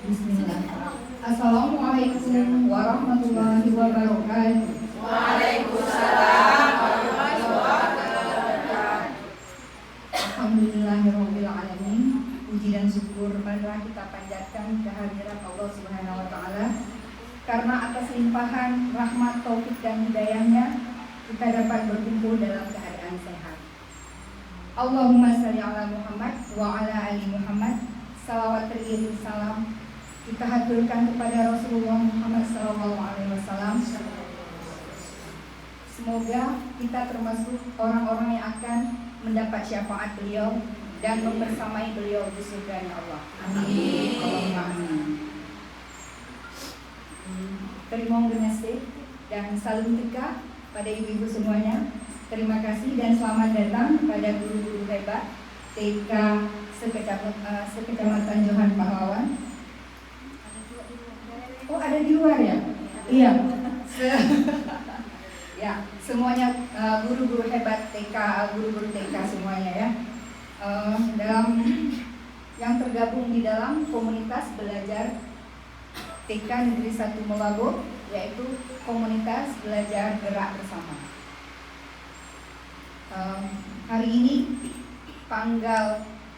Bismillah. Assalamualaikum warahmatullahi wabarakatuh. Waalaikumsalam warahmatullahi wabarakatuh. Alhamdulillahirabbil alamin. Puji dan syukur marilah kita panjatkan kehadirat Allah Subhanahu wa taala. Karena atas limpahan rahmat, taufik dan hidayahnya kita dapat berkumpul dalam keadaan sehat. Allahumma shalli ala Muhammad wa ala ali Muhammad. Salawat teriring salam kita haturkan kepada Rasulullah Muhammad SAW. Semoga kita termasuk orang-orang yang akan mendapat syafaat beliau dan membersamai beliau di surganya Allah. Amin. Allahumma amin. Terima kasih dan salam teka pada ibu-ibu semuanya. Terima kasih dan selamat datang kepada guru-guru hebat TK Sekecamatan Johan Pahlawan. Oh, ada di luar ya? Iya. Ya, semuanya guru-guru hebat TK, guru-guru TK semuanya ya. Dalam yang tergabung di dalam komunitas belajar TK Negeri 1 Melago, yaitu komunitas belajar gerak bersama. Hari ini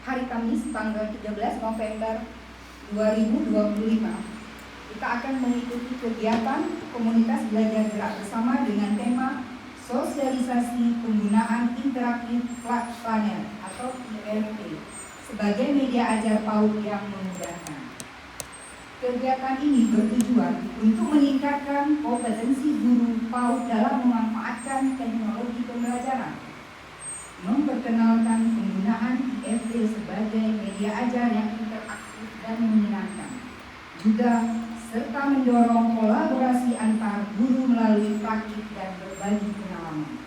hari Kamis tanggal 13 November 2025 kita akan mengikuti kegiatan komunitas belajar gerak bersama dengan tema sosialisasi penggunaan interaktif planet atau IMP sebagai media ajar PAUD yang memudahkan. Kegiatan ini bertujuan untuk meningkatkan kompetensi guru PAUD dalam memanfaatkan teknologi pembelajaran, memperkenalkan penggunaan IFT sebagai media ajar yang interaktif dan menyenangkan, juga serta mendorong kolaborasi antar guru melalui praktik dan berbagi pengalaman.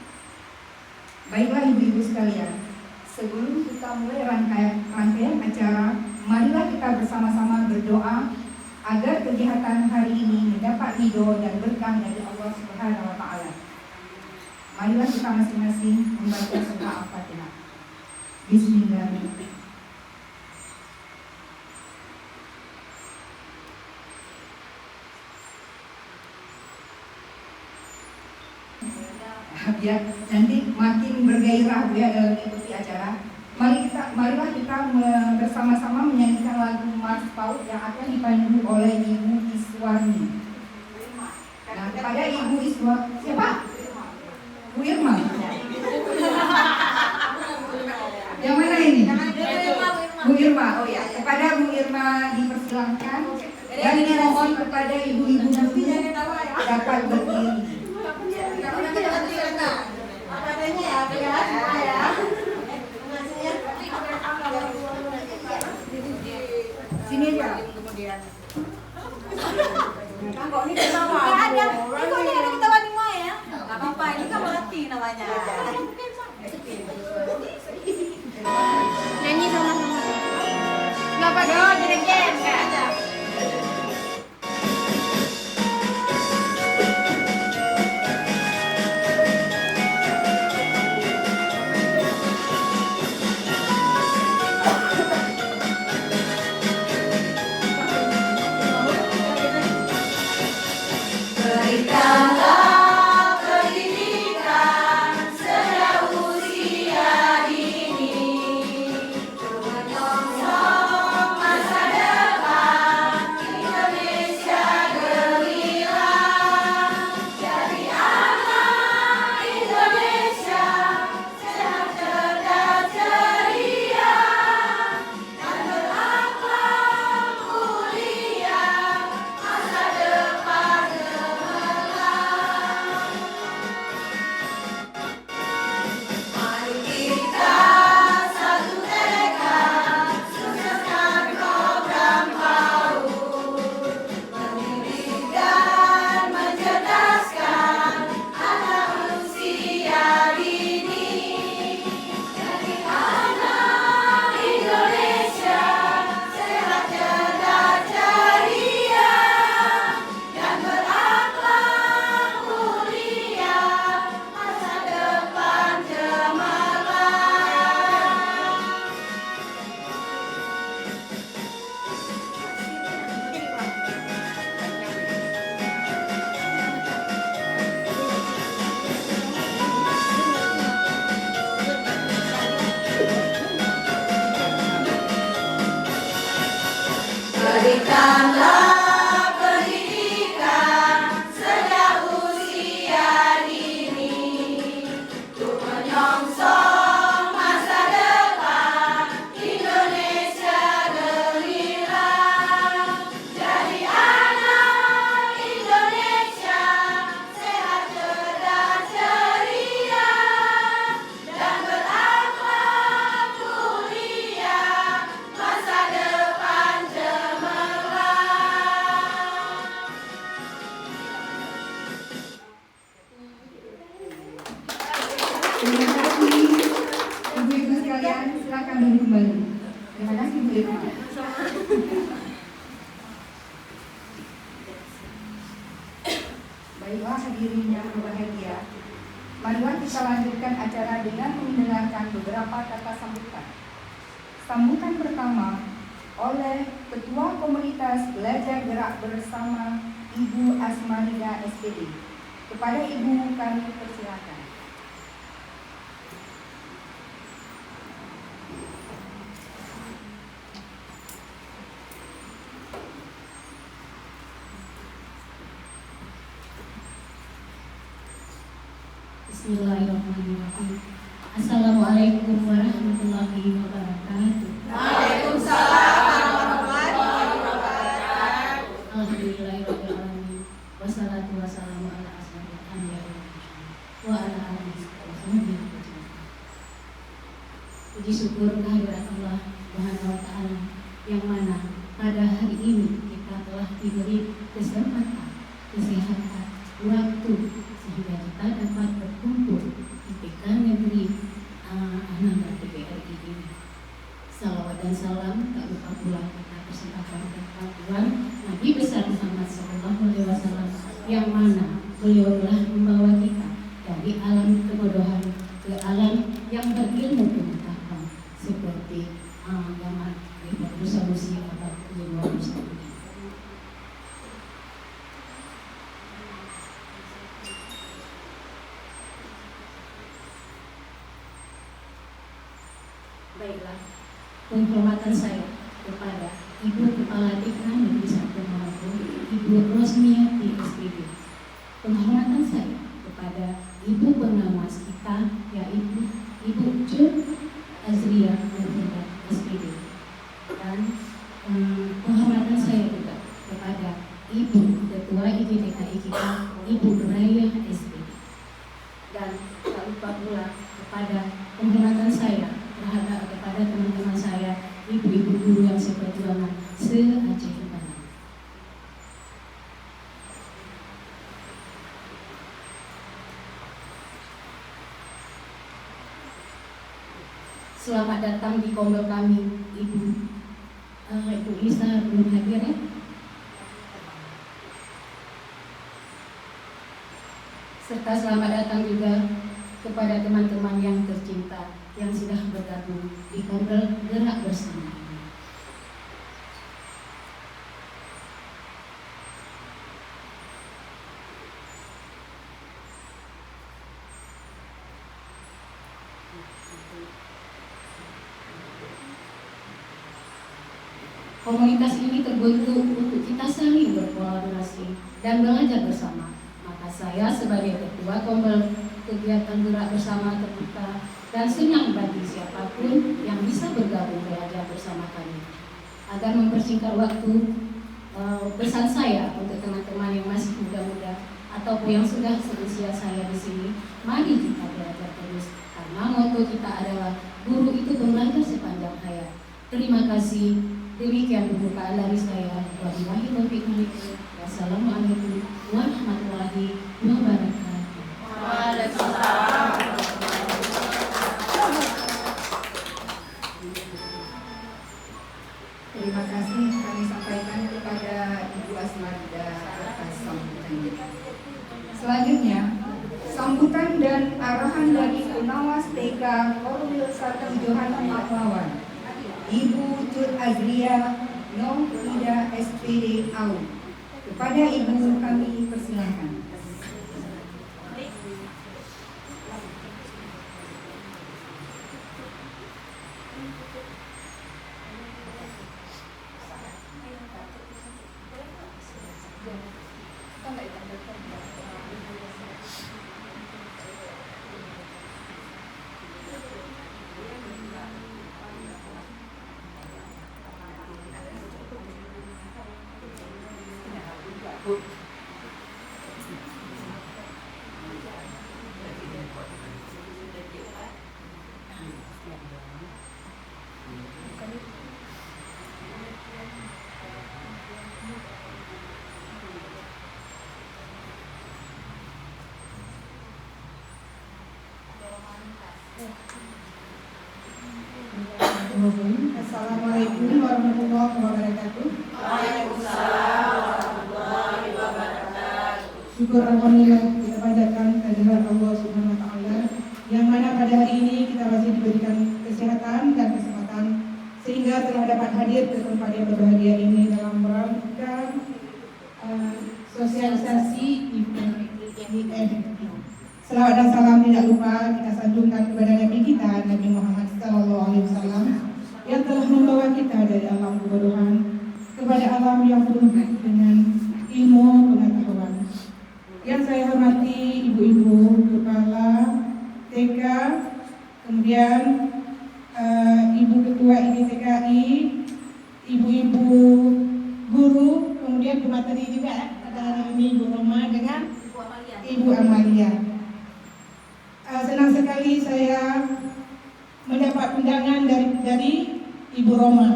Baiklah ibu-ibu sekalian, sebelum kita mulai rangkaian acara, marilah kita bersama-sama berdoa agar kegiatan hari ini mendapat ridho dan berkah dari Allah Subhanahu wa taala. Marilah kita masing-masing membaca surah Al-Fatihah. Bismillahirrahmanirrahim. Biar nanti makin bergairah ya dalam mengikuti acara. Marilah kita bersama-sama menyanyikan lagu Mars PAUD yang akan dipandu oleh Ibu Iswarni. Nah, kepada Ibu Iswarni, siapa? Bu Irma. Yang mana ini? Bu Irma. Oh ya, kepada Bu Irma dipersilahkan dan dimohon kepada ibu-ibu dapat berdiri. Sini aja. Kemudian. Kok ini ketawa? Enggak ada. Kok ini ada ketawa di mana ya? Enggak apa-apa, ini kan melatih namanya. Nyanyi sama-sama. Enggak apa-apa, jeng-jeng enggak ada. Berikanlah pendidikan sejak usia dini, menyongsong masa depan. Berikanlah pendidikan sejak usia dini untuk menyongsong masa depan Indonesia gemilang. Jadi anak Indonesia sehat, cerdas, ceria, dan berakhlak mulia, masa depan cemerlang. Terima kasih ibu-ibu sekalian, silakan duduk kembali. Terima kasih Bu Irma. Baiklah hadirin yang berbahagia, marilah kita lanjutkan acara dengan mendengarkan beberapa kata sambutan. Sambutan pertama oleh Ketua Komunitas Belajar Gerak Bersama Ibu Asmarida SPD. Kepada Ibu kami persilakan. Bismillahirrahmanirrahim. Assalamualaikum warahmatullahi wabarakatuh. Waalaikumsalam warahmatullahi wabarakatuh. Alhamdulillahirabbil alamin. Wassalatu wassalamu ala asyrofil anbiya'i wa ala alihi wa sahbihi ajmain. Puji syukur kehadirat Allah Subhanahu wa taala yang mana pada hari ini kita telah diberi kesempatan, kesehatan, waktu sehingga kita dapat berkumpul di TK Negeri Ananda TGRI ini. Salawat dan salam tak lupa pula kita persembahkan kepada Tuhan Nabi besar Muhammad SAW yang mana beliau telah membawa kita dari alam kebodohan ke alam yang berilmu pengetahuan seperti zaman revolusi abad ke-21 ini. Baiklah, penghormatan saya kepada Ibu Kepala TK Negeri 1 Maluku, Ibu Rosmiati SPD. Penghormatan saya kepada Ibu Pengawas kita, yaitu Ibu Cut Azria Nurhida SPD. Dan penghormatan saya juga kepada Ibu Ketua IGDKI kita, Ibu Raya SPD. Dan tak lupa pula kepada penghormatan saya terhadap kepada teman-teman saya, ibu-ibu guru yang seperjuangan se-Aceh Barat. Selamat datang di kombel kami, Ibu Isa belum hadir ya? Serta selamat datang juga kepada teman-teman yang tercinta yang sudah bergabung di kombel gerak bersama ini. Komunitas ini terbentuk untuk kita saling berkolaborasi dan belajar bersama. Maka saya sebagai ketua kombel kegiatan gerak bersama terbuka dan senang bagi siapapun yang bisa bergabung belajar bersama kami. Agar mempersingkat waktu, pesan saya untuk teman-teman yang masih muda-muda ataupun yang sudah seusia saya di sini, mari kita belajar terus karena motto kita adalah guru itu pembelajar sepanjang hayat. Terima kasih. Demikian pembukaan dari saya. Wabillahi taufiq wal hidayah. Wassalamualaikum warahmatullahi wabarakatuh. Waalaikumsalam. Terima kasih kami sampaikan kepada Ibu Asmarida atas sambutannya. Selanjutnya, sambutan dan arahan dari Pengawas TK Korwil 1 Johannes Pahlawan, Ibu Cut Azria Nurhida SPD AU. Kepada Ibu kami persilakan. Assalamualaikum warahmatullahi wabarakatuh. Waalaikumsalam warahmatullahi wabarakatuh. Syukur alhamdulillah kita panjatkan kehadirat Allah Subhanahu wa taala yang mana pada hari ini kita masih diberikan kesehatan dan kesempatan sehingga telah dapat hadir ke tempat yang berbahagia ini dalam rangka sosialisasi event. Selawat dan salam tidak lupa kita sanjungkan kepada Nabi kita Nabi Muhammad SAW yang telah membawa kita dari alam kebodohan kepada alam yang penuh dengan ilmu pengetahuan. Yang saya hormati ibu-ibu kepala TK, kemudian ibu ketua IDTKI, ibu-ibu guru, kemudian pemateri juga pada hari ini Ibu Roma dengan Ibu Amalia. Senang sekali saya mendapat undangan dari Ibu Roma.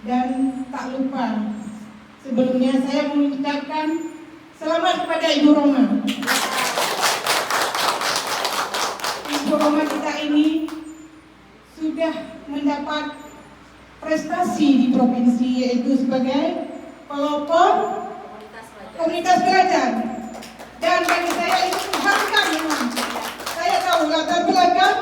Dan tak lupa sebelumnya saya mengucapkan selamat kepada Ibu Roma. Ibu Roma kita ini sudah mendapat prestasi di provinsi, yaitu sebagai pelopor komunitas belajar. Dan bagi saya itu mengharukan memang. Saya tahu latar belakang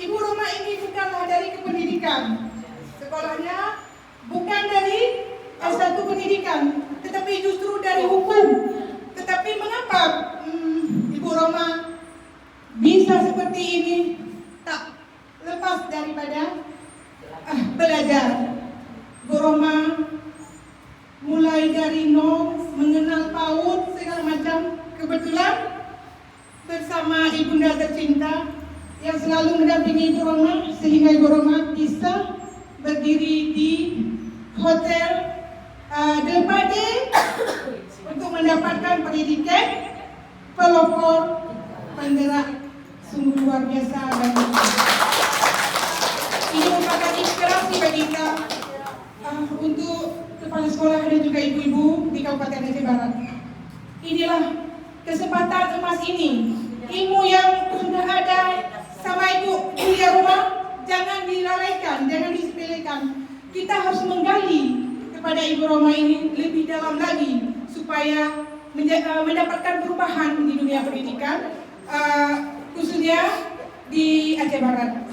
Ibu Roma ini bukanlah dari kependidikan. Sekolahnya bukan dari S1 pendidikan, tetapi justru dari hukum. Tetapi mengapa Ibu Roma bisa seperti ini? Tak lepas daripada belajar. Bu Roma mulai dari nol, mengenal PAUD segala macam. Kebetulan bersama ibunda tercinta yang selalu mendampingi Ibu Roma sehingga Ibu Roma bisa berdiri di hotel Delpade untuk mendapatkan pendidikan pelopor penggerak sungguh luar biasa dan ini merupakan inspirasi bagi kita untuk kepala sekolah dan juga ibu-ibu di Kabupaten Aceh Barat. Inilah kesempatan emas ini, ilmu yang sudah ada sama Ibu Kuliah Rumah jangan dilalaikan, jangan disepelekan. Kita harus menggali kepada Ibu Roma ini lebih dalam lagi supaya mendapatkan perubahan di dunia pendidikan, khususnya di Aceh Barat.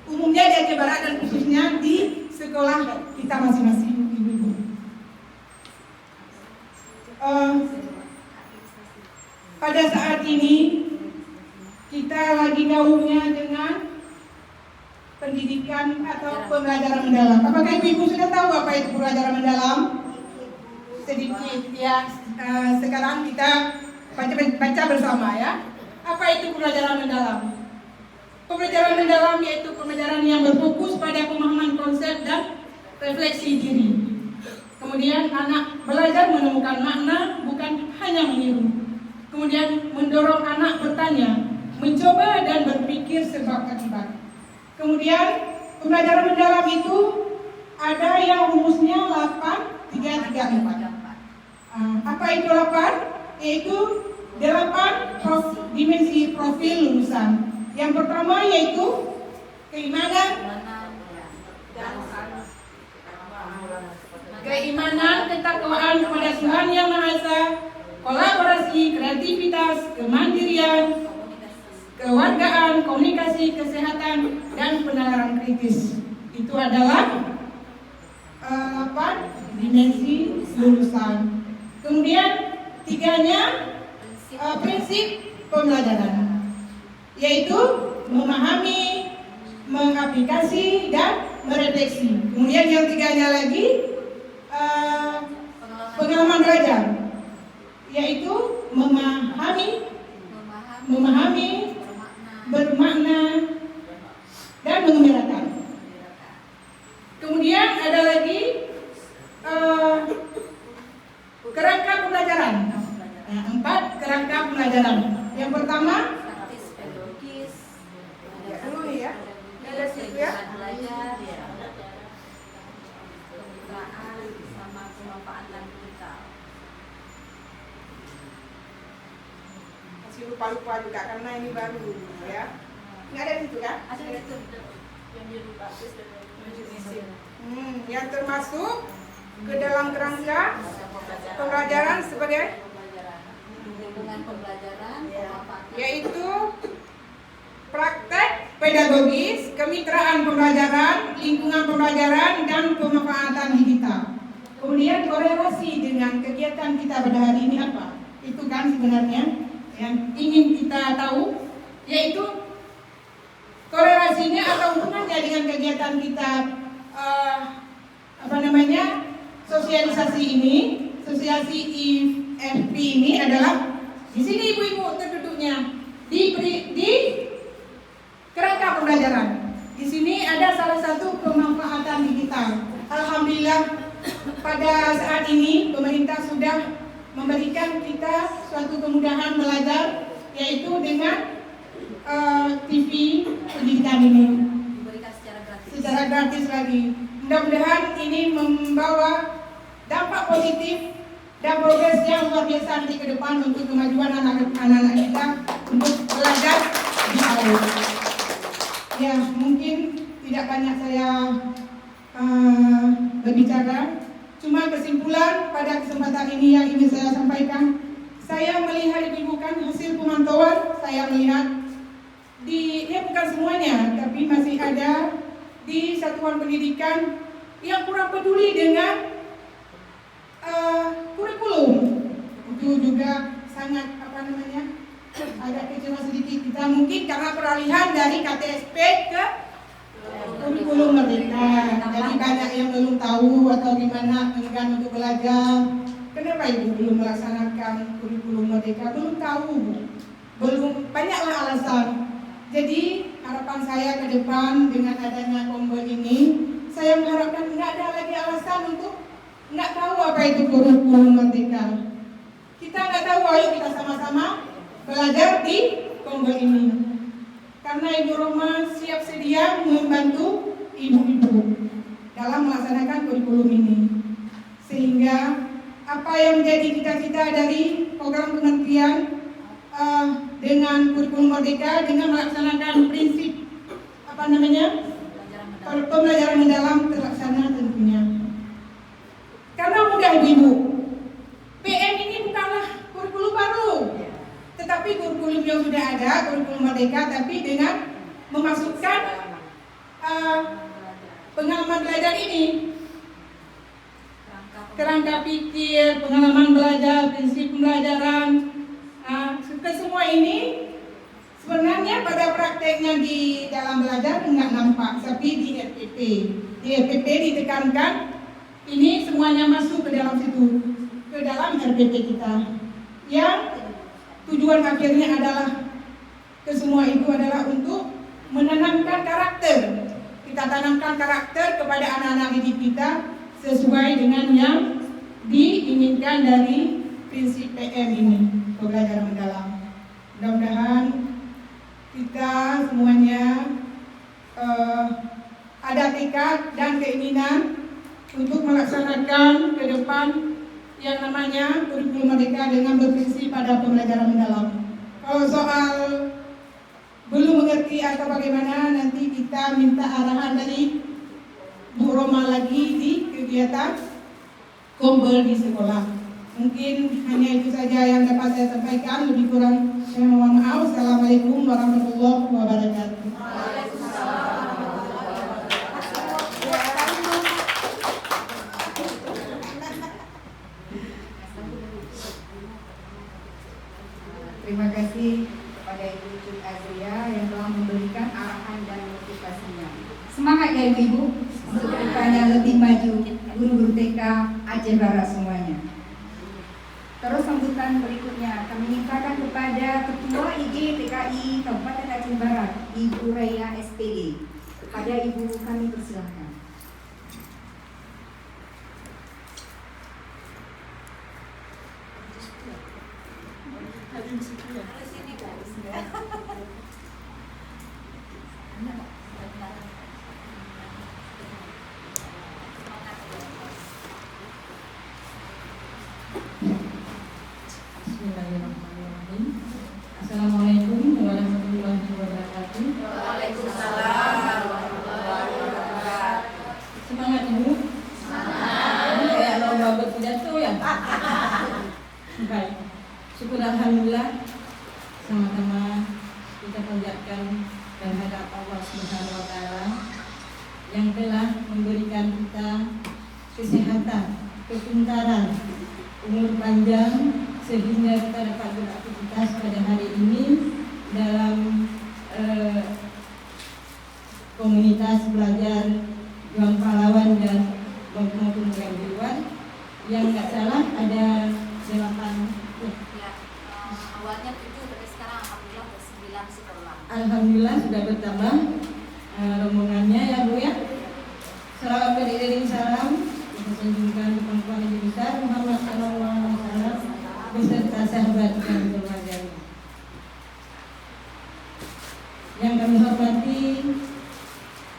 Umumnya di Aceh Barat dan khususnya di sekolah kita masing-masing ibu-ibu. Pada saat ini kita lagi gaungnya dengan pendidikan atau pembelajaran mendalam. Apakah ibu-ibu sudah tahu apa itu pembelajaran mendalam? Sedikit ya. Sekarang kita baca bersama ya. Apa itu pembelajaran mendalam? Pembelajaran mendalam yaitu pembelajaran yang berfokus pada pemahaman konsep dan refleksi diri. Kemudian anak belajar menemukan makna, bukan hanya meniru. Kemudian mendorong anak bertanya, mencoba dan berpikir sebab akibat. Kemudian pembelajaran mendalam itu ada yang rumusnya 8, 3, 3, 4. Apa itu 8? Yaitu 8 dimensi profil lulusan. Yang pertama yaitu keimanan ketakwaan kepada Tuhan Yang Maha Esa, kolaborasi, kreativitas, kemandirian, kewargaan, komunikasi, kesehatan, dan penalaran kritis. Itu adalah 8 dimensi lulusan. Kemudian 3-nya prinsip pembelajaran, yaitu memahami, mengaplikasi, dan merefleksi. Kemudian yang 3-nya lagi pengalaman belajar, yaitu memahami, bermakna, dan mengembirakan. Kemudian ada lagi Kerangka pembelajaran. Nah, 4 kerangka pembelajaran. Yang pertama, Praktis pedagogis. ya dulu ya. Ada situ ya. Belajar ya. Kemitraan sama pemanfaatan digital. Masih lupa-lupa juga karena ini baru ya. Nggak ada situ kan? Ada itu yang di praktis pedagogis. Yang termasuk ke dalam kerangka pembelajaran sebagai Lingkungan pembelajaran, pemanfaatan. yaitu praktek pedagogis, kemitraan pembelajaran, lingkungan pembelajaran, dan pemanfaatan digital. Kemudian korelasi dengan kegiatan kita pada hari ini apa? Itu kan sebenarnya yang ingin kita tahu, yaitu korelasinya atau hubungannya dengan kegiatan kita sosialisasi ini, sosialisasi IFP ini adalah di sini ibu-ibu terduduknya di kerangka pembelajaran. Di sini ada salah satu pemanfaatan digital. Alhamdulillah pada saat ini pemerintah sudah memberikan kita suatu kemudahan belajar, yaitu dengan TV pendidikan ini Diberikan secara gratis lagi. Mudah-mudahan ini membawa dampak positif dan progres yang luar biasa nanti ke depan untuk kemajuan anak-anak kita untuk belajar di awal. Ya, mungkin tidak banyak saya berbicara. Cuma kesimpulan pada kesempatan ini yang ingin saya sampaikan, saya melihat ibu kan hasil pemantauan, saya melihat ya bukan semuanya, tapi masih ada di satuan pendidikan yang kurang peduli dengan kurikulum. Itu juga sangat agak kecewa sedikit kita, mungkin karena peralihan dari KTSP ke kurikulum merdeka. Jadi banyak yang belum tahu atau gimana enggan untuk belajar. Kenapa ibu belum melaksanakan kurikulum merdeka? Belum tahu, belum, banyaklah alasan. Jadi harapan saya ke depan dengan adanya Kombel ini, saya mengharapkan nggak ada lagi alasan untuk nggak tahu apa itu kurikulum merdeka. Kita nggak tahu, ayo kita sama-sama belajar di Kombel ini. Karena Ibu Roma siap sedia membantu ibu-ibu dalam melaksanakan kurikulum ini. Sehingga apa yang menjadi cita-cita dari program kementerian dengan kurikulum merdeka, dengan melaksanakan prinsip pembelajaran mendalam terlaksana tentunya. Karena mudah ibu, PM ini bukanlah kurikulum baru, tetapi kurikulum yang sudah ada, kurikulum merdeka, tapi dengan memasukkan pengalaman belajar ini, kerangka pikir, pengalaman belajar, prinsip pembelajaran. Ke semua ini sebenarnya pada prakteknya di dalam belajar enggak nampak, tapi di RPP. Di RPP ditekankan ini semuanya masuk ke dalam situ, ke dalam RPP kita. Yang tujuan akhirnya adalah ke semua itu adalah untuk menanamkan karakter. Kita tanamkan karakter kepada anak-anak didik kita sesuai dengan yang diinginkan dari prinsip PM ini, pembelajaran mendalam. Mudah-mudahan kita semuanya ada tekad dan keinginan untuk melaksanakan ke depan yang namanya kurikulum merdeka dengan berprinsip pada pembelajaran mendalam. Kalau soal belum mengerti atau bagaimana, nanti kita minta arahan dari Bu Roma lagi di kegiatan Kombel di sekolah. Mungkin hanya itu saja yang dapat saya sampaikan. Lebih kurang saya mohon maaf. Assalamualaikum warahmatullahi wabarakatuh. Terima kasih kepada Ibu Cut Azria yang telah memberikan arahan dan motivasinya. Semangat ya Ibu untuk kedepannya lebih maju, guru-guru TK Aceh Barat semuanya. Terus sambutan berikutnya kami mintakan kepada Ketua IG TKI Kabupaten Aceh Barat, Ibu Raya SPD. Kepada Ibu kami persilahkan. Alhamdulillah, sama-sama kita panjatkan kehadirat Allah Subhanahu wa Ta'ala yang telah memberikan kita kesehatan, kepintaran, umur panjang sehingga kita dapat beraktivitas pada hari ini dalam komunitas belajar Juang Pahlawan dan maupun kejuruan yang nggak salah ada 8. Ya, awalnya 7 tapi sekarang alhamdulillah ada 9 sekolah. Alhamdulillah sudah bertambah rombongannya ya Bu ya. Salam beriring salam kita sanjungkan perempuan yang besar Muhammad sallallahu alaihi wasallam beserta sahabat dan keluarganya. Yang kami hormati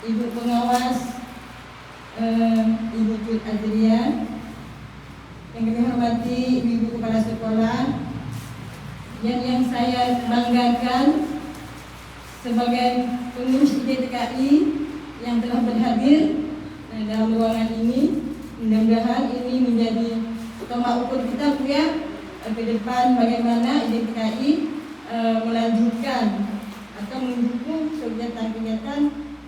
Ibu Pengawas Ibu Jud Adria, yang kami hormati Ibu Kepala Sekolah, yang saya banggakan sebagai pengurus IDTKI yang telah berhadir dalam ruangan ini. Mudah-mudahan ini menjadi tolak ukur kita Bu ya, ke depan bagaimana IDTKI melanjutkan atau mendukung kegiatan-kegiatan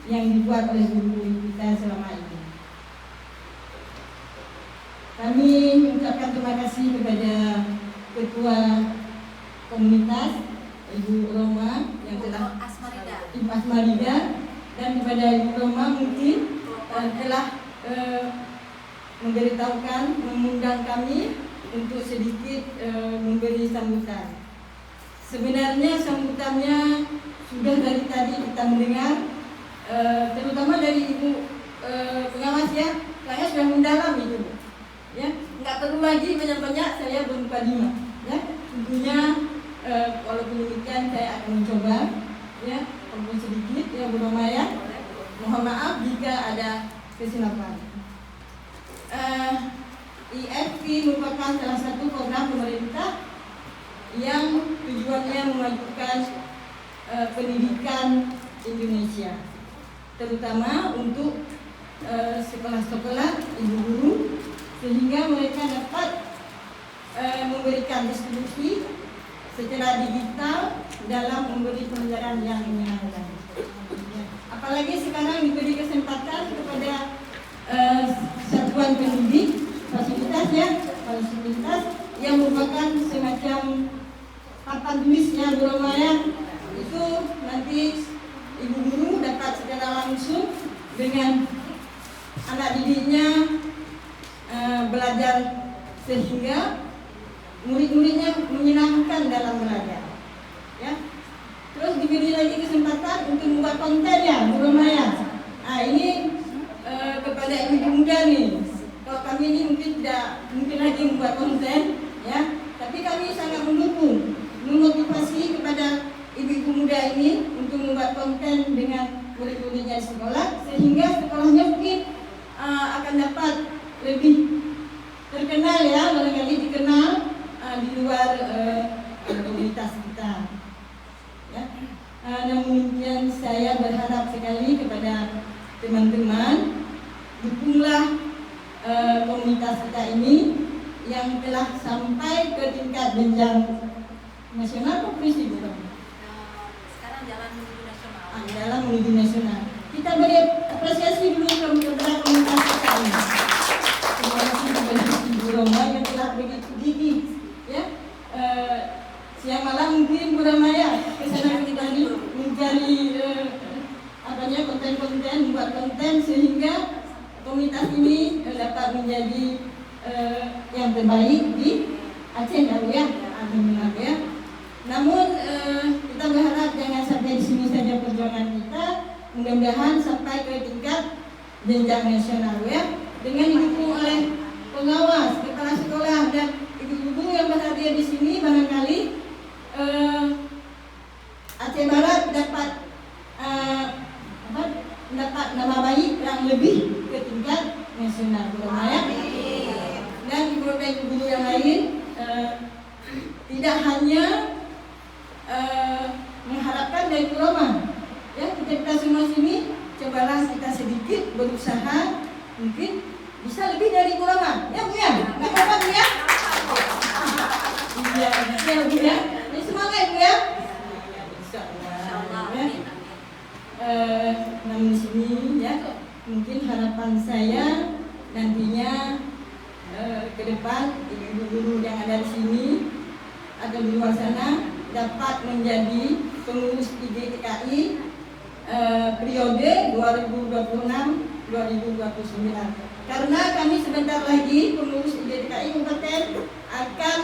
yang dibuat oleh guru kita selama ini. Kami mengucapkan terima kasih kepada Ketua Komunitas Ibu Roma yang telah Ibu Asmarida, dan kepada Ibu Roma mungkin telah memberitahukan, mengundang kami untuk sedikit memberi sambutan. Sebenarnya sambutannya sudah dari tadi kita mendengar, terutama dari Ibu Pengawas ya, saya sudah mendalam itu, ya, nggak perlu lagi banyak-banyak saya bermukadimah, ya. Tentunya walaupun demikian saya akan mencoba, ya, walaupun sedikit, ya Bu Roma ya. Mohon maaf jika ada kesilapan. IFP merupakan salah satu program pemerintah yang tujuannya memajukan pendidikan Indonesia, terutama untuk sekolah-sekolah ibu guru, sehingga mereka dapat memberikan distribusi secara digital dalam memberi pelajaran yang menyenangkan. Apalagi sekarang diberi kesempatan kepada satuan pendidik fasilitas yang merupakan semacam papan tulisnya Bu Roma ya. Itu nanti ibu guru dapat secara langsung dengan anak didiknya belajar sehingga murid-muridnya menyenangkan dalam belajar, ya. Terus diberi lagi kesempatan untuk membuat konten ya Bu Roma ya. Nah ini kepada ibu muda nih, kalau kami ini mungkin tidak mungkin lagi membuat konten ya, tapi kami sangat mendukung, memotivasi kepada ibu-ibu muda ini untuk membuat konten dengan murid-muridnya di sekolah, sehingga sekolahnya mungkin akan dapat lebih terkenal ya, barangkali dikenal di luar komunitas kita ya. Namun demikian saya berharap sekali kepada teman-teman, dukunglah komunitas kita ini yang telah sampai ke tingkat jenjang nasional atau provinsi Bu Roma? Sekarang jalan menuju nasional. Jalan menuju nasional. Kita beri apresiasi dulu kepada komunitas kita ini. Terima kasih kepada Ibu Roma yang telah begitu gigih, ya. Siang malam mungkin Bu Roma ya kesana kemari mencari konten-konten, membuat konten sehingga komunitas ini dapat menjadi yang terbaik di Aceh ya. Alhamdulillah ya. Namun kita berharap jangan sampai di sini saja perjuangan kita, mudah-mudahan sampai ke tingkat jenjang nasional ya, dengan didukung oleh pengawas, kepala sekolah dan ibu-ibu yang berhadir di sini. Barangkali Aceh Barat dapat mendapat nama baik yang lebih ke tingkat nasional Bu Roma ya. Dan beberapa guru yang lain tidak hanya mengharapkan dari Bu Roma ya, kita semua sini cobalah kita sedikit berusaha, mungkin bisa lebih dari Bu Roma ya Bu ya, nggak apa-apa Bu ya. Iya Bu ya. harapan saya nantinya ke depan ibu guru yang ada di sini atau di luar sana dapat menjadi pengurus IGTKI periode 2026-2029. Karena kami sebentar lagi pengurus IGTKI Kabupaten akan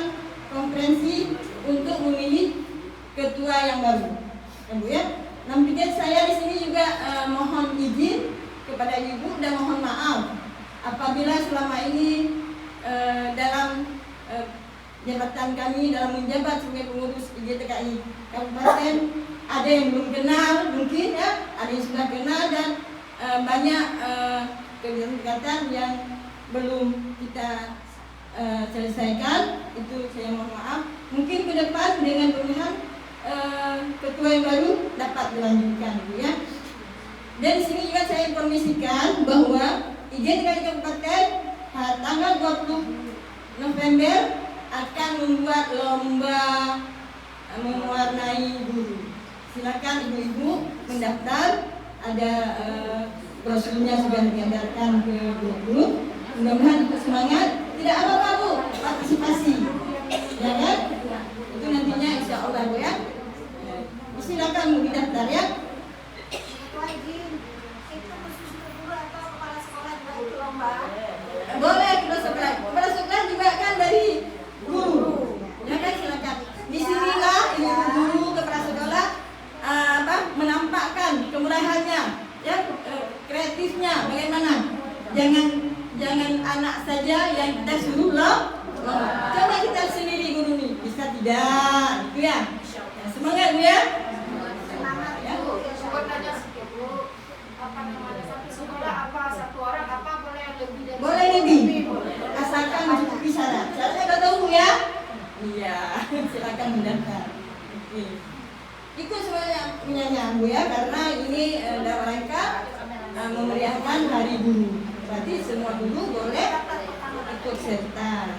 konferensi untuk memilih ketua yang baru, ya Bu ya. Nampaknya saya di sini juga mohon izin kepada ibu dan mohon maaf apabila selama ini dalam jabatan kami dalam menjabat sebagai pengurus IGTKI Kabupaten ada yang belum kenal mungkin ya, ada yang sudah kenal dan banyak kegiatan yang belum kita selesaikan. Itu saya mohon maaf. Mungkin ke depan dengan pemilihan ketua yang baru dapat dilanjutkan, ya. Dan di sini juga saya informasikan bahwa IGTKI Kabupaten tanggal 20 November akan membuat lomba mewarnai guru. Silakan ibu-ibu mendaftar. Ada brosurnya sudah diedarkan ke guru. Mudah-mudahan ikut semangat. Tidak apa-apa Bu, partisipasi, ya kan? Itu nantinya insya Allah Bu ya. Silakan Bu daftar ya. Boleh kepala sekolah. Kepala sekolah juga kan dari guru. Ya kan, silakan. Disinilah ibu guru kepala sekolah menampakkan kemurahannya, ya, kreatifnya bagaimana. Jangan anak saja yang kita suruh loh. Coba kita sendiri guru nih, bisa tidak? Itu ya. Semangat Bu ya. Semangat ya. Buat nanya Bu, apa namanya, satu sekolah apa satu orang apa boleh lebih dari Boleh lebih, asalkan mencukupi syarat. Syaratnya udah tahu ya? Iya, silakan mendaftar. Oke. Ikut semuanya punyanya Bu ya, karena ini dalam rangka memeriahkan Hari Guru. Berarti semua guru boleh ikut serta.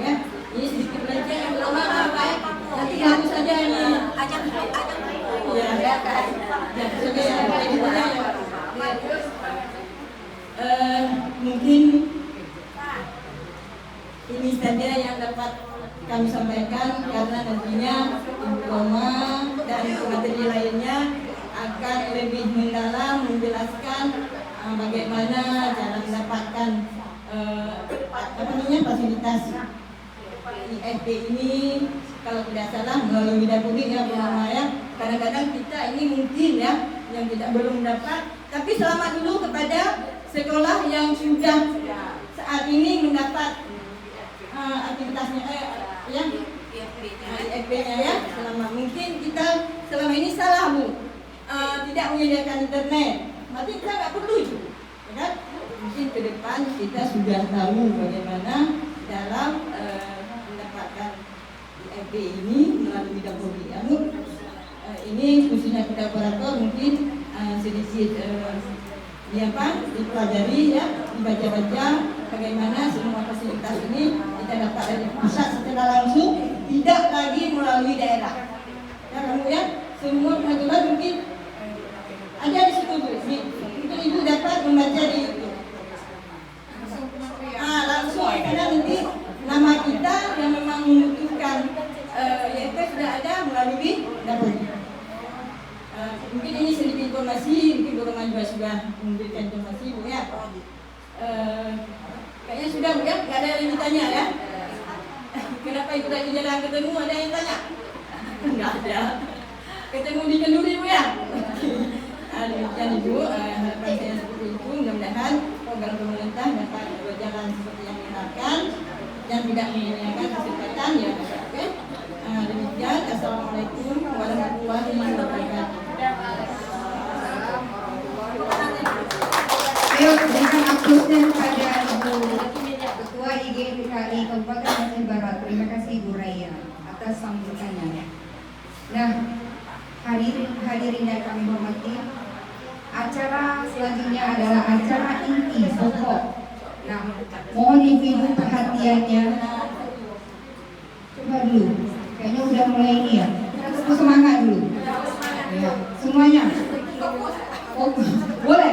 Ya, ini sedikit belajar yang belum apa ya. Nanti kamu saja ini Ajak ya, ya kan. Ya, sudah ya, mungkin ini saja yang dapat kami sampaikan, karena nantinya Ibu Roma dan materi lainnya akan lebih mendalam menjelaskan bagaimana cara mendapatkan fasilitas IFP ini. Kalau tidak salah melalui bidang publik ya Bu Roma ya. Kadang-kadang kita ini mungkin ya yang belum mendapat, tapi selamat dulu kepada sekolah yang sudah saat ini mendapat aktivitasnya ya IFP-nya ya. Mungkin kita selama ini salah Bu, tidak menyediakan internet, berarti kita nggak perlu itu, ya kan? Mungkin ke depan kita sudah tahu bagaimana dalam mendapatkan IFP ini melalui bidang publik. Ini khususnya kita operator mungkin sedikit dipelajari ya, dibaca-baca bagaimana semua fasilitas ini kita dapat dari pusat secara langsung, tidak lagi melalui daerah. Ya kamu ya, semua pengaturan mungkin ada di situ Bu. Mungkin Ibu dapat membaca di itu. Langsung karena nanti nama kita yang memang membutuhkan IFP sudah ada melalui dapur. Mungkin ini sedikit informasi, mungkin Golongan juga sudah memberikan informasi Bu ya. Kayaknya sudah Bu ya, nggak ada yang ditanya ya. Kenapa ikut lagi jalan ketemu, ada yang tanya? Nggak ada. Ketemu di Kenduri Bu ya. Demikian Ibu, harapan saya seperti itu. Mudah-mudahan program pemerintah dapat berjalan seperti yang diharapkan, yang tidak menyediakan kesempatan ya. Oke. Demikian, assalamualaikum warahmatullahi wabarakatuh. Ayo berikan aplausnya kepada Ibu Ketua IGTKI Kabupaten Aceh Barat. Terima kasih Ibu Raya atas sambutannya. Nah, hadirin yang kami hormati, acara selanjutnya adalah acara inti pokok. Nah, mohon ibu perhatiannya. Coba dulu, kayaknya udah mulai ini ya. Kita tepuk semangat dulu. Ya, semuanya. Oh, boleh.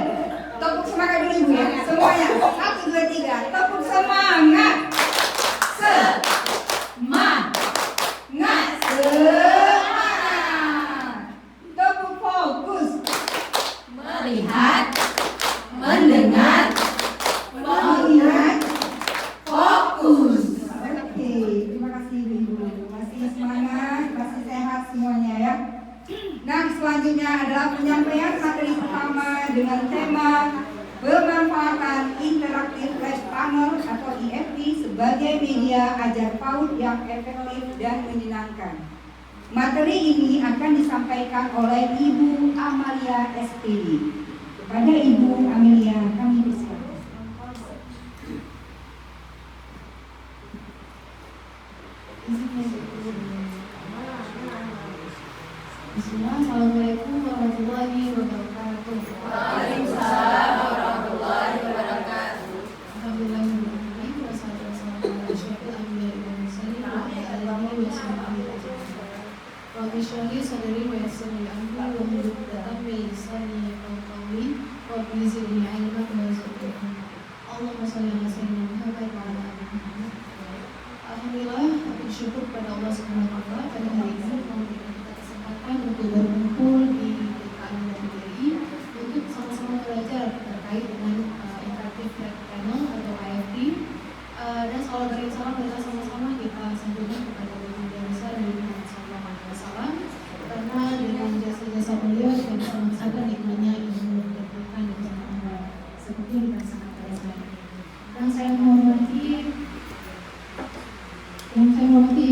Tepuk semangat dulu Ibu ya. 2, 3. Tepuk semangat. Semangat. Semangat. Tepuk fokus. Melihat, Mendengar. Melihat. Fokus. Oke, terima kasih Ibu. Masih semangat, masih sehat semuanya ya. Nah, selanjutnya adalah penyampaian materi pertama dengan tema pemanfaatan interaktif flash panel atau IFP sebagai media ajar PAUD yang efektif dan menyenangkan. Materi ini akan disampaikan oleh Ibu Amalia SPD. Kepada Ibu Amalia kami persilakan. Assalamualaikum warahmatullahi wabarakatuh. Waalaikumsalam warahmatullahi wabarakatuh. Alhamdulillahirrahmanirrahim. Wassalatu wassalamu ala asyrofil anbiya'i wal mursalin wa ala alihi wa sahbihi ajma'in. Rabbi shrah li sadri wa yassir li amri wa hlul 'uqdatam min lisani yafqahu qawli. Rabbi zidni 'ilman warzuqni ilma. Allahumma shalli ala sayyidina Muhammad wa ala ali Muhammad. Alhamdulillah, aku bersyukur kepada Allah Subhanahu wa taala pada hari ini memberikan kita kesempatan untuk berkumpul di DKM dan BRI untuk sama-sama belajar terkait dengan interaktif panel atau IFP, dan salawat dan salam kita sama-sama kita sanjungan kepada Baginda besar Nabi Muhammad SAW, karena dengan jasa-jasa beliau kita bisa merasakan nikmatnya ilmu dan berkah dan keberkahan seperti yang kita rasakan pada saat ini. Dan saya menghormati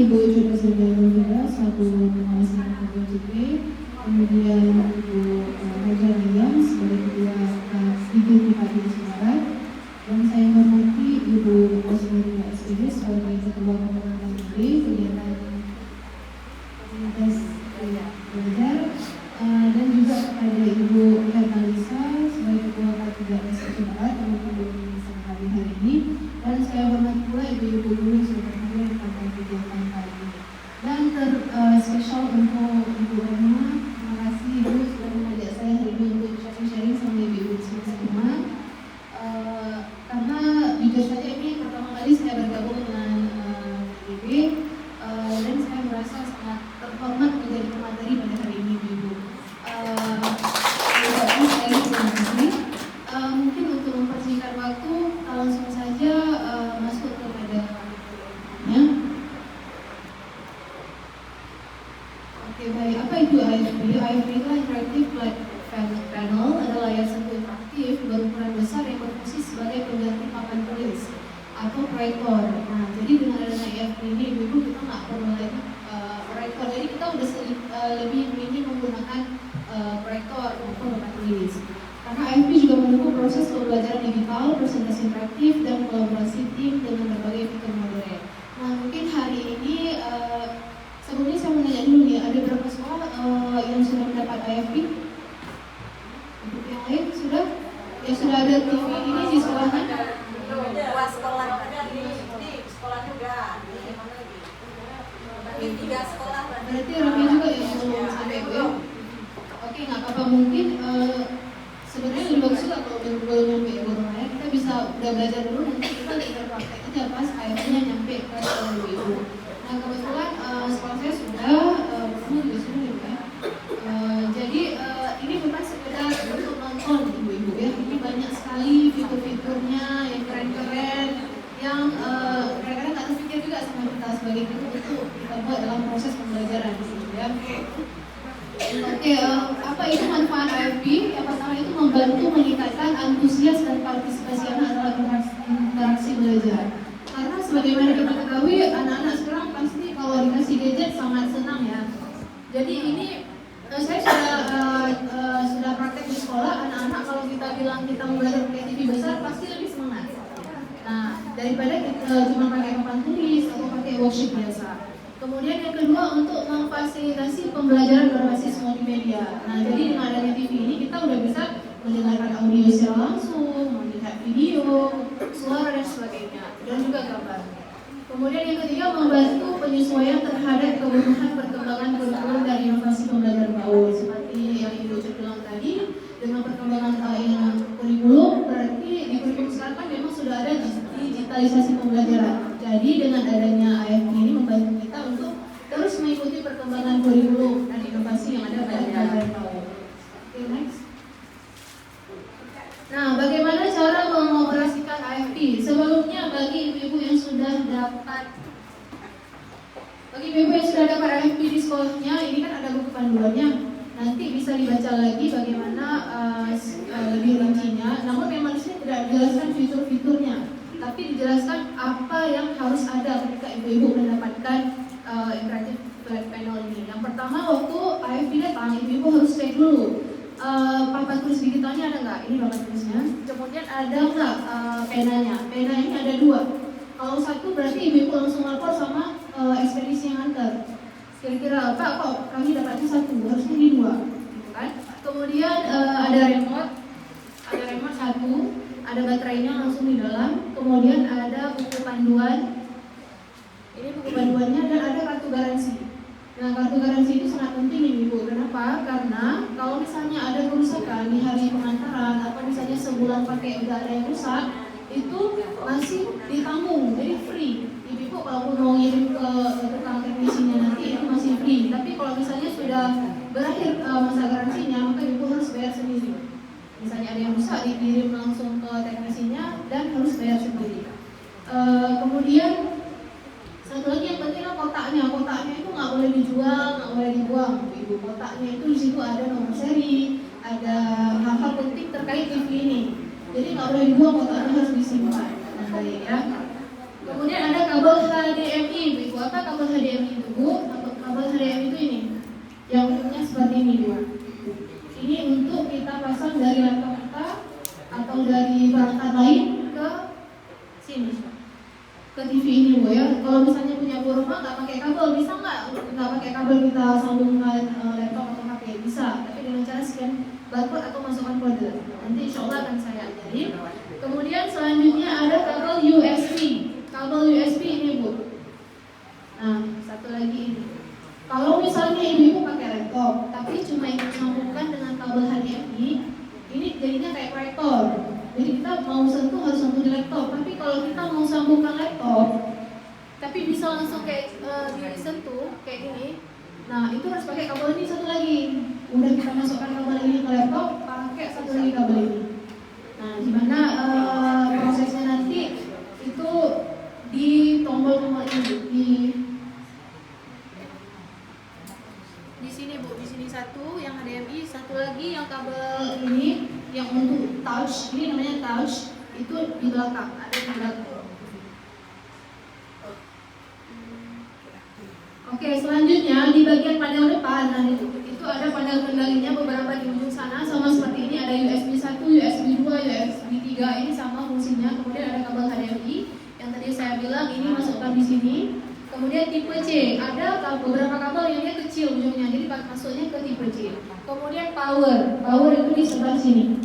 Ibu Joko Sendiri selaku pengawas Ketua JP, kemudian Ibu Raja Liang sebagai Ketua Ibu Bupati Semarang, dan saya menghormati Ibu Osmania SPD sebagai Ketua Pemerintah JP kegiatan komunitas belajar, dan juga kepada Ibu Hermalisa sebagai Ketua K3S Semarang yang menghadiri hari ini, dan saya hormati pula Ibu Guru sudah hadir pada kegiatan kali ini. Dan spesial untuk Ibu Emma, terima kasih Ibu sudah mengajak saya hari ini untuk sharing sama Ibu semua. Karena jujur saja ini pertama kali saya bergabung dengan IB, dan saya merasa sangat terhormat menjadi pemateri pada hari ini Ibu. Saya terima kasih. Mungkin untuk mempersingkat waktu, langsung saja masuk kepada ya. Oke, baik. Apa itu IFP? IFP itu Interactive Flat Panel, adalah layar sentuh interaktif berukuran besar yang berfungsi sebagai pengganti papan tulis atau proyektor. Nah, jadi dengan adanya IFP ini, Ibu kita nggak perlu lagi proyektor. Jadi kita udah lebih minim menggunakan proyektor maupun papan tulis. Karena IFP juga mendukung proses pembelajaran digital, presentasi interaktif, dan kolaborasi tim dengan berbagai fitur modern. Nah, mungkin hari ini sebelumnya saya mau nanya dulu nih, ada berapa sekolah yang sudah mendapat IFP? Untuk yang lain sudah? Yang sudah ada TV ini di sekolahnya? Dua sekolah di sekolah juga. Di 3 sekolah. Berarti ramai juga yang belum ada ya? Oke, nggak apa-apa, mungkin sebenarnya lebih bagus juga kalau belum nyampe ya, kita bisa udah belajar dulu, nanti kita tinggal praktek aja pas IFP-nya nyampe ke ibu. Nah, kebetulan sekolah saya sudah, kamu juga sudah ya. Jadi ini bukan sekedar untuk nonton ibu-ibu ya, ini banyak sekali fitur-fiturnya yang keren-keren, yang kadang-kadang nggak terpikir juga sama kita sebagai guru untuk kita buat dalam proses pembelajaran gitu ya. Oke, apa itu manfaat IFP? Yang pertama itu membantu meningkatkan antusias dan partisipasi anak dalam interaksi belajar. Karena sebagaimana kita ketahui, anak-anak sekarang pasti kalau dikasih gadget sangat senang ya. Jadi ini saya sudah praktek di sekolah, anak-anak kalau kita bilang kita mau belajar pakai TV besar pasti lebih semangat. Nah, daripada kita cuma pakai papan tulis atau pakai worksheet biasa. Kemudian yang kedua, untuk memfasilitasi pembelajaran berbasis multimedia. Nah, jadi dengan adanya TV ini kita udah bisa mendengarkan audio secara langsung, melihat video, suara dan sebagainya, dan juga gambar. Kemudian yang ketiga, membantu penyesuaian terhadap kebutuhan perkembangan kurikulum dan inovasi pembelajaran PAUD. Seperti yang Ibu bilang tadi, dengan perkembangan kurikulum, berarti di kurikulum sekarang kan memang sudah juga ada digitalisasi pembelajaran. Jadi dengan adanya AFP ini membantu kita untuk terus mengikuti perkembangan kurikulum dan inovasi yang ada pada pelajaran PAUD. Oke, next. Nah, bagaimana cara mengoperasikan AFP? Sebelumnya bagi ibu-ibu yang sudah dapat AFP di sekolahnya, ini kan ada buku panduannya. Nanti bisa dibaca lagi bagaimana lebih rincinya. Namun memang di sini tidak dijelaskan fitur-fiturnya, tapi dijelaskan apa yang harus ada ketika ibu-ibu mendapatkan interaktif flat panel ini. Yang pertama, waktu AFP datang, ibu-ibu harus cek dulu papan tulis digitalnya ada nggak? Ini papan tulisnya. Kemudian ada nggak penanya? Pena ini ada 2. Kalau 1 berarti ibu-ibu langsung lapor sama ekspedisi yang antar. Kira-kira Pak, kok kami dapatnya 1, harusnya ini 2, gitu kan? Kemudian ada remote 1, ada baterainya langsung di dalam. Kemudian ada buku panduan. Ini buku panduannya dan ada kartu garansi. Nah, kartu garansi itu sangat penting ibu. Kenapa? Karena kalau misalnya ada kerusakan di hari pengantaran, atau misalnya sebulan pakai udah ada yang rusak, itu masih ditanggung, jadi free. Ibu kalau mau ngirim ke tukang teknisinya nanti itu masih free. Tapi kalau misalnya sudah berakhir masa garansinya, maka ibu harus bayar sendiri. Misalnya ada yang rusak, dikirim langsung ke teknisinya dan harus bayar sendiri. Kemudian satu lagi yang penting adalah kotaknya. Kotaknya itu nggak boleh dijual, nggak boleh dibuang, ibu. Kotaknya itu di situ ada nomor seri, ada hal-hal penting terkait TV ini. Jadi nggak boleh dibuang, kotaknya harus disimpan dengan baik ya. Kemudian ada kabel HDMI, ibu. Apa kabel HDMI itu, bu? Kabel HDMI itu ini, yang bentuknya seperti ini, bu. Ini untuk kita pasang dari laptop kita atau dari perangkat lain ke sini, ke TV ini, bu ya. Kalau misalnya punya bu rumah nggak pakai kabel, bisa nggak pakai kabel kita sambungkan laptop atau HP? Bisa, tapi dengan cara scan barcode atau masukkan kode. Nanti insya Allah akan saya ajarin. Kemudian selanjutnya ada kabel USB. Kabel USB ini, bu. Nah, satu lagi ini. Kalau misalnya ibu pakai laptop, tapi cuma ingin sambungkan dengan kabel HDMI, ini jadinya kayak proyektor. Jadi kita mau sentuh harus sentuh di laptop. Tapi kalau kita mau sambungkan laptop, tapi bisa langsung kayak disentuh kayak gini. Nah, itu harus pakai kabel ini satu lagi. Udah kita masukkan kabel ini ke laptop, pakai satu lagi kabel ini. Nah, gimana prosesnya nanti itu di tombol-tombol ini di sini, bu. Di sini satu yang HDMI, satu lagi yang kabel ini yang untuk touch. Ini namanya touch. Itu di belakang, ada di belakang. Oke, selanjutnya di bagian panel depan, nah itu ada panel kendalinya beberapa di ujung sana, sama seperti ini. Ada USB 1, USB 2, USB 3, ini sama fungsinya. Kemudian ada kabel HDMI yang tadi saya bilang, ini masukkan di sini. Kemudian tipe C, ada beberapa kabel yang dia kecil ujungnya, jadi masuknya ke tipe C. Kemudian power itu di sebelah sini.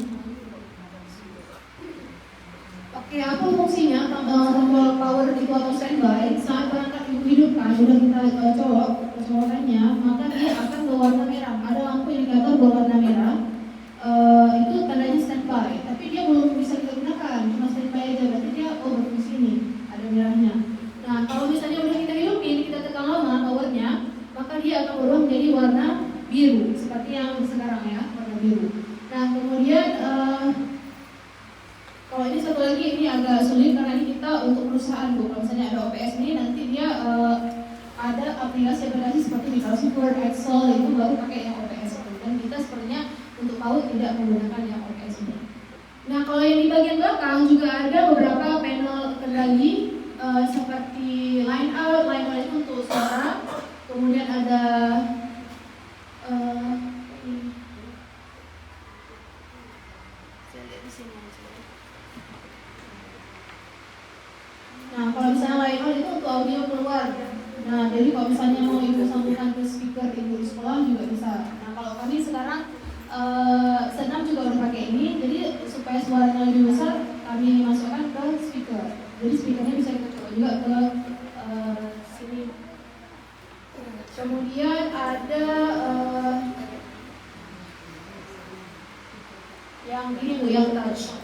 Oke, apa fungsinya tombol power itu atau standby? Saat perangkat ibu hidupkan, sudah kita colokannya, maka dia akan berwarna merah. Ada lampu indikator berwarna merah. Itu tandanya standby, tapi dia belum bisa kita gunakan, cuma standby aja. Berarti dia berfungsi nih, ada merahnya. Nah, kalau misalnya udah kita hidupin, kita tekan lama powernya, maka dia akan berubah menjadi warna biru, seperti yang sekarang ya, warna biru. Nah, kemudian kalau ini satu lagi, ini agak sulit karena ini kita untuk perusahaan, bu. Kalau misalnya ada OPS ini, nanti dia ada aplikasi-aplikasi seperti di Word, Excel, itu baru pakai yang OPS itu. Dan kita sepertinya untuk PAUD tidak menggunakan yang OPS ini. Nah, kalau yang di bagian belakang juga ada beberapa panel kendali seperti line out itu untuk suara. Kemudian ada saya lihat di sini. Nah, kalau misalnya line out itu untuk audio keluar. Nah, jadi kalau misalnya mau ibu sambungkan ke speaker ibu di sekolah juga bisa. Nah, kalau kami sekarang senam juga udah pakai ini, jadi supaya suaranya lebih besar kami masukkan ke speaker. Jadi speakernya bisa kita coba juga ke sini. Kemudian ada yang ini, bu, yang touch.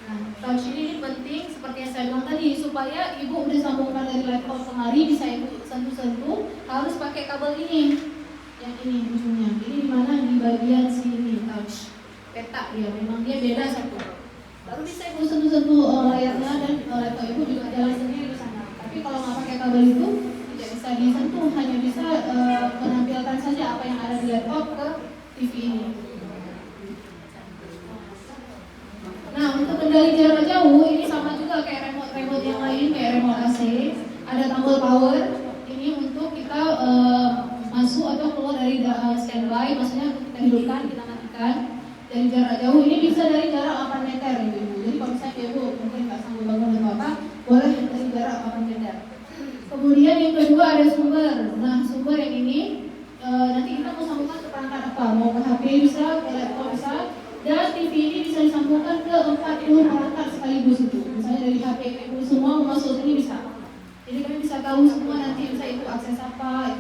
Nah, touch ini penting. ini supaya ibu udah sambungkan dari laptop kemari bisa ibu sentuh-sentuh, harus pakai kabel ini, yang ini ujungnya. Ini di mana di bagian sini, touch peta ya, memang dia beda satu. Baru bisa ibu sentuh-sentuh layarnya dan laptop ibu juga jalan sendiri di sana. Tapi kalau nggak pakai kabel itu tidak bisa disentuh, hanya bisa menampilkan saja apa yang ada di laptop ke TV ini. Nah, untuk kendali jarak jauh ini sama juga kayak remote yang lain, kayak remote AC. Ada tombol power. Ini untuk kita masuk atau keluar dari standby, maksudnya kita hidupkan, kita matikan. Dari jarak jauh ini bisa dari jarak 8 meter, ibu. Jadi kalau misalnya ibu mungkin nggak sanggup bangun atau apa, boleh dari jarak 8 meter. Kemudian yang kedua ada sumber. Nah, sumber yang ini nanti kita mau sambungkan ke perangkat apa? Mau ke HP bisa, ke laptop bisa. Dan TV ini bisa disambungkan ke 4 perangkat sekaligus itu. Misalnya dari HP ibu semua masuk sini bisa. Jadi kami bisa tahu semua nanti bisa itu akses apa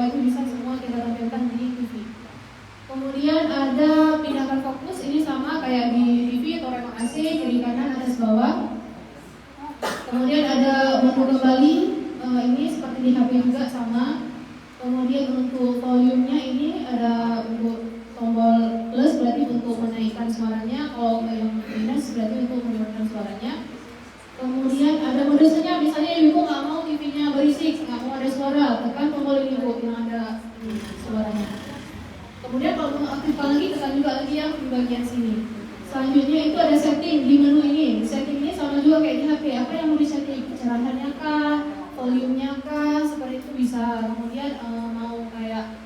itu bisa semua kita tampilkan di TV. Kemudian ada pindahkan fokus, ini sama kayak di TV atau remote AC, kiri kanan atas bawah. Kemudian ada menu kembali, ini seperti di HP juga sama. Kemudian untuk volumenya ini ada untuk tombol plus berarti untuk menaikkan suaranya, kalau yang minus berarti untuk menurunkan suaranya. Kemudian ada modusnya, misalnya ibu nggak mau TV-nya berisik, nggak mau ada suara, tekan tombol ini bu yang ada suaranya. Kemudian kalau mau aktifkan lagi, tekan juga lagi yang di bagian sini. Selanjutnya itu ada setting di menu ini. Setting ini sama juga kayak di HP. Apa yang mau disetting? Kecerahannya kah? Volumenya kah? Seperti itu bisa. Kemudian mau kayak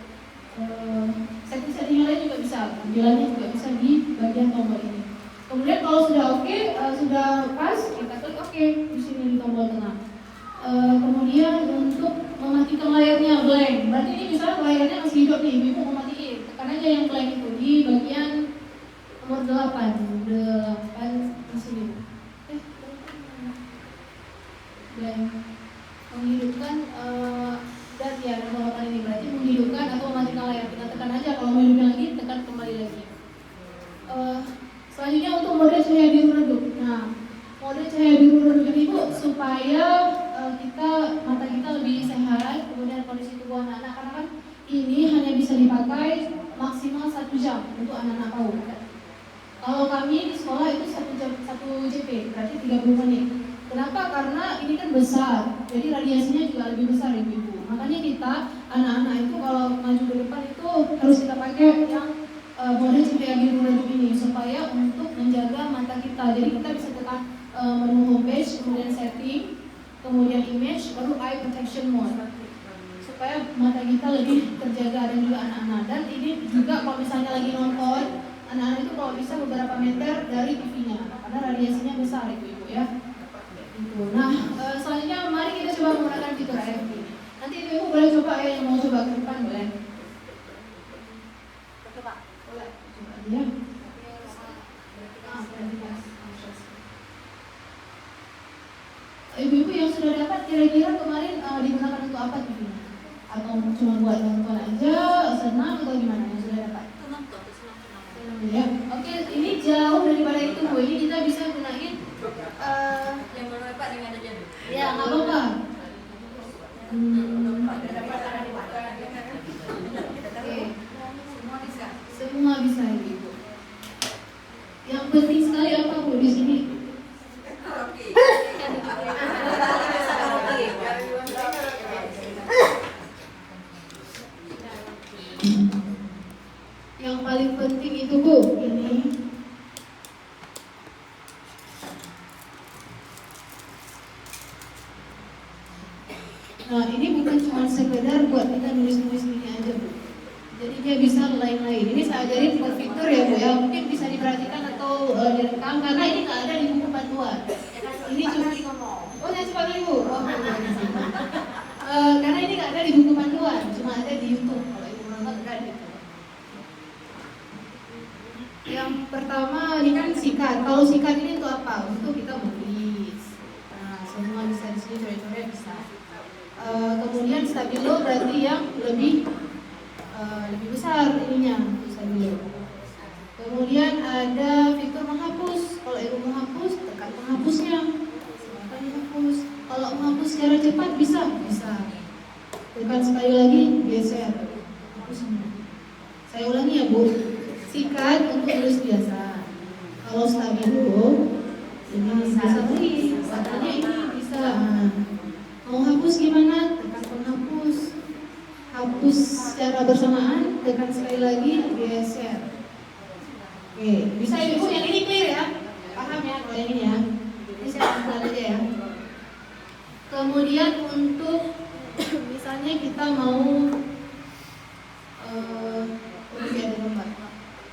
setting-setting yang lain juga bisa. Tampilannya juga bisa di bagian tombol ini. Kemudian kalau sudah oke, sudah pas, kita klik oke di sini di tombol tengah. Kemudian untuk mematikan layarnya blank. Berarti ini misalnya layarnya masih hidup nih, ibu mau matiin. Tekan aja yang blank itu di bagian nomor 8 di sini. Blank. Menghidupkan dan ya nomor 8 ini berarti menghidupkan atau mematikan layar. Kita tekan aja, kalau mau hidupkan lagi tekan kembali lagi. Selanjutnya untuk mode cahaya biru redup. Nah, mode cahaya biru redup ini bu supaya mata kita lebih sehat, kemudian kondisi tubuh anak-anak, karena kan ini hanya bisa dipakai maksimal 1 jam untuk anak-anak PAUD. Kalau kami di sekolah itu 1 jam 1 JP, berarti 30 menit. Kenapa? Karena ini kan besar, jadi radiasinya juga lebih besar ibu-ibu. Makanya kita anak-anak itu kalau maju ke depan itu harus kita pakai yang mode cahaya biru redup ini supaya untuk menjaga mata kita. Jadi kita bisa tekan menu homepage, kemudian setting, kemudian image, baru eye protection mode supaya mata kita lebih terjaga dan juga anak-anak. Dan ini juga kalau misalnya lagi nonton, anak-anak itu kalau bisa beberapa meter dari TV-nya karena radiasinya besar ibu-ibu ya. Nah, selanjutnya mari kita coba menggunakan fitur AFP. Nanti ibu boleh coba ya, yang mau coba ke depan boleh. Coba. Boleh coba ya. Ibu-ibu yang sudah dapat kira-kira kemarin digunakan untuk apa TV-nya? Atau cuma buat nonton aja, senang atau gimana yang sudah dapat? Senang. Ya. Oke, ini jauh daripada itu bu. Ini kita bisa gunain Yang belum dapat dengan ada jadi. ya nggak apa-apa. Oke. Semua bisa ibu. Yang penting sekali apa bu di sini? Yang paling penting itu bu, ini nah ini bukan cuma sekedar buat kita nulis-nulis ini aja bu. Jadi dia bisa lain-lain. Ini saya ajarin buat fitur ya bu ya, mungkin bisa diperhatikan atau direkam karena ini nggak ada di buku panduan. Ini cuma oh saya coba dulu bu. Karena ini nggak ada di buku panduan, cuma ada di YouTube. Kalau ibu nonton ada di YouTube. Yang pertama ini kan sikat. Kalau sikat ini untuk apa? Untuk kita menulis. Nah, semua bisa di sini, coret-coret bisa. Kemudian stabilo berarti yang lebih besar ininya, stabilo. Kemudian ada fitur menghapus. Kalau ibu menghapus, tekan penghapusnya. Silakan dihapus. secara cepat bisa. Tekan sekali lagi, geser. Hapus semua. Saya ulangi ya Bu. Sikat untuk tulis biasa. Kalau stabilo, ini bisa beli. Warnanya ini bisa. Nah, mau hapus gimana? Tekan penghapus. Hapus secara bersamaan, tekan sekali lagi, geser. Oke, bisa Ibu yang ini clear ya? Paham ya kalau yang ini ya? Ini saya pelan aja ya. Kemudian untuk misalnya kita mau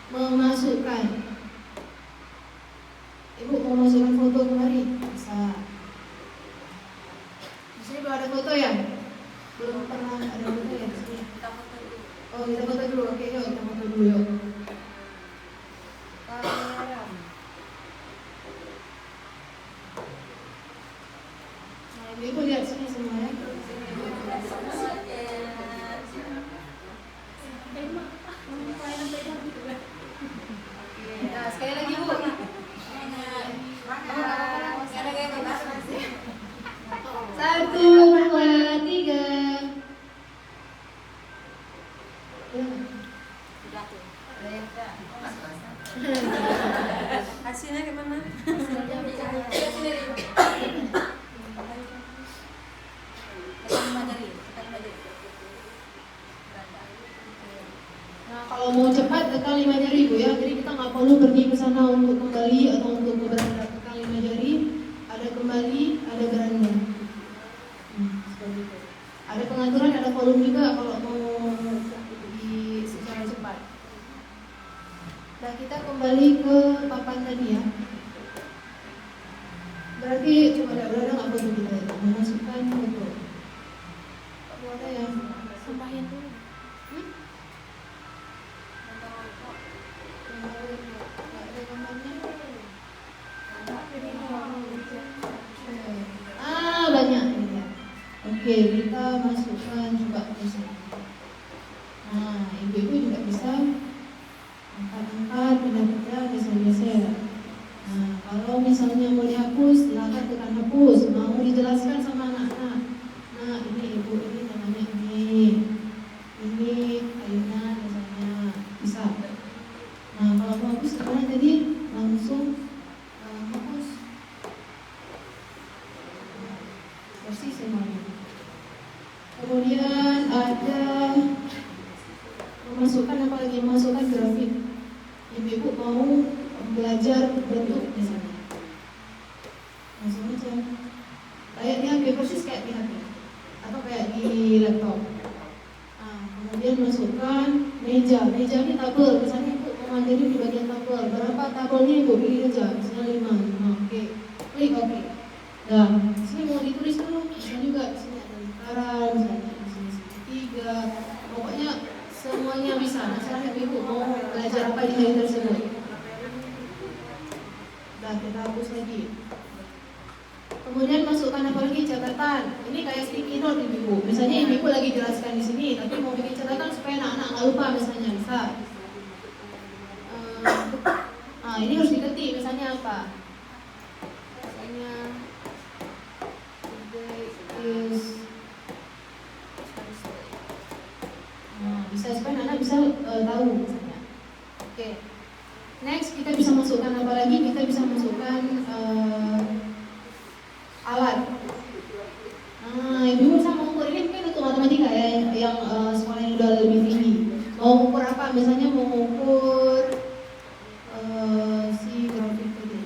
memasukkan, Ibu mau masukkan foto kemari, bisa. Di sini belum ada foto ya? Belum pernah ada foto ya di sini. Kita foto dulu. Oh, kita foto dulu. Oke, yuk kita foto dulu yuk. Nah, Ibu lihat sini semua ya. Nah, sekali lagi Bu. Satu, dua, tiga. Udah tuh. Hasilnya gimana? Nah, kalau mau cepat tekan 5 jari Bu ya. Jadi kita nggak perlu pergi ke sana untuk kembali atau untuk beranda. Tekan 5 jari, ada kembali, ada beranda. Seperti itu. Ada pengaturan, ada volume juga kalau mau di secara cepat. Nah, kita kembali ke papan tadi ya. Berarti coba ada nggak foto kita itu? Memasukkan foto. Kalau ada ya, sampahin dulu. Banyak ini ya. Oke, kita masukkan coba ke sini. Nah, Ibu-ibu juga bisa angkat-angkat, pindah-pindah, geser-geser. Nah, kalau misalnya mau dihapus, silakan tekan hapus. Mau dijelaskan sama anak-anak. Nah, ini Ibu, ini namanya ini kayunya misalnya bisa. Nah, kalau mau hapus gimana tadi? Langsung hapus. Persis semuanya. Kemudian ada memasukkan apa lagi? Memasukkan grafik. Ibu-ibu mau belajar bentuk misalnya. Langsung aja. Kayak di HP, persis kayak di HP atau kayak di laptop. Nah, kemudian masukkan meja. Meja ini tabel. Misalnya Ibu mau mandiri di bagian tabel. Berapa tabelnya Ibu pilih aja. Misalnya 5. Oke. Klik oke. Nah, di sini mau ditulis dulu. Bisa juga di sini ada lingkaran, misalnya di sini segitiga. Pokoknya semuanya bisa. Misalnya Ibu mau belajar apa di hari tersebut. Dan kita hapus lagi. Kemudian masukkan apa lagi? Catatan. Ini kayak sticky note Ibu. Misalnya Ibu lagi jelaskan di sini, tapi mau bikin catatan supaya anak-anak nggak lupa misalnya bisa. Nah, ini harus diketik. Misalnya apa? Misalnya bisa supaya anak bisa tahu misalnya. Oke. Next kita bisa masukkan apa lagi? Kita bisa masukkan alat. Nah, Ibu sama mengukur ini mungkin untuk matematika ya, yang sekolah yang udah lebih tinggi. Mau mengukur apa? Misalnya mau mengukur si grafik tadi.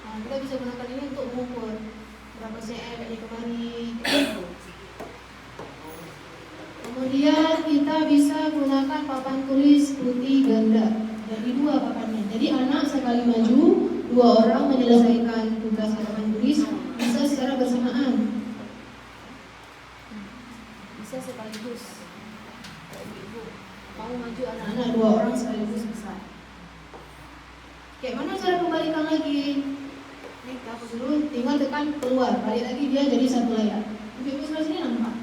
Nah, kita bisa gunakan ini untuk mengukur berapa cm ini kemari. Kemudian kita bisa gunakan papan tulis putih ganda. Jadi 2 papannya. Jadi anak sekali maju, 2 orang menyelesaikan tugas papan tulis bisa secara bersamaan. Bisa sekaligus. Ibu mau maju anak-anak 2 orang sekaligus bisa. Kayak mana cara kembalikan lagi? Ini kita hapus dulu, tinggal tekan keluar, balik lagi dia jadi satu layar. Ibu sebelah sini nampak.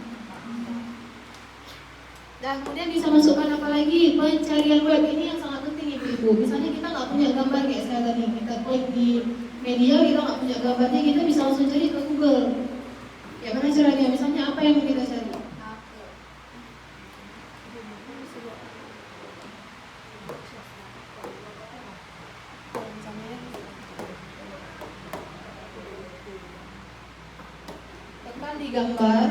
Dan kemudian bisa masukkan apa lagi? Pencarian web ini yang sangat penting Ibu-ibu. Misalnya kita nggak punya gambar kayak saya tadi, kita klik di media kita nggak punya gambarnya, kita bisa langsung cari ke Google. Ya mana caranya? Misalnya apa yang mau kita cari? Tekan di gambar.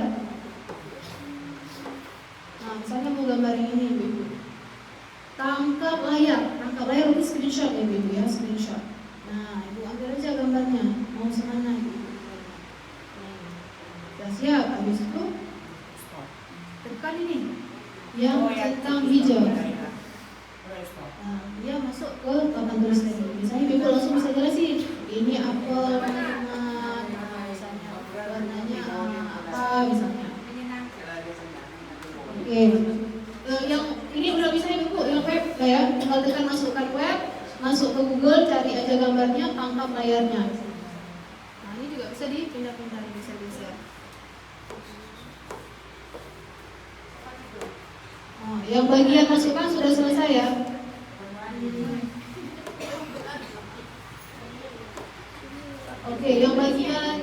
Nah, misalnya mau gambar yang ini, Ibu. Tangkap layar itu screenshot ya, Ibu ya, screenshot. Nah, Ibu ambil aja gambarnya, mau semana Ibu. Sudah siap, habis itu tekan ini yang centang hijau. Nah, dia masuk ke papan tulis tadi. Misalnya Ibu langsung bisa jelasin, ini apel, teman-teman. Nah, misalnya warnanya apa, misalnya. Oke. Yang ini udah bisa Ibu, yang web ya, tinggal tekan masukkan web, masuk ke Google, cari aja gambarnya, tangkap layarnya. Nah, ini juga bisa dipindah-pindah, bisa geser. Oh, yang bagian masukkan sudah selesai ya. Oke, yang bagian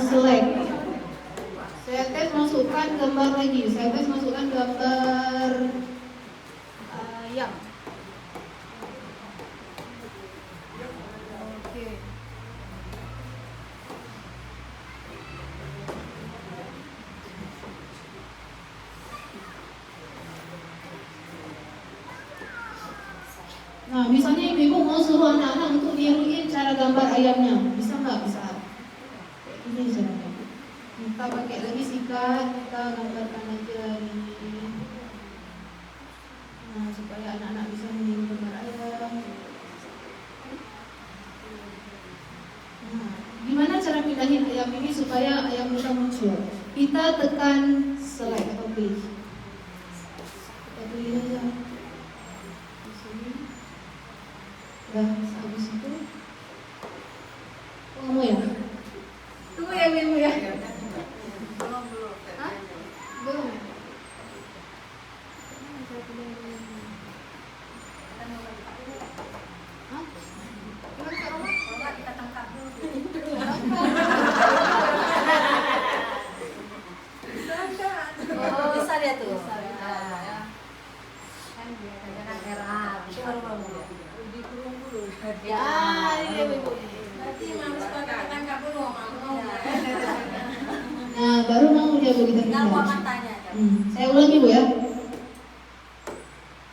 select. Saya tes masukkan gambar lagi. Saya tes masukkan gambar ayam. Oke. Nah, misalnya ibu mau suruh anak-anak untuk niruin cara gambar ayamnya, bisa nggak? Bisa. Ini caranya. Kita pakai lagi sikat, kita gambarkan aja ini. Nah, supaya anak-anak bisa meniru gambar ayam. Nah, gimana cara pindahin ayam ini supaya ayam kita muncul? Kita tekan select atau pilih. Kita pilih aja. Udah habis itu mau ya? Tunggu ya Ibu ya. Belum. Hah? Belum ya? Hah? Gimana Kak Roma? Coba kita tangkap dulu. Oh, bisa dia tuh. Kan jangan merah. Itu baru mau. Dikurung dulu. Ya, ini Ibu. Berarti harus pakai tangkap dulu, mau. Nah, baru mau dia begitu Tinggal buang pindah. matanya. Saya ulangi Bu ya.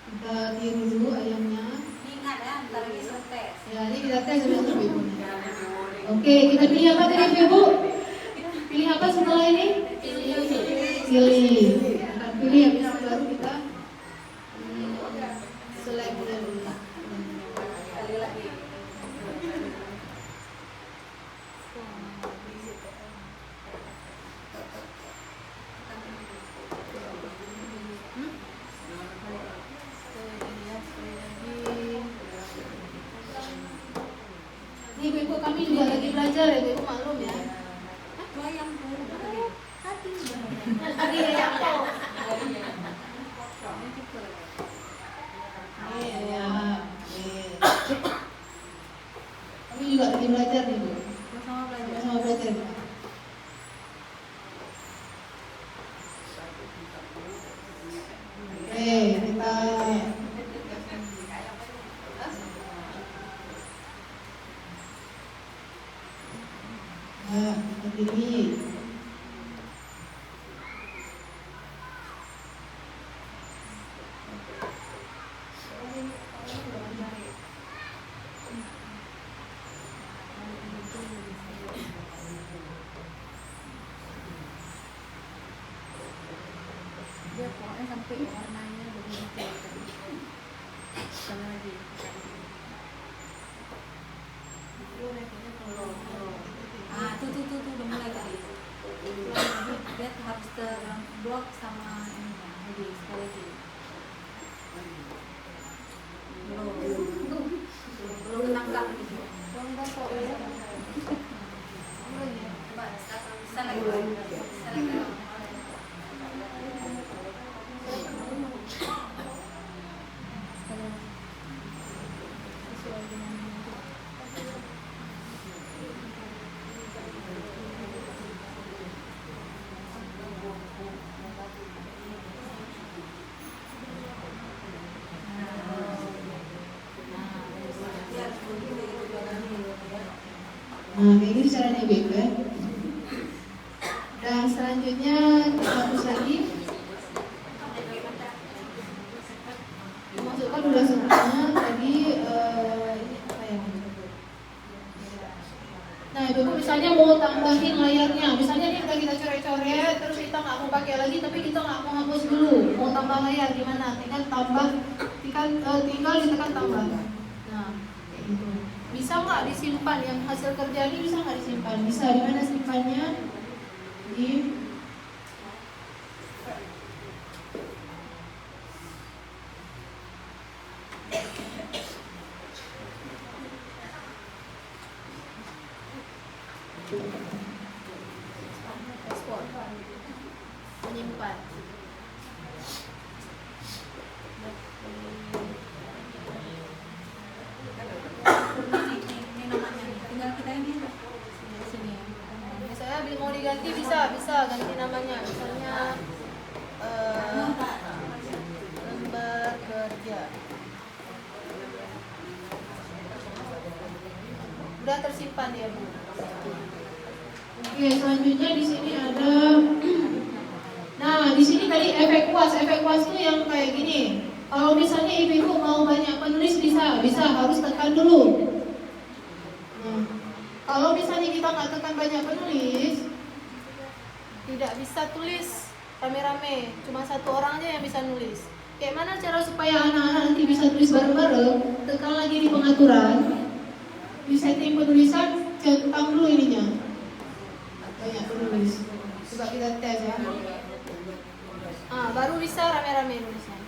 Kita tiru dulu ayamnya. Ingat ya, ntar lagi tes. Ya, ini kita tes dulu Ibu. Oke, kita pilih apa tadi Ibu? Pilih apa setelah ini? Pilih. Akan pilih habis itu baru kita select dulu. Sekali lagi. Ini Ibu kami juga lagi belajar ya Ibu, maklum ya. Bayang dulu. Hati. Tadi ya apa? Iya. Kami juga lagi belajar nih Bu. Sama belajar. Sama belajar. Oke, kita kita pilih. Dia pokoknya sampai warnanya begitu. Sekali lagi. Ah, tuh udah mulai tadi. Dia harus terblok sama ininya. Jadi sekali lagi. Belum ketangkap gitu. Coba bisa lagi. ibu-ibu ya. Dan selanjutnya kita hapus lagi. Masukkan udah semua tadi ini apa ya? Nah ibu misalnya mau tambahin layarnya, misalnya ini udah kita coret-coret, terus kita nggak mau pakai lagi, tapi kita nggak mau hapus dulu, mau tambah layar gimana? Tinggal tambah, tinggal ditekan tambah. Nah kayak gitu. Bisa nggak disimpan yang hasil kerja ini bisa nggak disimpan? Bisa. Di mana simpannya? Di ekspor, menyimpan. Ini namanya nih. Tinggal kita ini sini ya. Misalnya mau diganti bisa ganti namanya. Misalnya lembar kerja. Udah tersimpan ya Bu. Oke, selanjutnya di sini ada. Nah, di sini tadi efek kuas itu yang kayak gini. Kalau misalnya ibu-ibu mau banyak penulis bisa harus tekan dulu. Nah, kalau misalnya kita nggak tekan banyak penulis, Tidak bisa tulis rame-rame, cuma satu orang aja yang bisa nulis. kayak mana cara supaya anak-anak nanti bisa tulis bareng-bareng? Tekan lagi di pengaturan, di setting penulisan, centang dulu ininya. Banyak penulis. Coba kita tes ya. Baru bisa rame-rame nulisnya.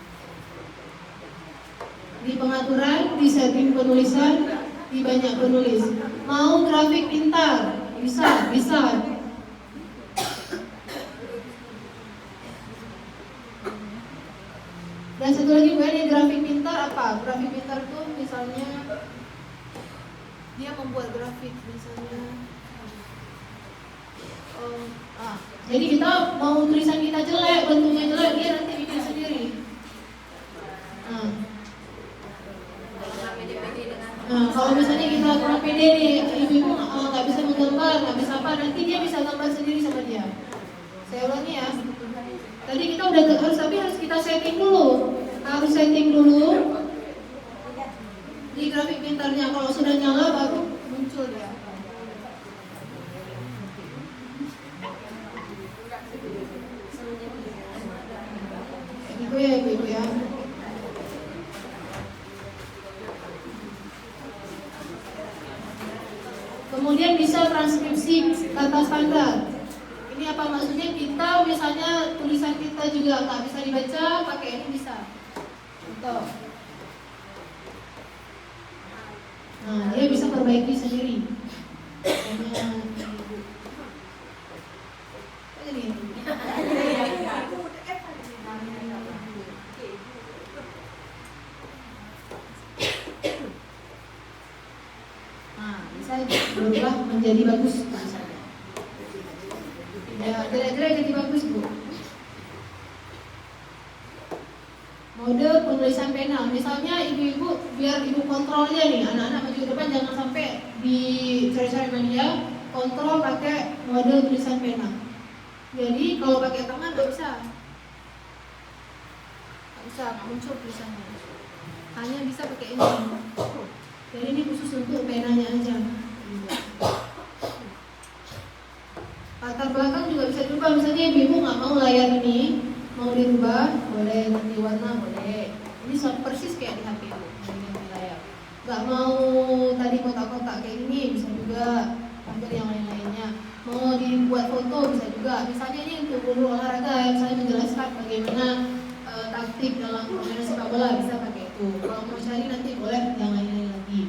Di pengaturan, di setting penulisan, di banyak penulis. Mau grafik pintar, bisa. Dan satu lagi Bu, ini grafik pintar apa? Grafik pintar tuh misalnya dia membuat grafik misalnya. Jadi kita mau tulisan kita jelek, bentuknya jelek, dia nanti bikin sendiri. Kalau misalnya kita kurang pede nih, ibu-ibu nggak bisa menggambar, nggak bisa apa, nanti dia bisa gambar sendiri sama dia. Saya ulangi ya. Tadi kita udah harus kita setting dulu, di grafik pintarnya. Kalau sudah nyala baru muncul dia. Ibu ya. Kemudian bisa transkripsi kata standar. Ini apa maksudnya? Kita misalnya tulisan kita juga nggak bisa dibaca, pakai ini bisa. Contoh. Nah, dia bisa perbaiki sendiri. Bisa berubah menjadi bagus misalnya. Ya, kira-kira jadi bagus Bu. Mode penulisan pena, misalnya ibu-ibu biar ibu kontrolnya nih, anak-anak maju ke depan jangan sampai di cari-cari mania, kontrol pakai mode tulisan pena. Jadi kalau pakai tangan nggak bisa, nggak muncul tulisannya. Hanya bisa pakai ini. Jadi ini khusus untuk penanya aja. Latar belakang juga bisa dirubah. Misalnya ibu nggak mau layar ini, mau dirubah, boleh ganti warna, boleh. Ini persis kayak di HP ibu, ganti layar. Nggak mau tadi kotak-kotak kayak gini, bisa juga ambil yang lain-lainnya. Mau dibuat foto bisa juga. Misalnya ini untuk guru olahraga yang saya menjelaskan bagaimana taktik dalam permainan sepak bola, bisa pakai itu. Kalau mau cari nanti boleh yang lain-lain lagi.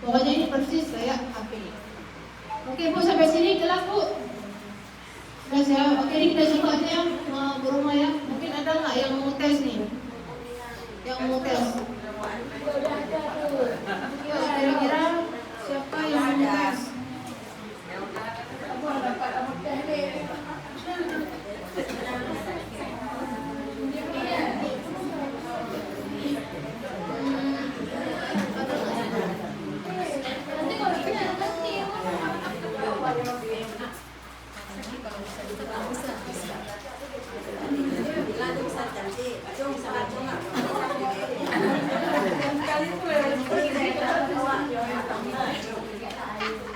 Pokoknya ini persis kayak HP. Oke Bu, sampai sini jelas Bu? Jelas ya? Oke, ini kita coba aja ya, Bu Roma ya. Mungkin ada nggak yang mau tes nih? Yang mau tes? Udah ada tuh. Yuk, kira-kira siapa yang mau tes? Aku ada Pak Ahmad Dahli. Nanti kalau punya nanti Kalau bisa itu bagus lah.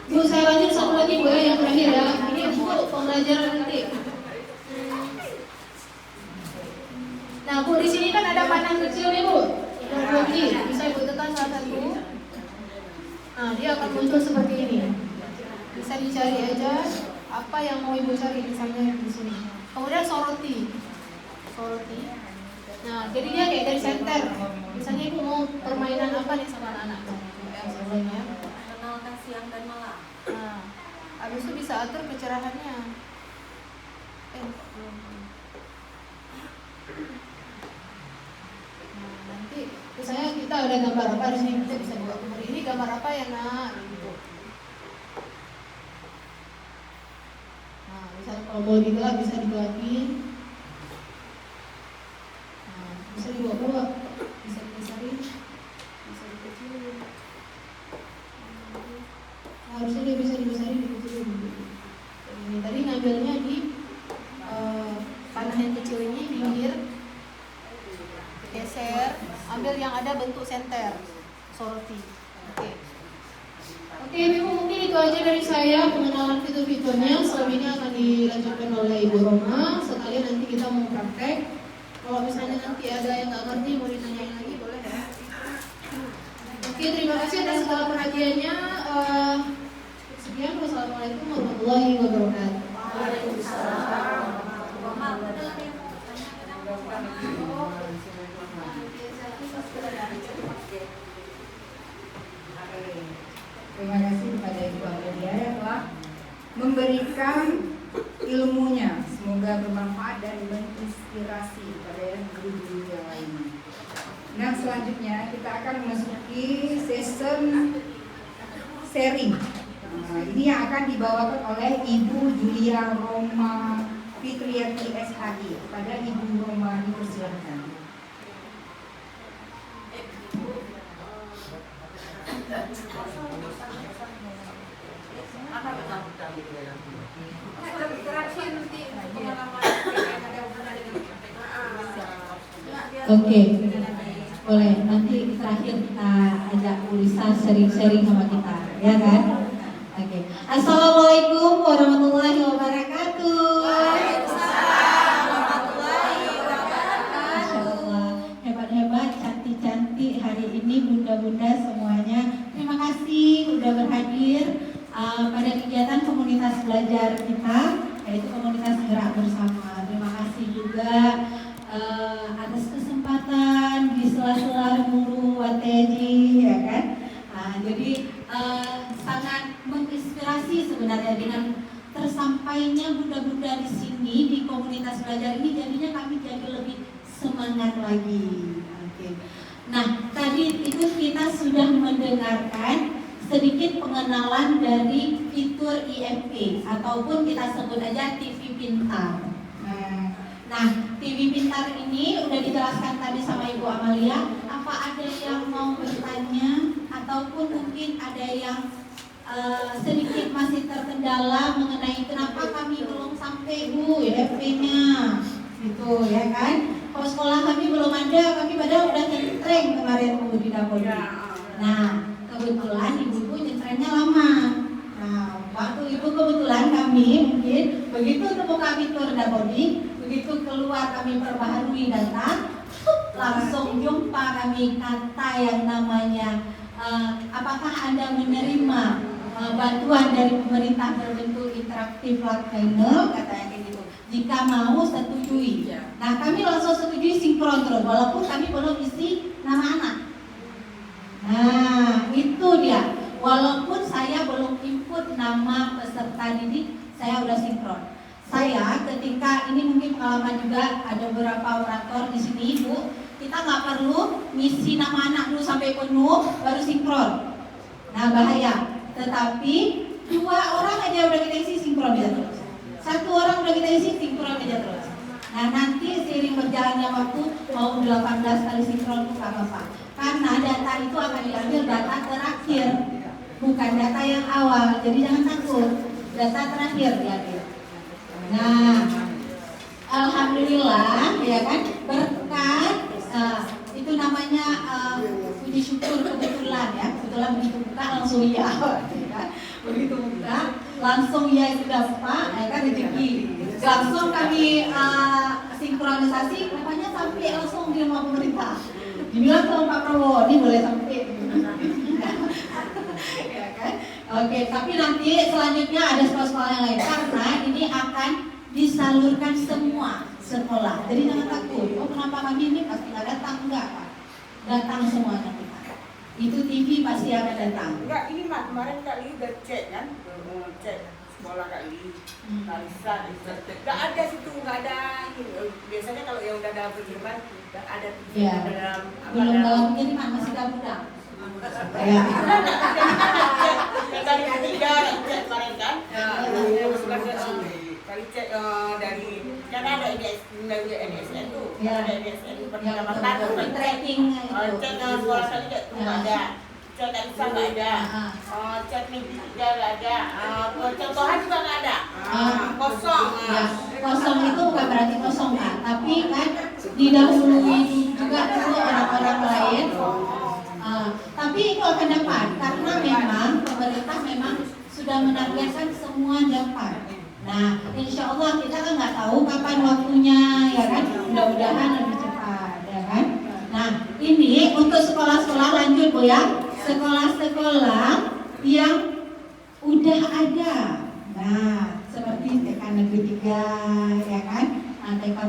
Bu, saya lanjut satu lagi Bu ya, yang terakhir ya. Ini Bu pembelajaran nanti. Nah Bu, di sini kan ada panah kecil nih Bu. Bisa Ibu tekan salah satu. Nah dia akan muncul seperti ini. Bisa dicari aja apa yang mau Ibu cari misalnya di sini. Kemudian soroti. Nah jadi dia kayak dari center. Misalnya Ibu mau permainan apa nih sama anak-anak? Yang sebelumnya. Mengenalkan siang dan malam. Nah, habis itu bisa atur kecerahannya. Nah, nanti misalnya kita ada gambar apa di sini, kita bisa buat gambar ini gambar apa ya nak, gitu. Nah, misalnya kalau mau digelap bisa digelapin. Nah, bisa dibawa-bawa, bisa dibesarin, bisa dikecilin. Harusnya dia bisa dibesarin, dikecilin gitu. Ini tadi ngambilnya di panah yang kecil ini, pinggir, geser, ambil yang ada bentuk senter, soroti. Oke, Ibu, mungkin itu aja dari saya pengenalan fitur-fiturnya. Selebihnya akan dilanjutkan oleh Ibu Roma. Sekalian nanti kita mau praktek. Kalau misalnya nanti ada yang nggak ngerti mau ditanyain lagi boleh ya. Oke, terima kasih atas segala perhatiannya. Sekian, wassalamualaikum warahmatullahi wabarakatuh. Waalaikumsalam. Terima kasih kepada Ibu Amelia yang telah memberikan ilmunya. Semoga bermanfaat dan menginspirasi kepada guru-guru yang lainnya. Nah, selanjutnya kita akan memasuki session sharing. Nah, ini yang akan dibawakan oleh Ibu Julia Roma Fitriati SHI. Kepada Ibu Roma dipersilakan. Oke, boleh. Nanti terakhir kita ajak Bu Lisa sharing-sharing sama kita, ya kan? Oke. Assalamualaikum warahmatullahi wabarakatuh. Waalaikumsalam warahmatullahi wabarakatuh. Masyaallah, hebat-hebat, cantik-cantik hari ini bunda-bunda semuanya. Terima kasih udah berhadir pada kegiatan komunitas belajar kita, yaitu komunitas gerak bersama. Terima kasih juga atas kesempatan di sela-sela guru WTJ, ya kan? Jadi sangat menginspirasi sebenarnya dengan tersampainya bunda-bunda di sini di komunitas belajar ini. Jadinya kami jadi lebih semangat lagi. Oke. Nah, tadi itu kita sudah mendengarkan sedikit pengenalan dari fitur IFP ataupun kita sebut aja TV Pintar. Nah, TV Pintar ini udah dijelaskan tadi sama Ibu Amalia. Apa ada yang mau bertanya ataupun mungkin ada yang sedikit masih terkendala mengenai kenapa kami belum sampai Bu IFP-nya, gitu ya kan? Kalau sekolah kami belum ada, kami padahal udah nyetreng kemarin Bu di dapur. Nah, kebetulan ibu nyetrengnya lama. Nah, waktu itu kebetulan kami mungkin begitu buka fitur Dapodi, begitu keluar kami perbaharui data, langsung jumpa kami kata yang namanya apakah Anda menerima bantuan dari pemerintah berbentuk interaktif flat panel, katanya kayak gitu. Jika mau setujui. Nah, kami langsung setujui sinkron terus walaupun kami belum isi nama anak. Nah, itu dia. Walaupun saya belum input nama peserta didik, saya udah sinkron. Saya ketika ini mungkin pengalaman juga ada beberapa orator di sini, Bu, kita nggak perlu ngisi nama anak dulu sampai penuh baru sinkron. Nah, bahaya. Tetapi 2 orang aja udah kita isi sinkron aja terus. 1 orang udah kita isi sinkron aja terus. Nah, nanti seiring berjalannya waktu mau 18 kali sinkron itu nggak apa-apa. Karena data itu akan diambil data terakhir, bukan data yang awal. Jadi jangan takut. data terakhir ya. Nah, alhamdulillah ya kan berkat itu namanya puji syukur kebetulan ya. Kebetulan begitu buka langsung ya kan? Begitu buka langsung ya sudah Pak ya kan rezeki. Langsung kami sinkronisasi katanya sampai langsung di rumah pemerintah. Dibilang sama Pak Prabowo ini boleh sampai. Ya kan? Oke, tapi nanti selanjutnya ada sekolah-sekolah yang lain karena ini akan disalurkan semua sekolah. Jadi jangan takut. Oh kenapa kami ini pasti nggak datang? Enggak Pak. Datang semuanya kita. Itu TV pasti akan datang. Enggak, ini Mak, kemarin Kak Li udah cek kan? Cek sekolah Kak Li, Kalisan, nggak ada situ, nggak ada ini. Biasanya kalau yang udah ada pengiriman, nggak ada Ya. dalam Belum dalam pengiriman masih gudang. Ya. Yang dari ketiga cek kemarin kan? Kali cek dari kan ada NSN tuh, Ya. ada NSN Yang pertama untuk tracking itu. cek sekolah tadi nggak ada, cek Kalisa nggak ada, cek Negeri 3 nggak ada, contohan juga nggak ada, kosong. Ya, kosong itu bukan berarti kosong Kak, tapi kan didahului juga dulu orang-orang lain. Tapi itu akan dapat karena memang pemerintah memang sudah menargetkan semua dapat. Nah, insya Allah kita kan nggak tahu kapan waktunya, ya kan? Mudah-mudahan lebih cepat, ya kan? Nah, ini untuk sekolah-sekolah lanjut Bu ya, sekolah-sekolah yang udah ada. Nah, seperti TK Negeri 3, ya kan? TK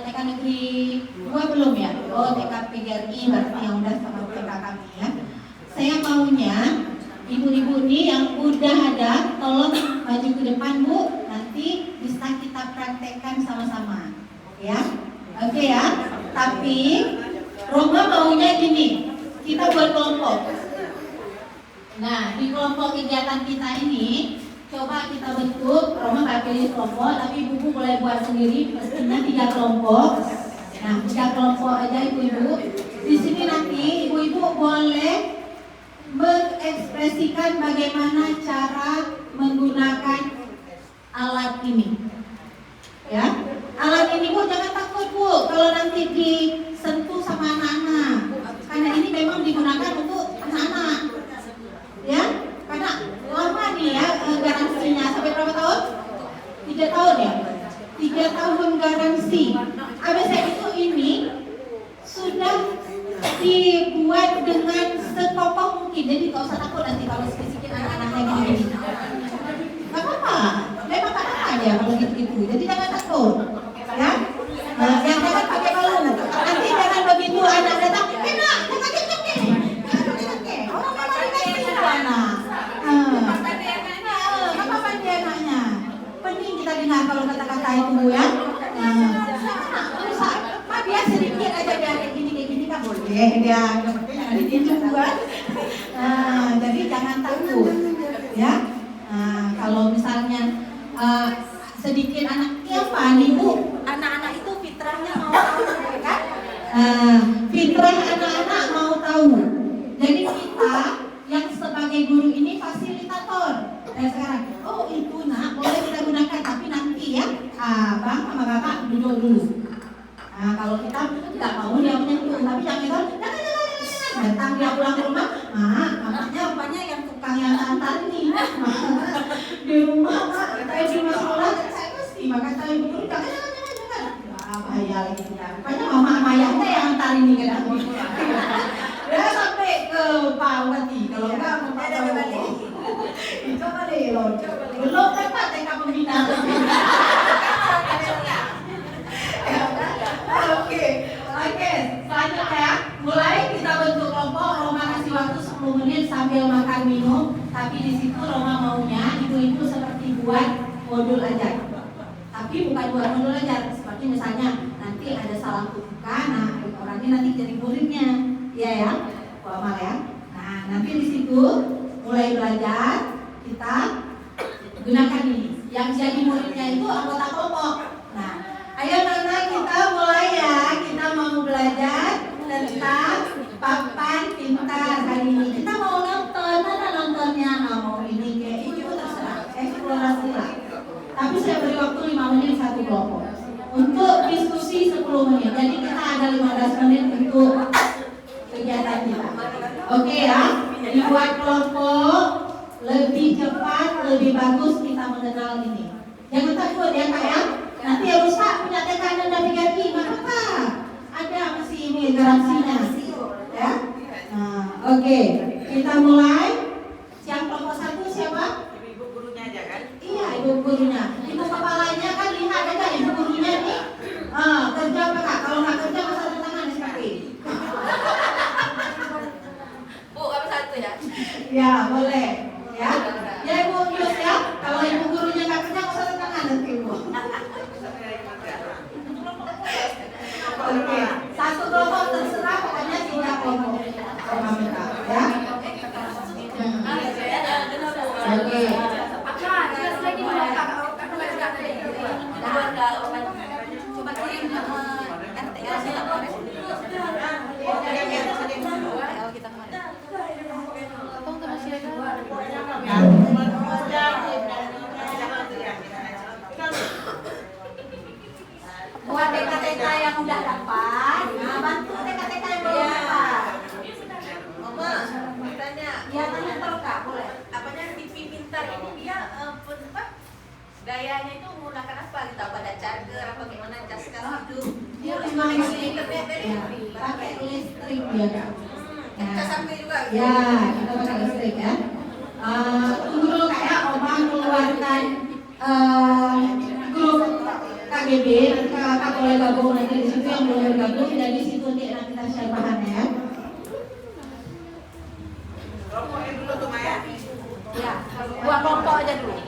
TK Negeri 2 belum ya? Oh, TK PGRI berarti yang udah sama TK kami ya. Saya maunya ibu-ibu ini yang udah ada, tolong maju ke depan Bu, nanti bisa kita praktekkan sama-sama, ya. Oke ya. Tapi Roma maunya gini, kita buat kelompok. Nah, di kelompok kegiatan kita ini coba kita bentuk, Roma nggak pilih kelompok, tapi ibu boleh buat sendiri, mestinya 3 kelompok. Nah, 3 kelompok aja ibu-ibu. Di sini nanti ibu-ibu boleh mengekspresikan bagaimana cara menggunakan alat ini. Ya, alat ini Bu jangan takut Bu kalau nanti disentuh sama anak-anak, karena ini memang digunakan untuk anak-anak. Ya, karena lama nih ya garansinya sampai berapa tahun? 3 tahun ya. 3 tahun garansi. Habis itu ini sudah dibuat dengan sekokoh mungkin, jadi nggak usah takut nanti kalau sedikit anak-anaknya gini-gini. Nggak apa-apa, memang nggak apa aja kalau gitu-gitu. Jadi jangan takut, ya. Yang jangan pakai balon. Nanti jangan begitu anak datang, enak, jangan cekek, jangan cekek. Orang memang dikasih anak. Nggak apa-apa dia anaknya. Penting kita dengar kalau kata-kata itu ya. Pak dia sedikit aja dia kayak gini kan boleh dia jangan ditinju buat. Jadi jangan takut ya. Kalau misalnya sedikit anak apa nih Bu, anak-anak itu fitrahnya mau tahu kan? Fitrah anak-anak mau tahu. Jadi kita yang sebagai guru ini fasilitator. Sekarang, oh itu nak boleh kita gunakan, tapi nanti ya Bang sama Kakak duduk dulu. Nah, kalau kita nggak mau dia menyentuh, tapi jangan datang dia pulang ke rumah, mamanya rupanya yang tukang yang antar nih. Di rumah, di rumah sekolah, saya mesti makan saya dulu, jangan. Bahaya lagi kita. Rupanya mama ayahnya yang antar ini ke dalam. Dia sampai ke Pak Wati, kalau enggak mau Pak Prabowo. Coba deh loh, belum dapat TK pembina. Oke, selanjutnya mulai kita bentuk kelompok. Roma kasih waktu 10 menit sambil makan minum. Tapi di situ Roma maunya ibu-ibu seperti buat modul ajar. Tapi bukan buat modul ajar, seperti misalnya nanti ada salam pembuka, nah orangnya nanti jadi muridnya, iya ya, Bu Amal ya. Nah nanti di situ mulai belajar kita gunakan ini. Yang jadi muridnya itu anggota kelompok. Nah, ayo Nana kita mulai ya, kita mau belajar tentang papan pintar hari ini. Kita mau nonton, mana nontonnya? Mau untuk kegiatan kita. Oke ya, dibuat kelompok lebih cepat, lebih bagus kita mengenal ini. Jangan takut ya Kak ya. Nanti yang rusak punya tekanan dan ganti, maka ada masih ini garansinya. Ya. Nah, oke. Kita mulai. Yang kelompok 1 siapa? Ibu gurunya aja kan? Iya, ibu gurunya. Ibu kepalanya kan lihat ada ibu gurunya nih. Kerja apa Kak? Kalau nggak kerja masa tangan sekali. Bu, kamu satu ya? Ya, boleh. Ya. Ya Ibu Yus ya. Kalau ibu gurunya nggak kerja masa tangan nanti Ibu. Oke. Satu kelompok terserah, pokoknya 3 kelompok. Ya. Oke. Jelas lagi dulu kakak Coba kirim RTL kita kemarin. RTL kita kemarin. Atau untuk masih ada? Buat TK-TK yang udah dapat, nah bantu TK-TK yang belum dapat. Mama, tanya. Ya tanya terus Kak, boleh. Apanya TV pintar ini dia apa? Gayanya itu menggunakan apa gitu? Apa ada charger apa gimana cas-cas itu? Dia Cuma memang isi internet tadi. ya, pakai listrik dia Kak. Cas sampai juga. Ya, kita pakai listrik ya. Tunggu dulu Kak ya, Oma keluarkan grup KGB, nanti Kakak boleh gabung nanti di situ yang boleh gabung dan di situ nanti kita share bahannya. Kelompoknya dulu tuh Maya. Ya, buat kelompok aja dulu.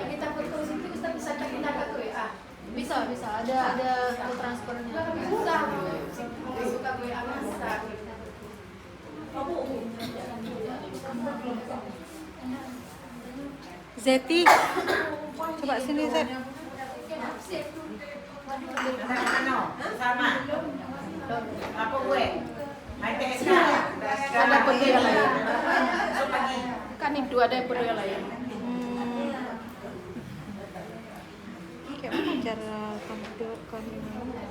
Kita foto situ kita bisa cek kakak tuh ya. Bisa, ada transfernya. Bisa. Suka WA bisa. Zeti, coba sini Zet. Ano? Sama. Apa gue? ITSK. Ada peduli lain. Besok pagi. Kan itu ada peduli lain. Kayak mana cara tampilkan ini?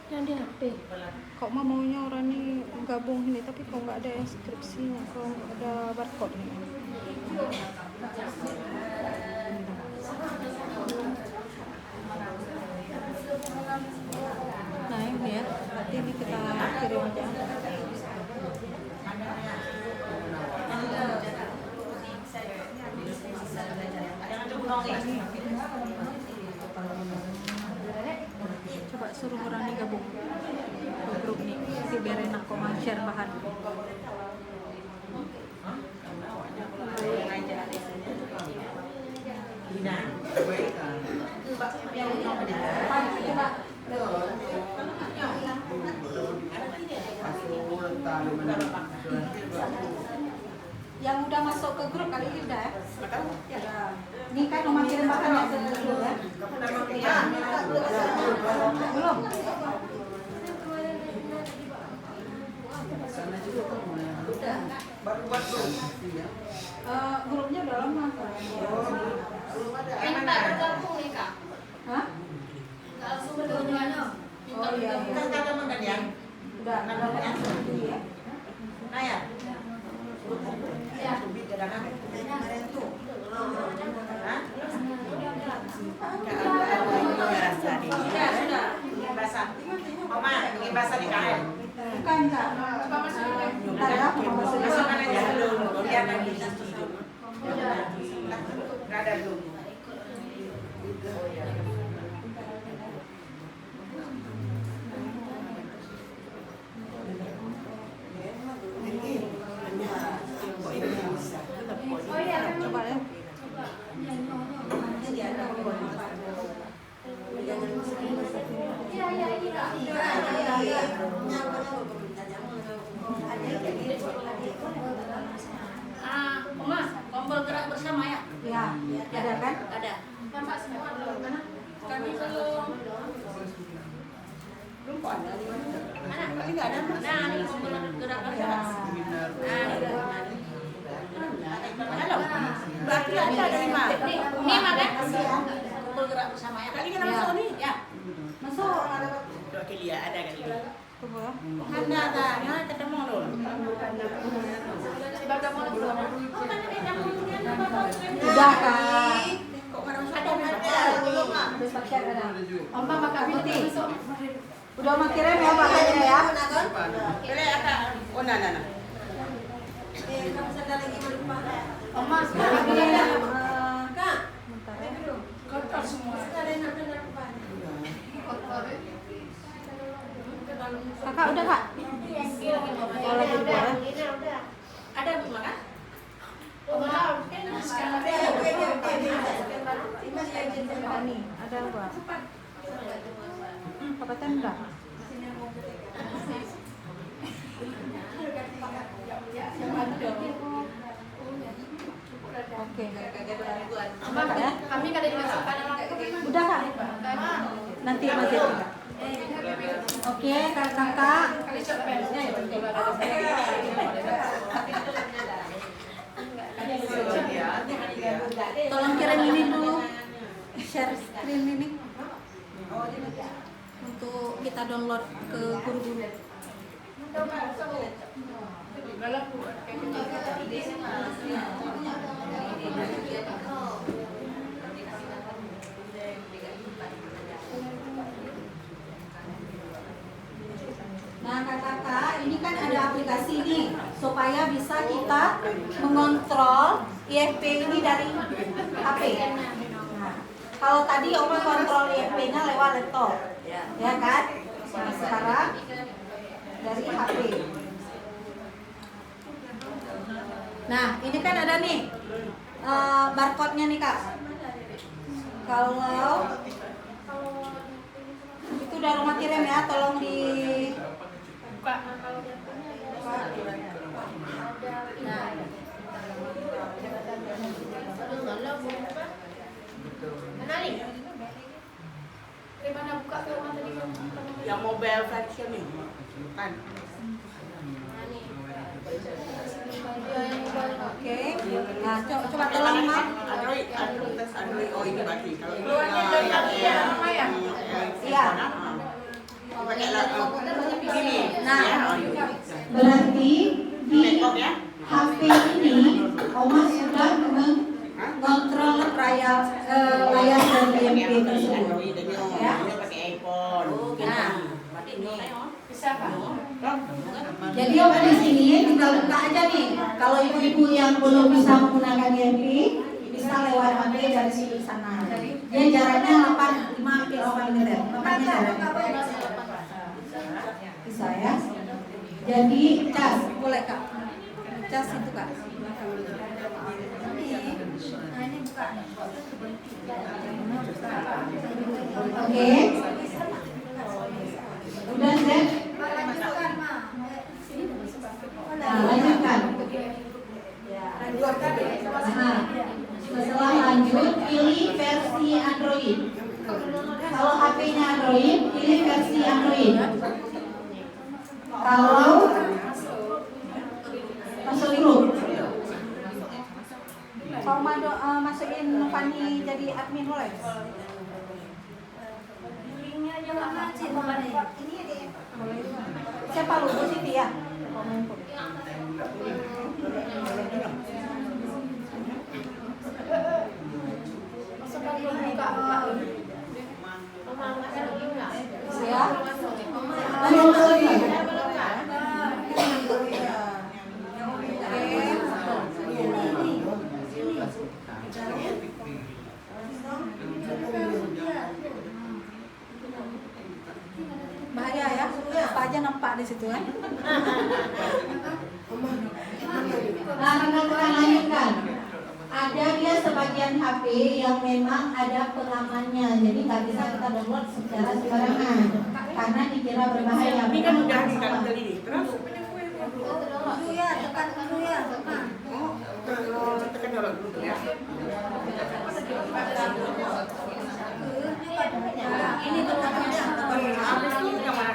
Yang di HP. Kok maunya orang ini gabung ini, tapi kok nggak ada inskripsinya, kalau nggak ada barcode ini. Nah ini ya, berarti ini kita kirim aja. Jangan cembung ya. Coba suruh orang ini gabung ke grup nih, nanti biar enak kok share bahan. Dina. Yang udah masuk ke grup kali ini udah ya? Ya. Ini kan nomor kirim bahannya ke grup ya? Belum? Grupnya udah lama kan? Yang tak bergabung nih kak. Hah? Nggak langsung bergabungannya. Oh iya. Kan kata makan ya? Udah, namanya ya? Naya. Ya. Mama, bikin bahasa di kain. Bukan Kak. Apa maksudnya? Bentar ya, Masukkan aja dulu, lihat lagi. Nggak ada belum. Tapi nggak ada. Nah, ini gerakan keras. Halo. Berarti ada 5. Ini makan. Kumpul gerak bersama ya. Kali kan masuk nih. Ya. Masuk. Oke, dia ada kali ini. Tunggu ya. Ada. Nah, ketemu loh. Udah Kak. Kok mana masuk? Ada. Oma makan putih. Udah Oma kirim ya pakainya ya. Boleh ada. Oh, nah. Oma Kotor semua. Kakak udah Kak? Oh, lagi dua ya. Ada belum makan? Nih, ada apa? Papa tenda. Oke. Kami kada dimasukkan Udah Kak? Nanti masih tiga. Oke, kakak. Tolong kirim ini dulu, share screen ini untuk kita download ke guru-guru. Nah kakak, ini kan ada aplikasi nih supaya bisa kita mengontrol IFP ini dari HP. Nah, kalau tadi Oma kontrol IFP-nya lewat laptop, ya kan? Nah, sekarang dari HP. Nah, ini kan ada nih barcode-nya nih kak. Kalau itu udah rumah kirim ya, tolong di buka. Nah, Menali. Dari mana buka ke rumah tadi? Yang mobile version nih. Kan. oke. Nah, coba tolong Mak. Android tes Android. Oh ini berarti kalau ini Iya. Gini. Nah, Berarti di Laptop ya. HP ini Oma sudah mengontrol layar dari IMP tersebut. Android ini Ya. ini pakai iPhone. Nah, Berarti ini Bisa Pak? jadi Oma di sini tinggal buka aja nih. Kalau ibu-ibu yang belum bisa menggunakan IMP bisa lewat HP dari sini sana. Dia jaraknya 85 km. Makanya jaraknya bisa ya. Jadi cas boleh kak. Cas itu kak. Oke. Udah set? Nah, lanjutkan. Nah, setelah lanjut, pilih versi Android. Kalau HP-nya Android, pilih versi Android. Kalau masuk grup, Kalau masukin Fani jadi admin boleh? Siapa lu? Bu Siti ya? Ya. Bahaya ya, apa aja nampak di situ kan? nah rekan-rekan lanjutkan. Ada dia sebagian HP yang memang ada pengamannya, jadi nggak bisa kita download secara sembarangan karena dikira berbahaya. Ini kan udah dikasih tadi nih. Terus Dulu ya, tekan dulu ya. tekan dulu dulu ya. Ini tuh. Habis itu yang mana?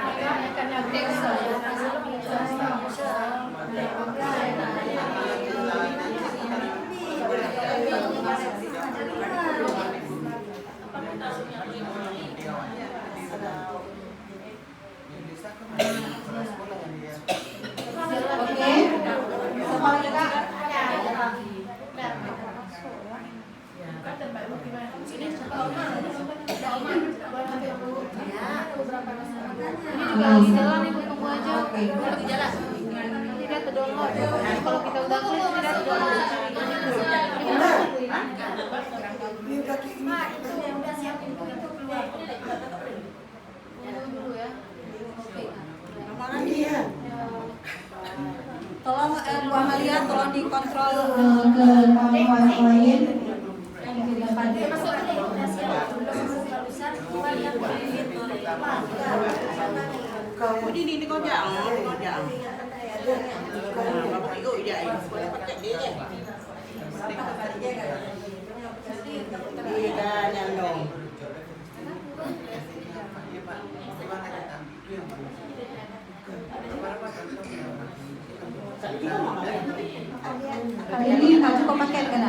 tinggal di jalan itu tunggu aja. Oke. Di jalan. Tidak terdownload. Kalau kita udah klik tidak terdownload. Mak, itu yang udah siapin itu keluar. Dulu ya. Tolong Bu Amalia, tolong dikontrol. Ke kawan lain yang di depan. Kamu di kau jangan, kau jangan. Bapak yuk ya, boleh pakai dia ya. Iya, nyandong. Ini nggak cukup paket kan?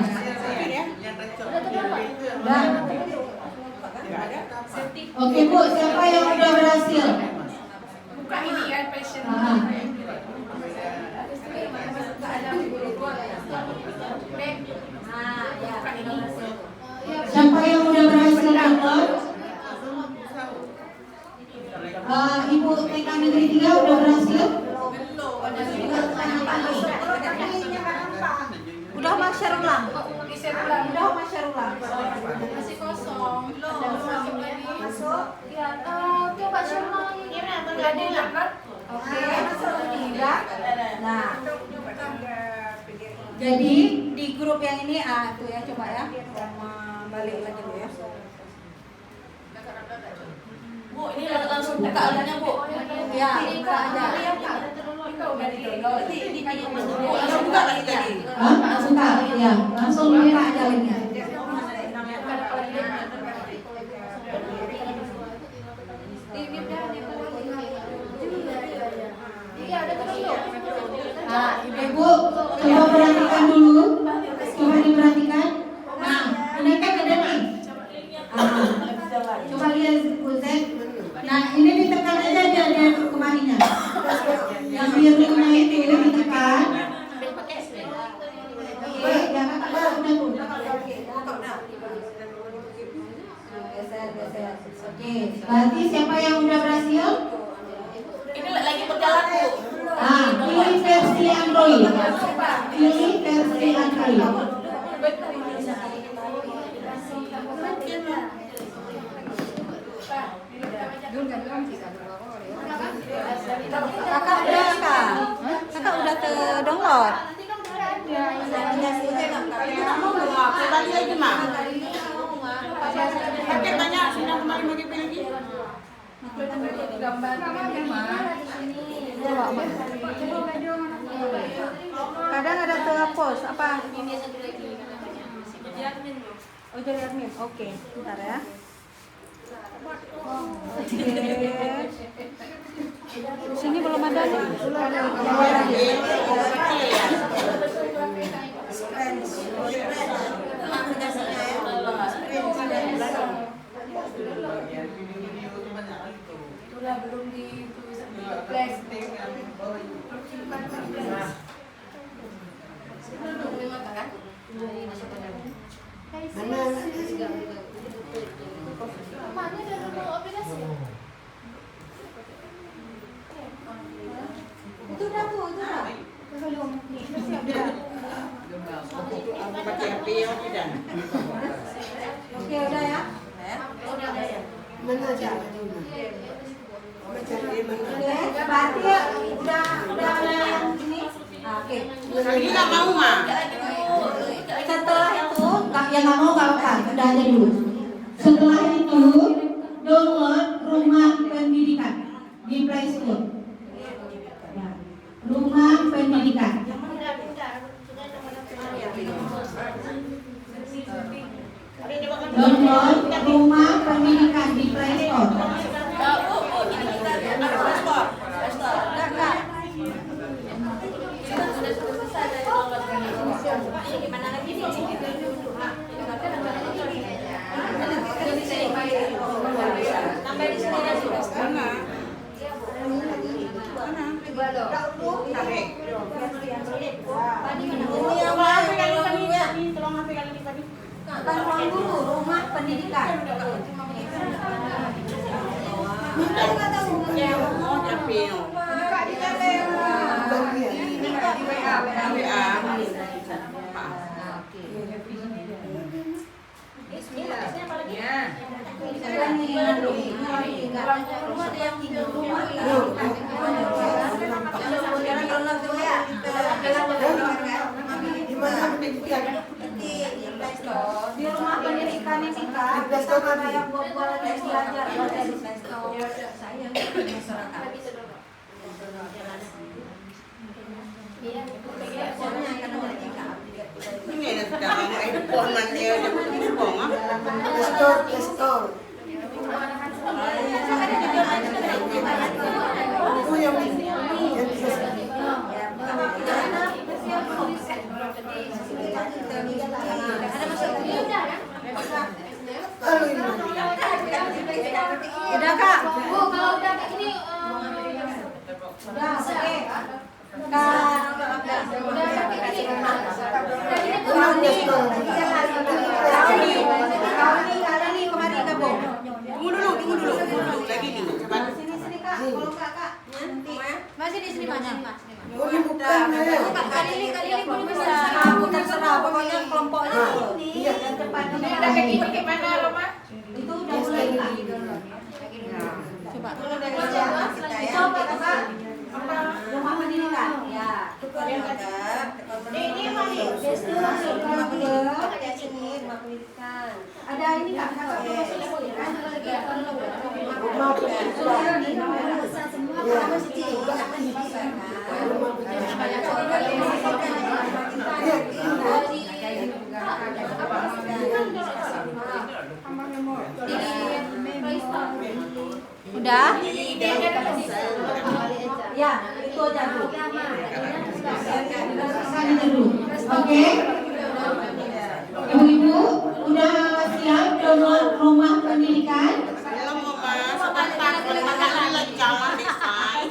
Udah. Oke Bu, siapa yang udah berhasil? Bukan ini kan passion. Ah. Bukan ini. Siapa yang udah berhasil download? Ibu TK Negeri 3 udah berhasil? Udah Mas share ulang. Udah Mas share ulang. Masih kosong. masuk. Ya, coba share lagi. Udah diangkat. Oke, udah. Nah, Jadi di grup yang ini tuh ya coba ya. Sama balik lagi dulu ya. Bu, ini langsung buka adanya Bu. Ya, buka aja. Bu, langsung buka lagi tadi. buka, ya, langsung buka aja linknya. Iya, ada terus tuh. Nah, Ibu, coba perhatikan dulu. Coba diperhatikan. Nah, ini kan ada nih. Coba lihat Bu Zek. Nah, ini ditekan aja dia kemarinnya. Yang birunya itu ditekan. Oke, yang kakak udah Bu. Geser. Oke, berarti siapa yang udah berhasil? Ini lagi berjalan Bu. Pilih versi Android. Pilih versi Android. Kakak udah kak? Kakak udah download? Coba lihat aja Mak. Pakai tanya sudah kemarin bagi lagi. Kadang ada terhapus apa? Oh jadi admin. Oke, bentar ya. Di sini belum ada nih. Itulah belum di flash. Mana ada nomor aplikasi? Itu udah tuh, itu udah. Pakai HP yang tidak. Oke, udah ya. Mana aja? Oke, berarti ya udah ada yang ini. Oke. Ini nggak mau Mak. Setelah itu, Yang nggak mau nggak apa, udah aja dulu. Setelah itu, download Rumah Pendidikan di Play Store. Ya, Rumah Pendidikan. Download Rumah Pendidikan di Play Store. sampai di sini aja. Kan ruang guru, rumah pendidikan. Pino. Buka di dalam. Di WA. Di rumah pendidikan ini Kak, kita kayak buat-buat lagi belajar di saya Ini ada sekarang iPhone nanti ada iPhone ah. Pistol. Itu yang udah Kak. Bu, kalau udah kayak gini Udah, oke. Kali ini kemarin gabung. Tunggu dulu. Lagi nih. Coba. Sini Kak, kalau Kak nanti. masih di sini banyak. oh, ini bukan ya. Kali ini terserah pokoknya kelompoknya ini dan depan ini. Udah kayak gini gimana, Roma? Itu udah mulai Kak. Coba dulu dari kita ya. Coba Kak. Rumah pendidikan. Ya. Ini mari. Rumah pendidikan. Ada ini Kak. Udah? Ya, itu aja Bu. Oke. Ibu-ibu udah siap download rumah pendidikan? Belum mau mas, sebentar. Kalau jalan desain.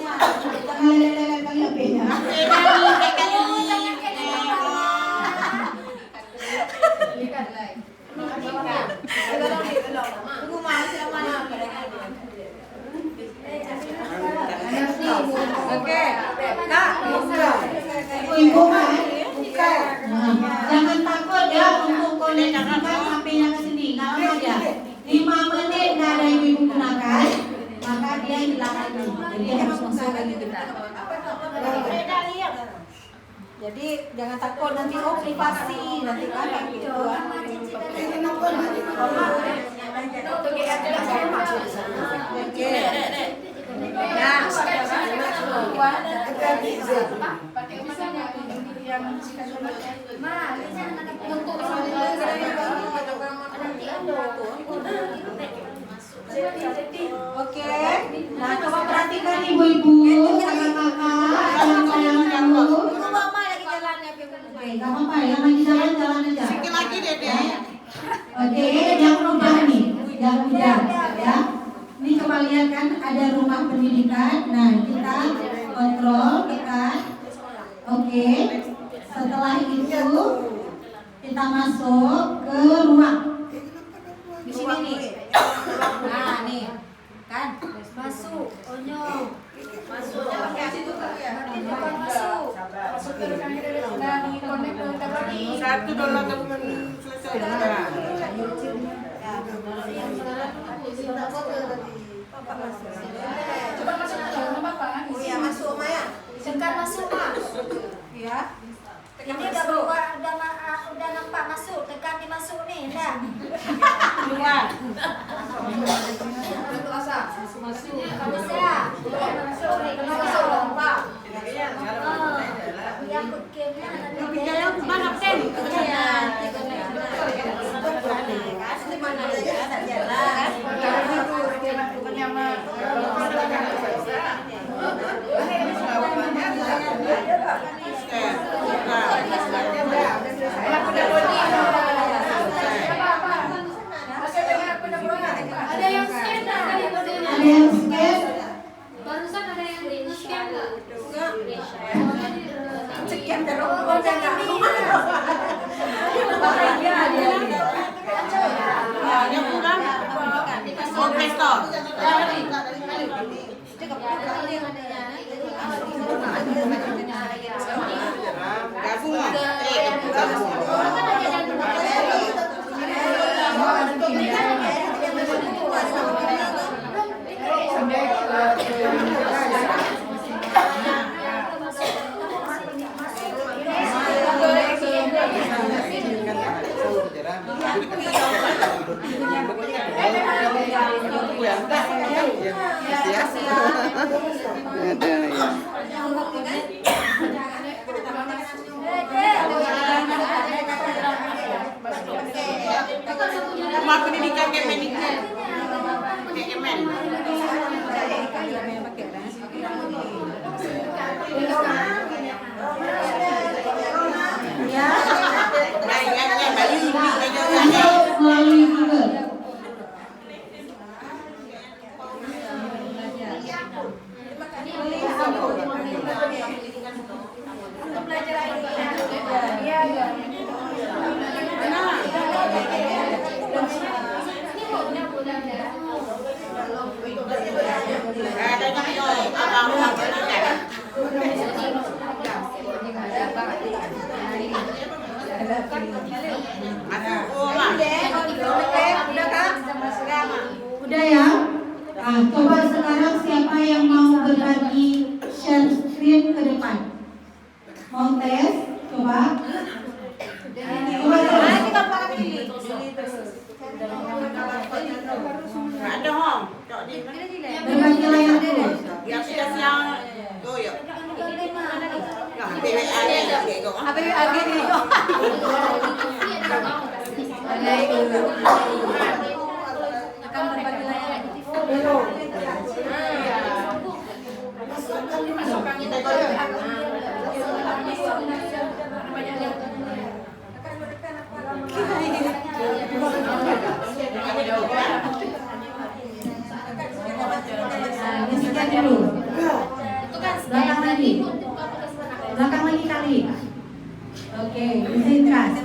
Kali HP-nya. Oke. Kak, Ibu kan? Jangan takut ya untuk koneksikan HP-nya ke sini. Kalau aja 5 menit nggak ada ibu gunakan, maka dia hilang lagi. Jadi harus masuk lagi kita. jadi jangan takut nanti privasi nanti kan kayak gitu. Oke. Ya. Oke. Nah, coba perhatikan ibu-ibu, kakak-kakak, sayang-sayang dulu. Oke, nggak apa-apa, yang lagi jalan-jalan aja. Sikit lagi deh. Oke, yang udah nih, yang udah, ya. Ini coba lihat kan, ada rumah pendidikan. Nah, kita kontrol, tekan. Oke. Setelah itu, kita masuk ke ruang. Di sini nih. Nah, nih. Kan? Masuk. Onyong. Masuk. Satu dolar teman selesai. Coba masuk ke dalam apa? Oh iya, masuk Maya. Sebentar masuk, Mas. Ya. Ini udah berubah, udah nampak masuk, tekan di masuk nih, dah. Keluar. Masuk. Bisa. Masuk nih, masuk lompat. Yang kekirnya nanti. Yang mana Ten? Iya. Di mana aja tak jalan. Ada yang scan nggak? Ada yang scan? Barusan ada yang di scan nggak? Sekian terus bahagia dia. Dia pulang. Oh, pistol. Rumah pendidikan Kemenikbud. Kemen. Ya, Bali. melalui Google. Udah ya? Nah, coba sekarang siapa yang mau berbagi share screen ke depan? Mau tes? Coba. Coba terus. Ada hong. Berbagi layar terus. Yang siang. Oh ya. Bisikan dulu. Belakang lagi. Belakang lagi kali. Oke, isi trust.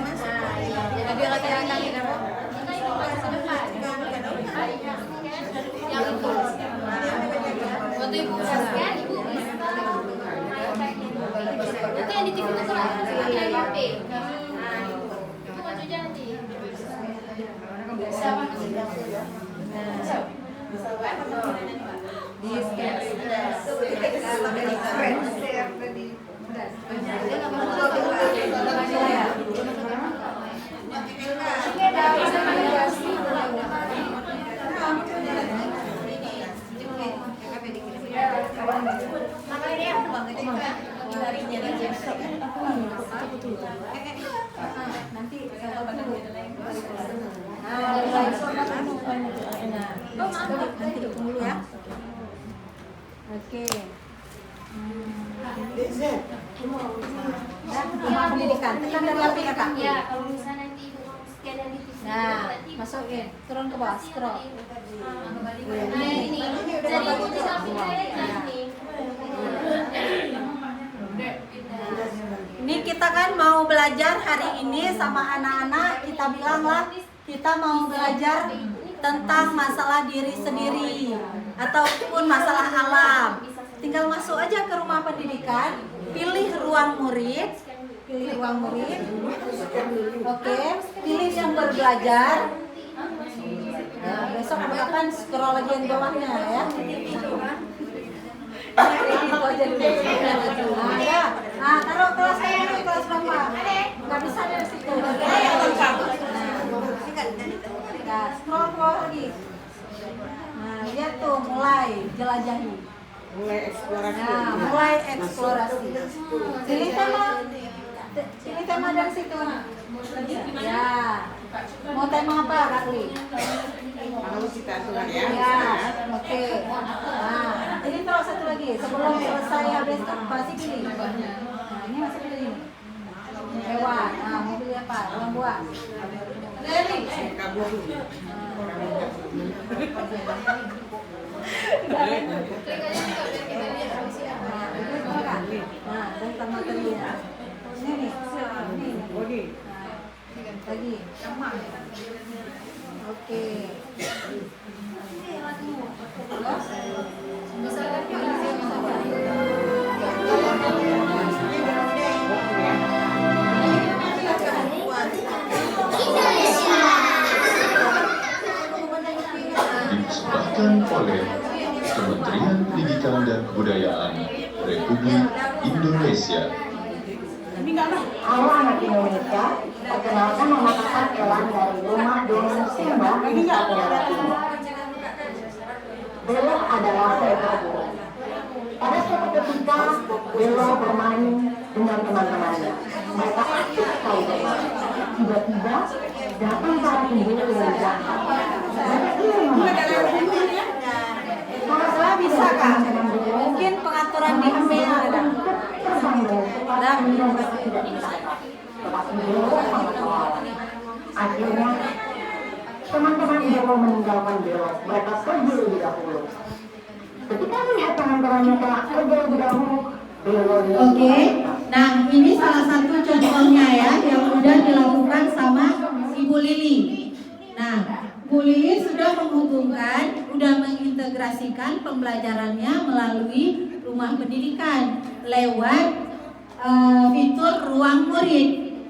Itu yang di TV itu kan pakai HP. Itu maju jadi. Siapa? Di scan. Oke. Pendidikan. Tekan dari HP ya, Kak. Ya, kalau misalnya nanti ibu mau scan yang di TV. Nah, masukin. Turun ke bawah, scroll. Nah, ini. Jadi ibu tinggal pilih aja nih. Ini kita kan mau belajar hari ini sama anak-anak, kita bilanglah kita mau belajar tentang masalah diri sendiri ataupun masalah alam. Tinggal masuk aja ke rumah pendidikan, pilih ruang murid, oke, pilih sumber belajar. Nah, besok kapan scroll lagi yang bawahnya ya. Itu aja dulu. Nah, ya. Nah, taruh kelas kayak dulu, kelas berapa? Nggak bisa dari situ. Nah, scroll ke bawah lagi. Nah, lihat tuh, mulai jelajahi. Mulai eksplorasi. Nah, mulai eksplorasi. Pilih tema dari situ. Ya. Mau tema apa, Kak Li? Harus kita aturan ya. Ya, oke. Nah, ini terus satu lagi. Sebelum selesai habis pasti pilih. Nah, ini masih pilih ini. Hewan. Nah, mau pilih apa? Hewan buah. Leli. Kabur. Nah, daftar materinya. Ini nih. Ini. Lagi. Oke. Misalkan dipersembahkan oleh Kementerian Pendidikan dan Kebudayaan Republik Indonesia. Halo anak Indonesia, perkenalkan nama kakak Elan dari Rumah Dongeng Simba Nusa Tenggara Timur. Bella adalah seekor burung. Pada suatu ketika, Bella bermain dengan teman-temannya. Mereka asik sekali bermain. Tiba-tiba, datang para pemburu yang jahat. Mereka ingin mematikan Bella. Kalau bisa Kak, mungkin pengaturan di HP ada. Akhirnya, teman-teman Bella meninggalkan Bella. Mereka pergi lebih dahulu. Ketika melihat teman-temannya telah pergi lebih dahulu, Bella Oke, nah ini salah satu contohnya ya yang sudah dilakukan sama Ibu Lili. Nah, Bu Lili sudah menghubungkan, sudah mengintegrasikan pembelajarannya melalui rumah pendidikan lewat fitur ruang murid.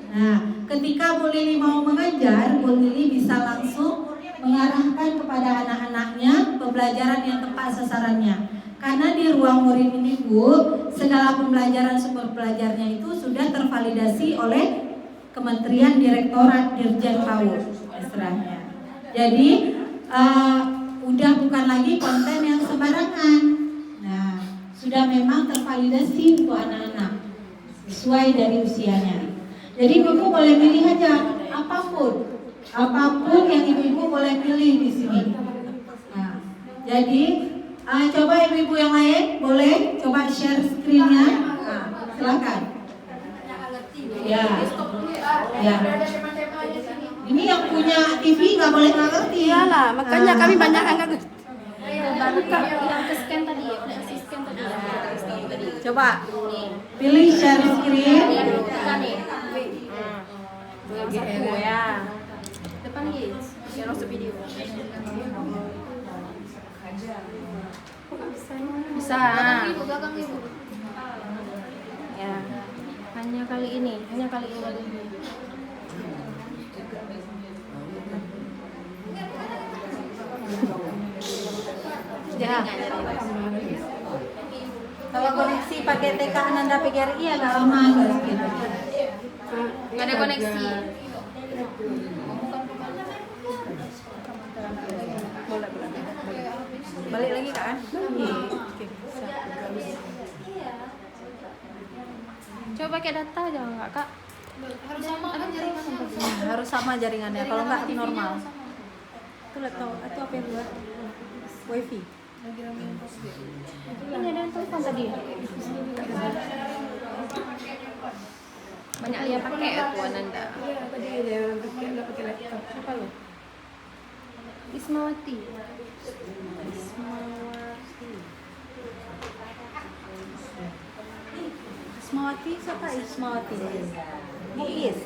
Nah, ketika Bu Lili mau mengajar, Bu Lili bisa langsung mengarahkan kepada anak-anaknya pembelajaran yang tepat sasarannya. Karena di ruang murid ini Bu, segala pembelajaran sumber belajarnya itu sudah tervalidasi oleh Kementerian Direktorat Dirjen PAUD istilahnya. Jadi udah bukan lagi konten yang sembarangan. Nah, sudah memang tervalidasi untuk anak-anak sesuai dari usianya. Jadi ibu boleh pilih aja apapun yang ibu boleh pilih di sini. Nah, jadi coba ibu-ibu yang lain boleh coba share screen-nya. Nah, silakan. Ya. Ya. Ini yang punya TV nggak boleh nggak ngerti. Iyalah, makanya kami banyak yang nggak ngerti. Yang ke scan tadi ya, udah kasih scan tadi. Coba pilih share screen. Tekan nih. Ya. Depan lagi. Share masuk video. Bisa. Belakang ibu. Ya. Hanya kali ini. Ya. Kalau koneksi pakai TK Ananda PGRI agak lama gitu. Nggak ada koneksi. Balik lagi kan? Coba pakai data aja nggak Kak? Harus sama kan jaringannya. Harus sama jaringannya. Kalau nggak normal. Itu laptop atau apa yang buat? Wifi. Ini ada yang telepon tadi. Banyak dia pakai tuh Ananda. Iya, tadi dia pakai laptop. Siapa lu? Ismawati. Ismawati siapa Ismawati? Mukis.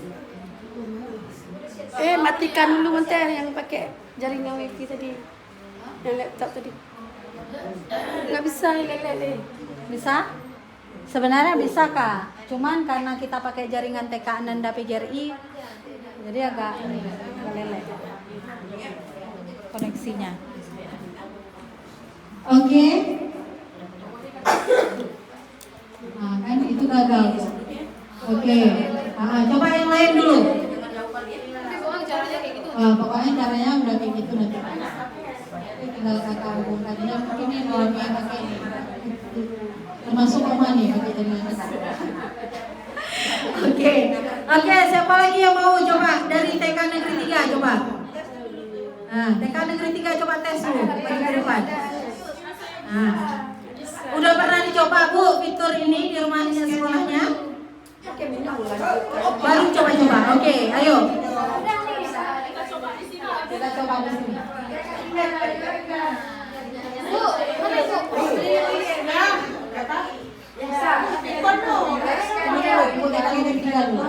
Matikan dulu mentah yang pakai jaringan wifi tadi. Yang laptop tadi. Nggak bisa lele. Bisa? Sebenarnya bisa Kak. Cuman karena kita pakai jaringan TK Ananda PGRI, jadi agak lele koneksinya. Oke. Nah, kan itu gagal. Oke. Coba yang lain dulu. Pokoknya caranya udah kayak gitu nanti. Tinggal kakak hubungkan ya, mungkin ini Noami pakai ini. Termasuk Oma nih pakai jaringan kita. Oke, siapa lagi yang mau coba dari TK Negeri 3 coba? Nah, TK Negeri 3 coba tes dulu ke depan. Nah, udah pernah dicoba Bu fitur ini di rumahnya sekolahnya? Baru coba-coba. Oke, ayo. Kita coba di sini. Bu, mana Bu? Ibu TK Negeri 3 dulu.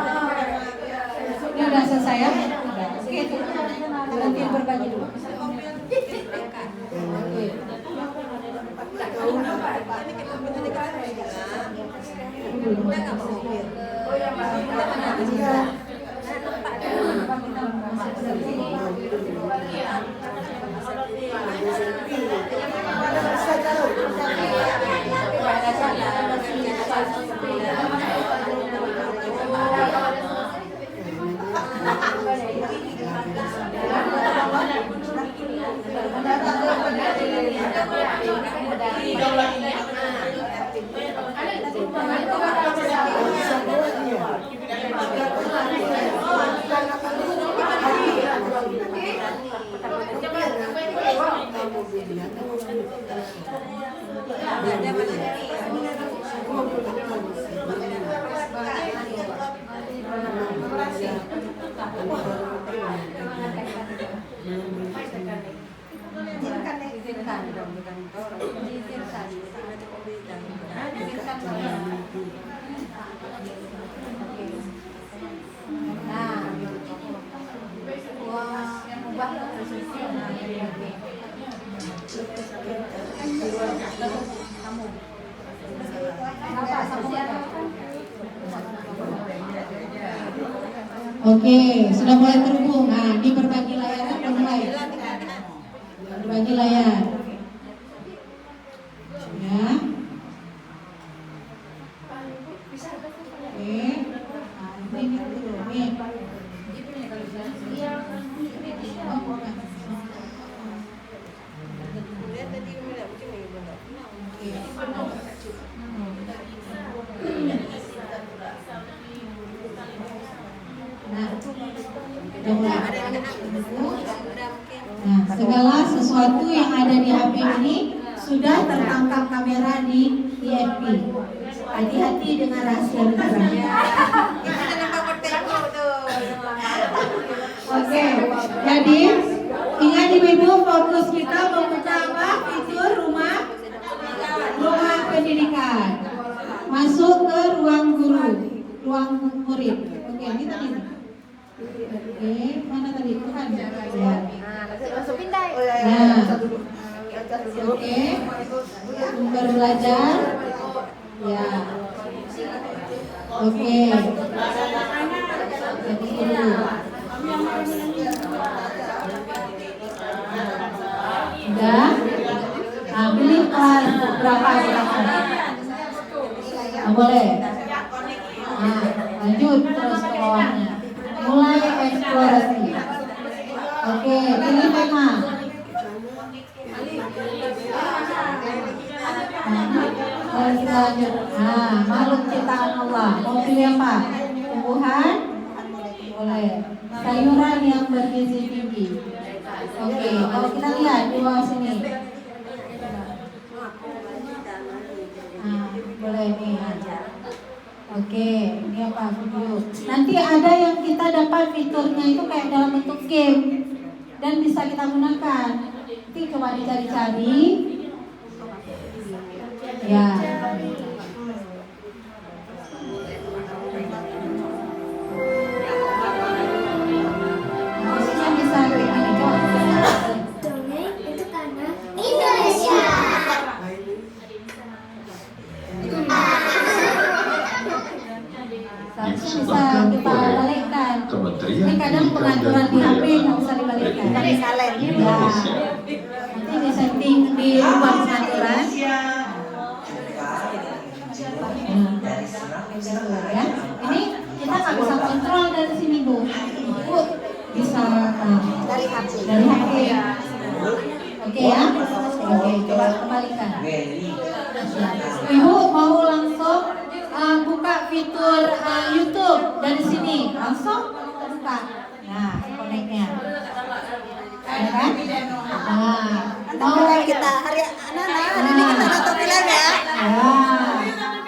Ini udah selesai ya? Oke, nanti berbagi dulu. Oke, sudah mulai terhubung. Nah, di berbagi layar sudah mulai. Berbagi layar. Ya. Oke. Nah, ini dulu. Nih. Nah, segala sesuatu yang ada di HP ini sudah tertangkap kamera di IFP. Hati-hati dengan rahasia negara. Oke, jadi ingat ibu-ibu, fokus kita membuka apa? Fitur rumah pendidikan. Masuk ke ruang guru, ruang murid. Oke, ini tadi. Oke, mana tadi? Tuhan. Ya. Langsung pindah. Nah. Oke. Sumber belajar. Ya. Oke. Jadi dulu. Udah. Nah, pilih kelas berapa silakan. Boleh. Nah, lanjut terus ke bawahnya. Mulai eksplorasi. Oke, pilih tema. Lanjut. Nah, makhluk ciptaan Allah. Mau pilih apa? Tumbuhan? Boleh. Sayuran yang bergizi tinggi. Oke, kalau kita lihat di bawah sini. Nah, boleh nih. Oke, ini apa? Video. Nanti ada yang kita dapat fiturnya itu kayak dalam bentuk game dan bisa kita gunakan. Nanti coba dicari-cari. Ya. Maksudnya bisa ini coba. Itu karena Indonesia. Bisa kita balikkan. Ini kadang pengaturan di HP nggak bisa dibalikkan. Indonesia. Nanti di setting di ruang pengaturan. Ya. Ini kita nggak bisa kontrol dari sini Bu. Bu bisa dari HP. Oke ya. Oke, coba kembalikan. Ibu mau langsung buka fitur YouTube dari sini, langsung buka. Nah, connect-nya. Ya kan? Nah, mau kita hari ini kita nonton film ya.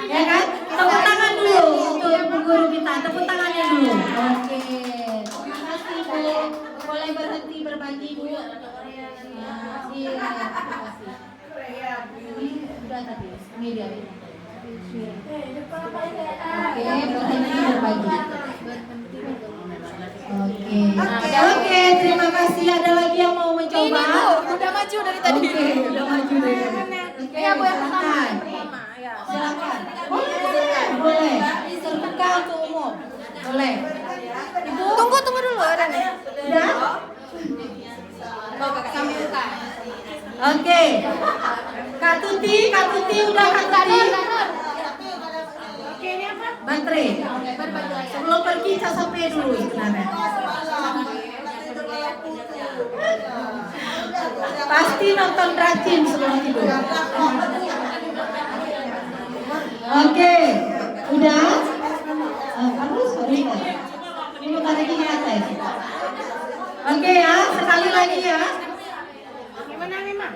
Ya kan? Tepuk tangan dulu untuk guru kita. Tepuk tangannya dulu. Oke. Terima kasih Bu. Boleh berhenti berbagi Bu. Iya. Ini udah tadi. Ini dia. Oke, berhenti berbagi. Oke, terima kasih. Ada lagi yang mau mencoba? Udah maju dari tadi. Oke, udah maju dari tadi. Ya, Bu, yang pertama. Silakan. Boleh. Terbuka untuk umum. Boleh. Ibu. Tunggu dulu ada nih. Udah? Kami buka. Oke. Kak Tuti udah Kak Tuti. Oke, ini apa? Baterai. Sebelum pergi saya sampai dulu sebenarnya. Pasti nonton Dracin sebelum tidur. Oke, udah? Kamu sorry. Ini tadi kita tes. Oke ya, sekali lagi ya. Gimana nih, Mak?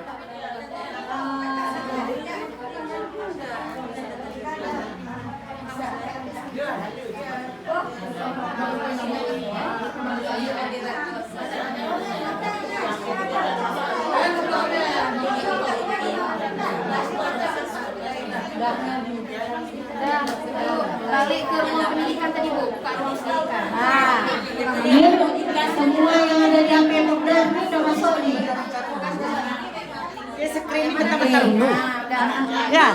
Balik ke rumah pendidikan tadi Bu, buka rumah pendidikan. Nah, ini semua yang ada di HP Muda ini udah masuk nih. Ya screen bentar-bentar unduh. Ya.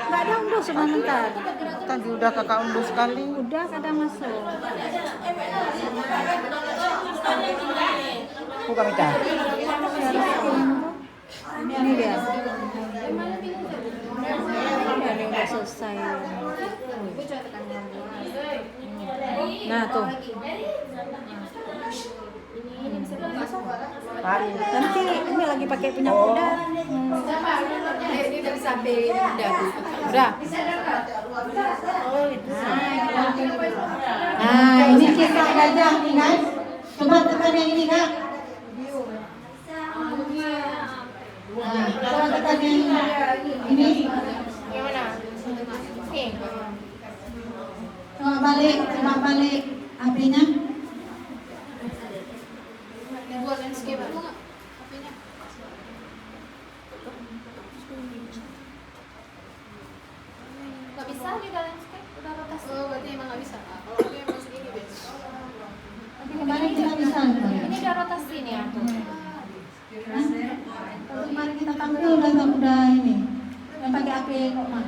Nggak ada unduh sebentar. Tadi udah kakak unduh sekali. Udah kadang masuk. Buka Mika. Ini dia. Ini udah selesai. Nah tuh. Nanti ini lagi pakai penyapu udara. Ini udah sampai Udah. Nah, ini kisah gajah nih guys. Coba tekan yang ini kak. Nah, coba tekan yang ini. Yang mana? Nih. Coba balik HP-nya. Buat landscape itu nggak? HP-nya? Nggak bisa nih udah landscape, udah rotasi. Oh, berarti emang nggak bisa. Kalau aku yang masuk ini bes. Kemarin kita bisa. Ini udah rotasi nih aku. Kalau kemarin kita tampil udah ini. Yang pakai HP kok mah.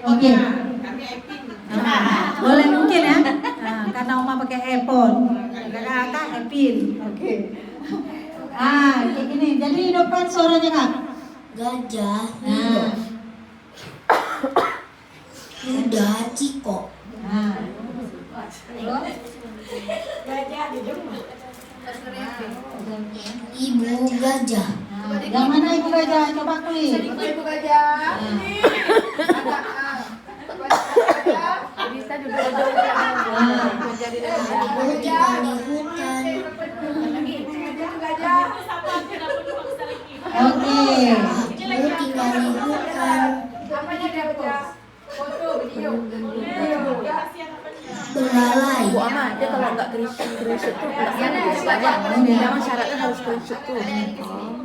Oke. Kami iPin. Boleh mungkin ya. Nah, karena Oma pakai iPhone, kakak iPin. Oke. Kayak gini. Jadi hidupkan suaranya kak. Gajah Nah, kuda ciko. nah. Ibu gajah. Yang mana ibu gajah? Coba klik. Ibu gajah. Bisa duduk Ibu tinggal di hutan. Oke. Ibu tinggal di hutan. Apanya dia foto, video. Belalai. Bu Ama, dia kalau nggak screenshot tuh dia syaratnya harus screenshot tuh.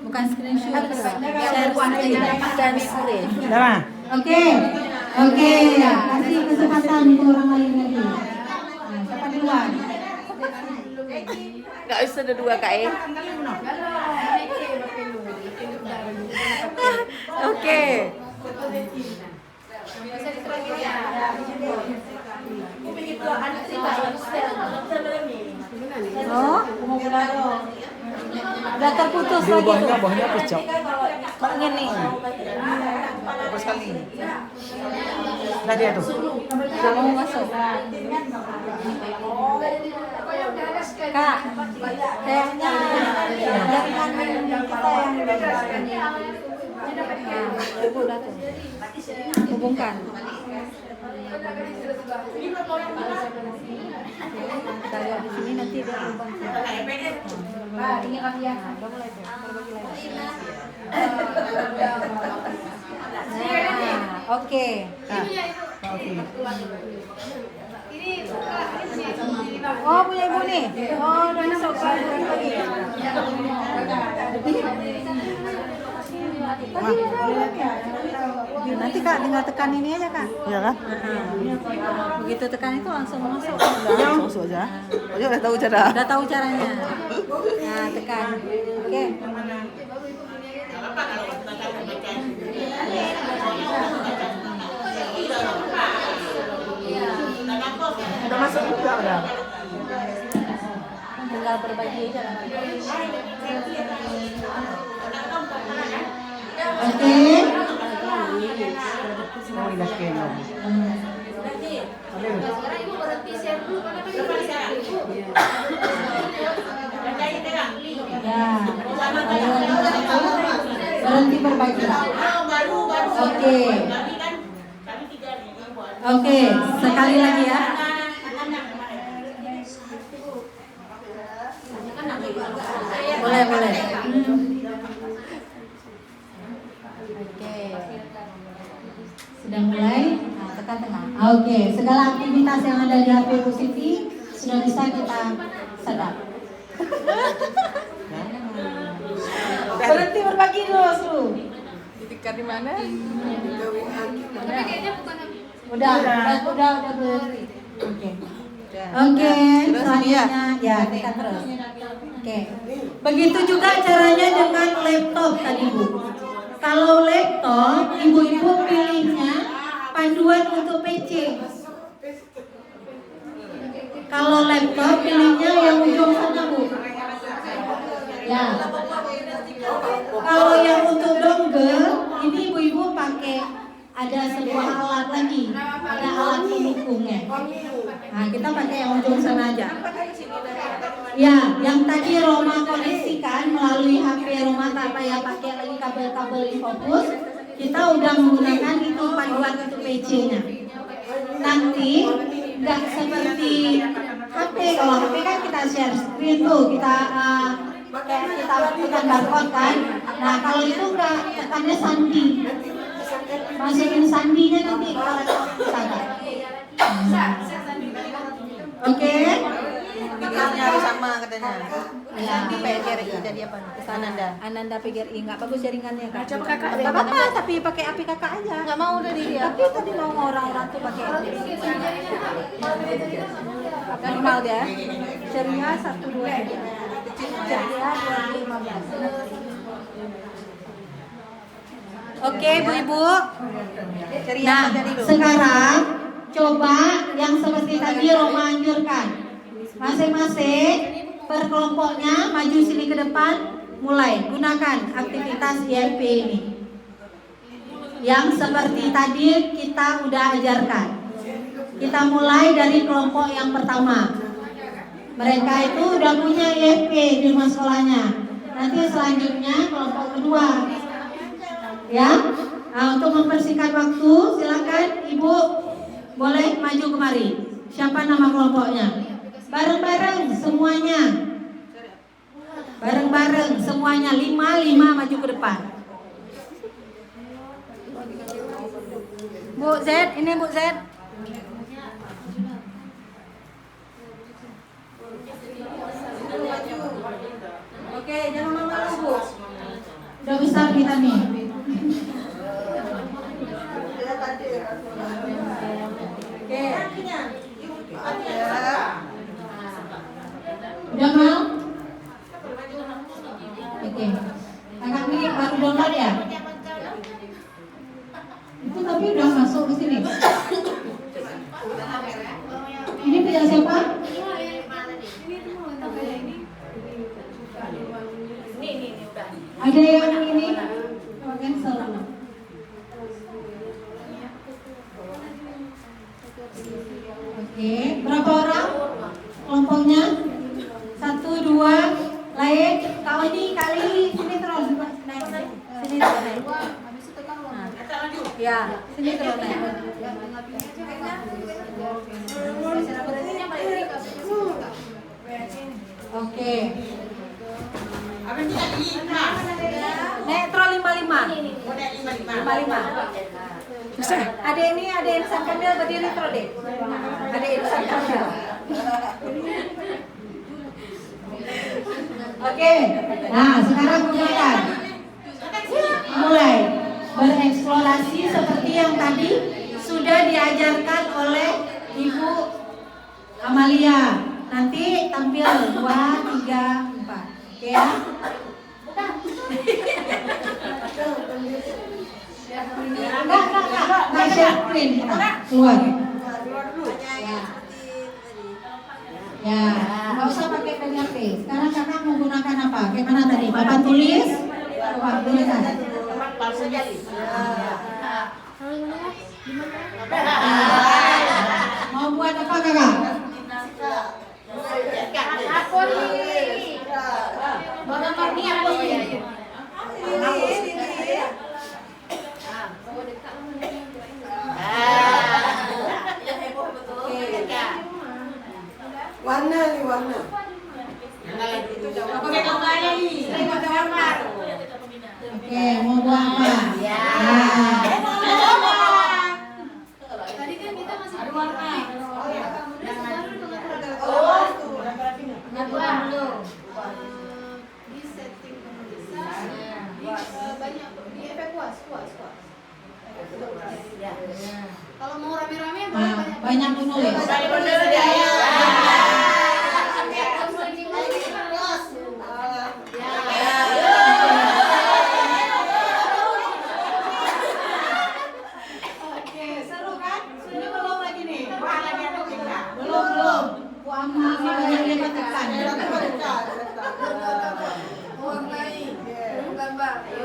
Bukan screenshot. Share screen. Oke. Kasih kesempatan ke orang lain lagi. Nah, siapa duluan? Nggak usah ada dua Kak. Oke. Oh, udah terputus lagi tuh. Bawahnya pecah. Kok gini? Bagus sekali. Nah dia tuh. Udah mau masuk. Kak, kayaknya jaringan kita yang Ibu udah tuh. Hubungkan. Kita lihat di sini nanti dia hubung. Ini kan ya. Udah mulai tuh. Berbagi lagi. Oke. Oh, punya ibu nih. Oh, udah masuk ke lagi. Nanti Kak tinggal tekan ini aja Kak. Iya kan? Begitu tekan itu langsung masuk. Ya, masuk aja. Oh, udah tahu cara. Udah tahu caranya. Nah, tekan. Oke. Udah masuk juga udah. Tinggal berbagi aja nanti. Oke. Oh, udah kena. Sekarang ibu berhenti share dulu karena Berhenti berbagi. Oke, sekali lagi ya. Boleh. Sudah mulai? Nah, tekan tengah. Oke, segala aktivitas yang ada di HP Bu Siti sudah bisa kita sadap. Berhenti berbagi dulu, Su. Ditekan di mana? Tapi kayaknya bukan Udah berhenti. Oke. Oke, selanjutnya ya tekan terus. Oke. Begitu juga caranya dengan laptop tadi Bu. Kalau laptop, ibu-ibu pilihnya panduan untuk PC. Kalau laptop pilihnya yang ujung sana Bu. Ya. Kalau yang untuk dongle, ini ibu-ibu pakai ada sebuah alat lagi, ada alat pendukungnya. Nah, kita pakai yang ujung sana aja. Ya, yang tadi Roma koneksikan melalui HP Roma tak payah pakai lagi kabel-kabel infocus. Kita udah menggunakan itu panduan untuk PC-nya. Nanti nggak seperti HP. Kalau HP kan kita share screen tuh, kita tekan barcode kan. Nah, kalau itu nggak, tekannya sandi. Masukin sandinya nanti ke laptop kita. Oke. Pikirnya harus sama katanya. Ya. Di PGRI jadi apa? Pesan Anda. Ananda PGRI nggak bagus jaringannya Kak. Coba kakak Nggak apa-apa, tapi pakai API kakak aja. Nggak mau udah dia. Tapi tadi mau orang-orang tuh pakai API. Normal ya. Ceria 1 2 3. Ceria 2015. Oke, Bu-ibu. Nah, sekarang coba yang seperti tadi Roma anjurkan. Masing-masing per kelompoknya maju sini ke depan, mulai gunakan aktivitas IMP ini. Yang seperti tadi kita udah ajarkan. Kita mulai dari kelompok yang pertama. Mereka itu udah punya IMP di rumah sekolahnya. Nanti selanjutnya kelompok kedua. Ya, nah, untuk mempersingkat waktu, silakan Ibu boleh maju kemari. Siapa nama kelompoknya? Bareng-bareng semuanya. Bareng-bareng semuanya 5 maju ke depan. Bu Z, ini Bu Z. Oke, jangan malu-malu Bu. Udah besar kita nih. Oke. Udah mau? Oke. Kakak ini baru download ya? Itu tapi udah masuk ke sini. Ini punya siapa? Ada yang ini? Cancel. Oke, berapa orang kelompoknya? 1, 2, lain. Kau ini kali sini terus naik. Sini terus naik. Ya, sini terus naik. Oke. Netro 55. 55. Ada Insan Kamil berdiri terus deh. Ada Insan Kamil. Oke. Nah, sekarang gunakan. Mulai bereksplorasi seperti yang tadi sudah diajarkan oleh Ibu Amalia. Nanti tampil 2, 3, 4. Oke ya. Enggak share screen kita. Keluar. Ya, nggak usah pakai PDP. Sekarang kakak mau gunakan apa? Kayak mana tadi? Papan tulis? Coba gunakan. Mau buat apa kakak? Aku nih. Gambar nih aku nih. Warna nih warna. Oke, mau buat apa? Ya. Kalau mau rame-rame banyak penulis. Oke, seru kan? Ini belum lagi nih. Wah, lagi ada kita. Belum. Puama banyak dia katakan.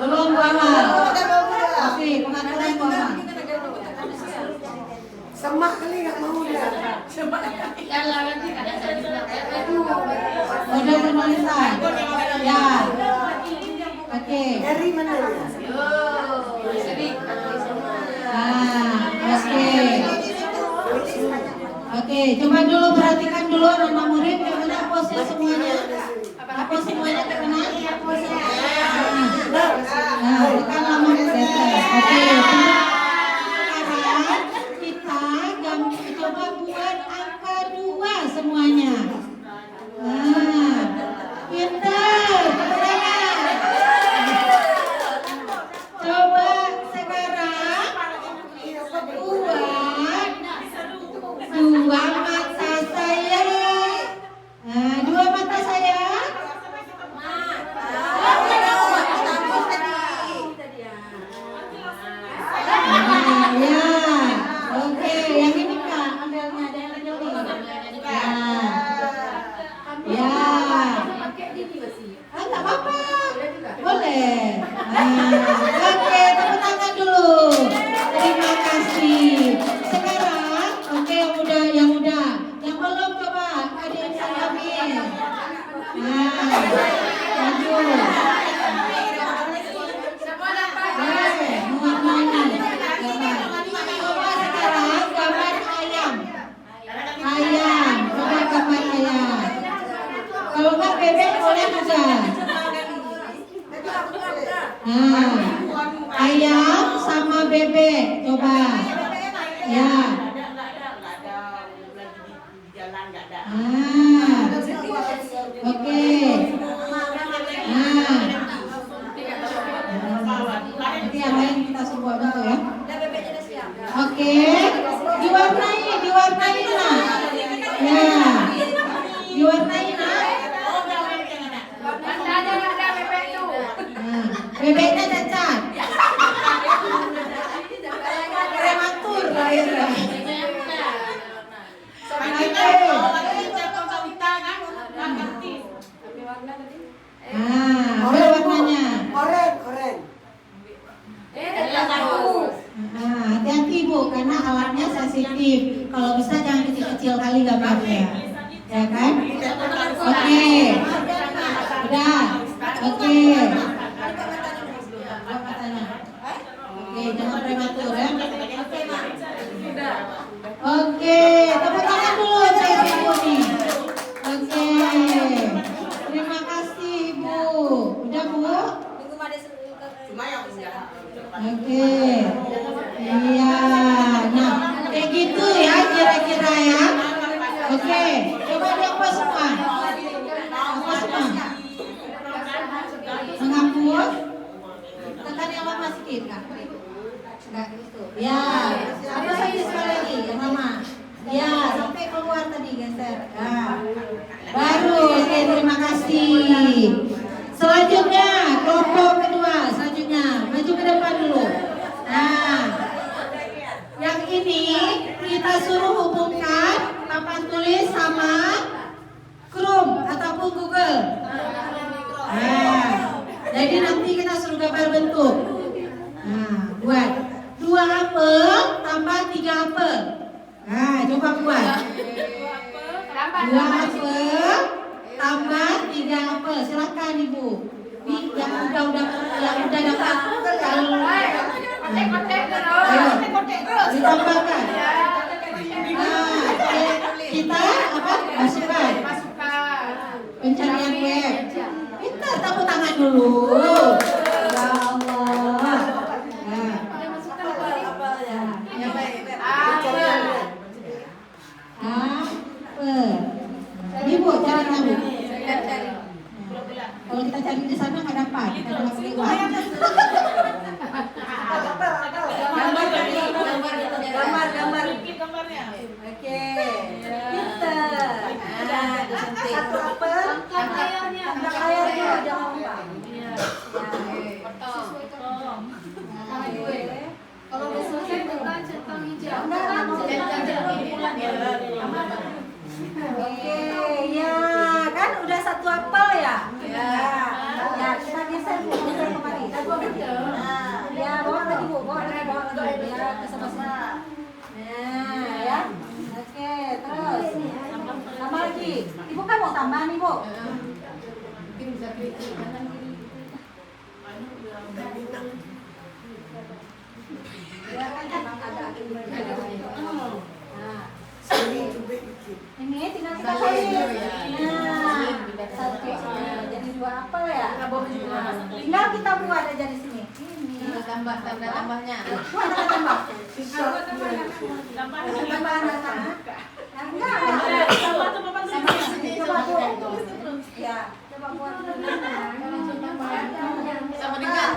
Belum puama. Oke, pengaturan puama. Semak kali nggak mau dia. Model penulisan. Ya. Oke. Dari mana ya? Oke, coba dulu perhatikan dulu anak murid bagaimana posnya semuanya. Apa semuanya bagaimana? Nah, tekan lama tetes. Oke. Sekarang kita coba buat angka 2 semuanya. Nah, pintar. Coba sekarang dua mata saya. Nah, dua mata saya. Ya, oke, yang ini Kak, ambilnya ada yang lagi. Ya, nggak apa-apa, boleh. Oke, tepuk tangan dulu. Terima kasih. Sekarang, oke, yang udah, yang belum coba adik saya ambil. Maju. Coba sekarang gambar ayam. Coba gambar ayam. Kalau nggak bebek boleh juga. Ayam sama bebek, coba. Ya. Oke. Nanti yang lain kita semua bantu ya. Oke. Diwarnai nah. Ya. Diwarnai nah. Bebeknya cacat. Prematur lahirnya. Apa warnanya? Oren. Hati-hati Bu, karena alatnya sensitif. Kalau bisa jangan kecil-kecil kali gambarnya. Ya kan? Oke. Udah. Oke. Oke, jangan prematur ya. Oke, tepuk tangan dulu untuk Ibu nih. Oke. Terima kasih Bu. Udah Bu? Oke. Iya. Nah, kayak gitu ya kira-kira ya. Oke, coba diapa semua. Apa semua? Menghapus. Tekan yang lama sedikit Kak. Enggak gitu. Ya. Apa lagi sekali lagi? Yang lama. Ya, sampai keluar tadi geser. Nah. Baru. Oke, terima kasih. Selanjutnya kelompok kedua. Selanjutnya maju ke depan dulu. Nah, yang ini kita suruh hubungkan papan tulis sama Chrome ataupun Google. Nah, jadi nanti kita suruh gambar bentuk. Nah, buat 2 apel tambah 3 apel. Nah, coba buat 2 apel tambah 3 apel. Silakan Ibu. Yang udah dapat kalau ditambahkan. Nah, kita apa? Masukkan. Pencarian web. Pintar, tepuk tangan dulu. Ya Allah. Nah. Ibu cari kamu. Kalau kita cari di sana nggak dapat. Kita pakai uang. Sama gue. Kalau udah selesai buka centang hijau. Oke, ya kan udah satu apel ya? Ya, kita geser Bu, geser kemari. Nah, ya bawa lagi Bu, bawa lagi. Ya, sama-sama. Nah, ya. Oke, terus. Tambah lagi. Ibu kan mau tambah nih Bu? Ya kan emang ada ini tinggal kita kali. Nah, satu jadi 2 apel ya. Tinggal kita buat aja di sini. Ini tambahnya. Tambah. Ya, coba buat sama dengan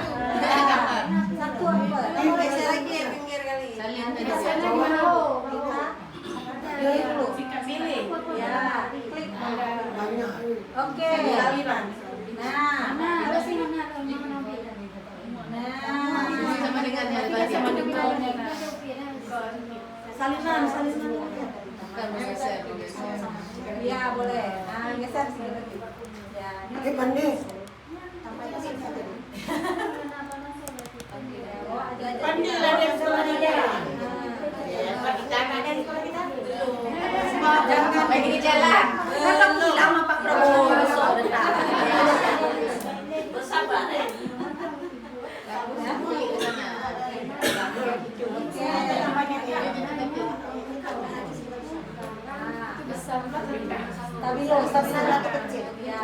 satu apel. Geser lagi ya pinggir kali. Pilih dulu. Pilih. Ya, klik. Oke. Nah, terus ini. Nah, sama dengan salinan. Ya, boleh. Nah, geser sedikit. Ya, ini manis. Pandai lah dia sekolah dia. Jangan bagi jalan. Kan bilang sama Pak Prabowo besok datang. Bersabar ya. Stabilo kecil. Ya.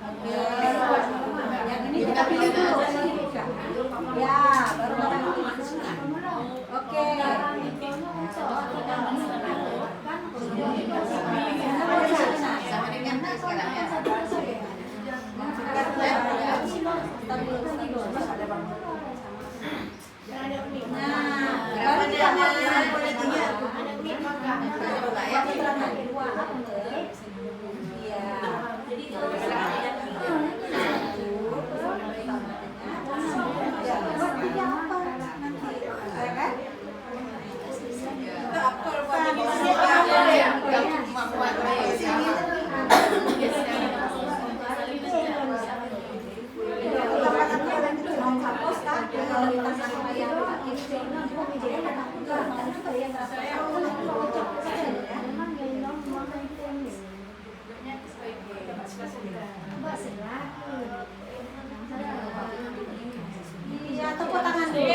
Oke. Yang ini kita pilih dulu. Ya, baru makan. Oke. Sama dengan sekarang ya. Nah, baru kita makan politiknya. Ya, tepuk tangan dulu.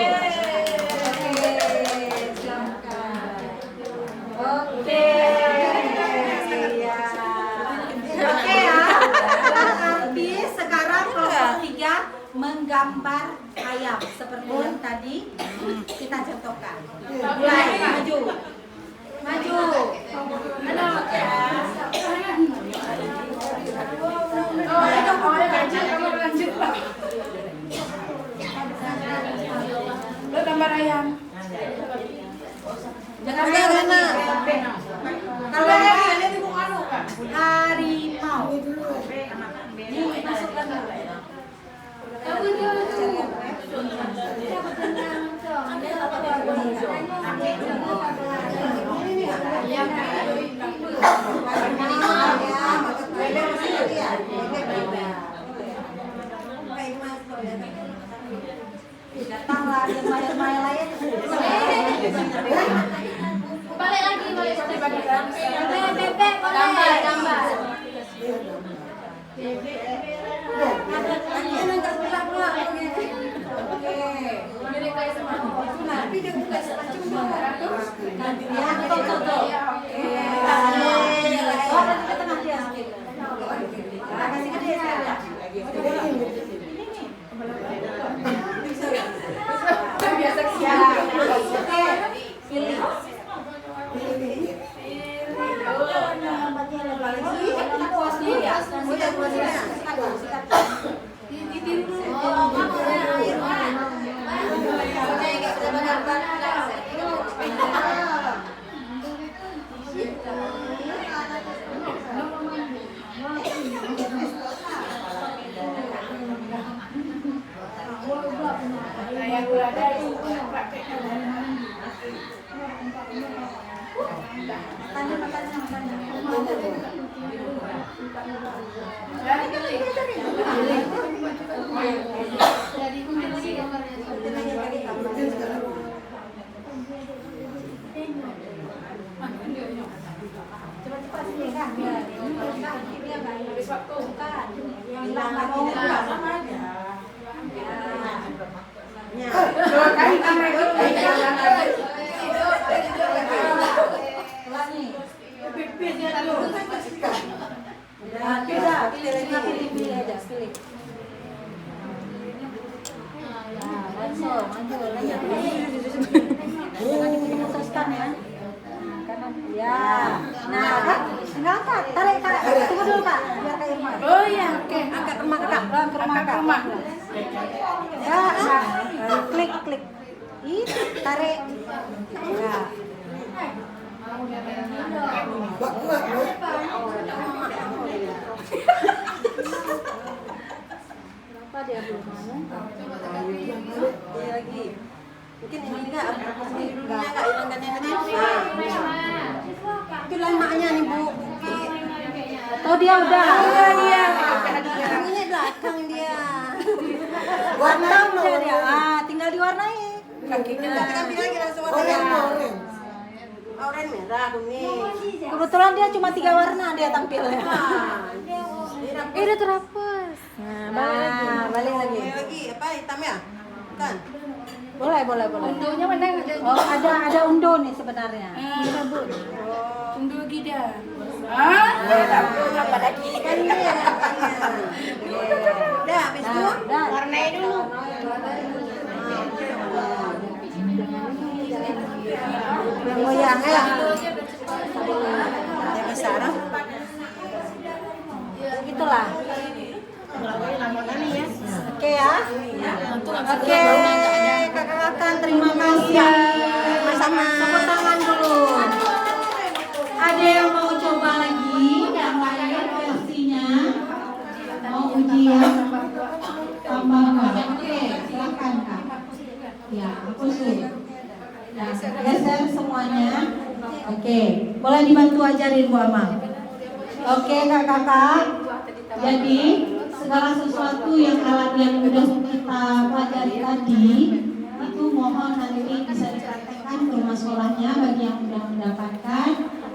Oke, ya. Habis sekarang kelompok 3 menggambar ayam seperti yang tadi kita contohkan. Mulai, maju. Lo gambar ayam. Jangan mana. Kalau harimau. Ini masukkan dulu. Datanglah dia maya lain. Balik lagi. Bebek, gambar. ada itu prakteknya. Cepat-cepat sini kan biar dia nggak habis waktu kan. Yang bilang nggak mau sama aja. Dua kali lagi. Pilih aja, pilih. Maju lagi. Jangan diputuskan ya. Kanan. Ya. Nah, enggak angkat. Tarik. Tunggu dulu, Kak. Biar Kak Irma. Oh iya, oke. Angkat rumah Kak. Ke rumah Kak. Ya, klik. Ih, tarik. Ya. Kenapa dia belum mau? Dia lagi. Mungkin ini enggak dulunya enggak hilangkannya tadi. Itulah maknya nih Bu. Oh dia udah. Iya. Ini belakang dia. Warna dia. Tinggal diwarnai. Kakinya ambil lagi langsung warna. Oranye, merah, kuning. Kebetulan dia cuma 3 warna dia tampilnya. Udah terhapus. Balik lagi. Lagi apa hitam ya? Bukan. Boleh. Undunya mana? Oh, ada undo nih sebenarnya. Undu gida. Apa lagi? Kan ini ya. Udah, habis itu Warnai dulu. Goyang ya. ya bisa nah. Begitulah. Oke ya. Oke, kakak-kakak terima kasih. Sama-sama. Tepuk tangan dulu. Ada yang mau coba lagi yang lain versinya? Mau ujian tambahan? Oke, silakan Kak. Ya, aku sih. Nah, geser semuanya. Oke, boleh dibantu ajarin Bu Amal. Oke kakak-kakak. Jadi segala sesuatu yang alat yang sudah kita pelajari tadi itu mohon nanti bisa dipraktekkan ke rumah sekolahnya bagi yang sudah mendapatkan.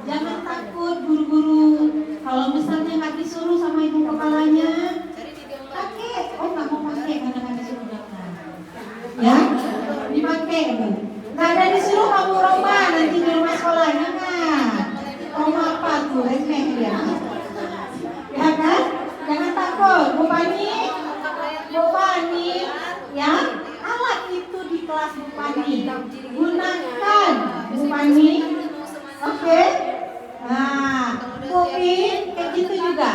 Jangan takut guru-guru. Kalau misalnya nggak disuruh sama ibu kepalanya, pakai. Oh nggak mau pakai karena nggak disuruh jangan. Ya, dipakai Bu. Nggak ada disuruh kamu Roma nanti di rumah sekolahnya kan. Roma apa tuh? Remeh ya. Ya kan? Jangan takut, Bu Pani, ya alat itu di kelas Bu Pani. Gunakan Bu Pani. Oke. Nah, Popi kayak gitu juga.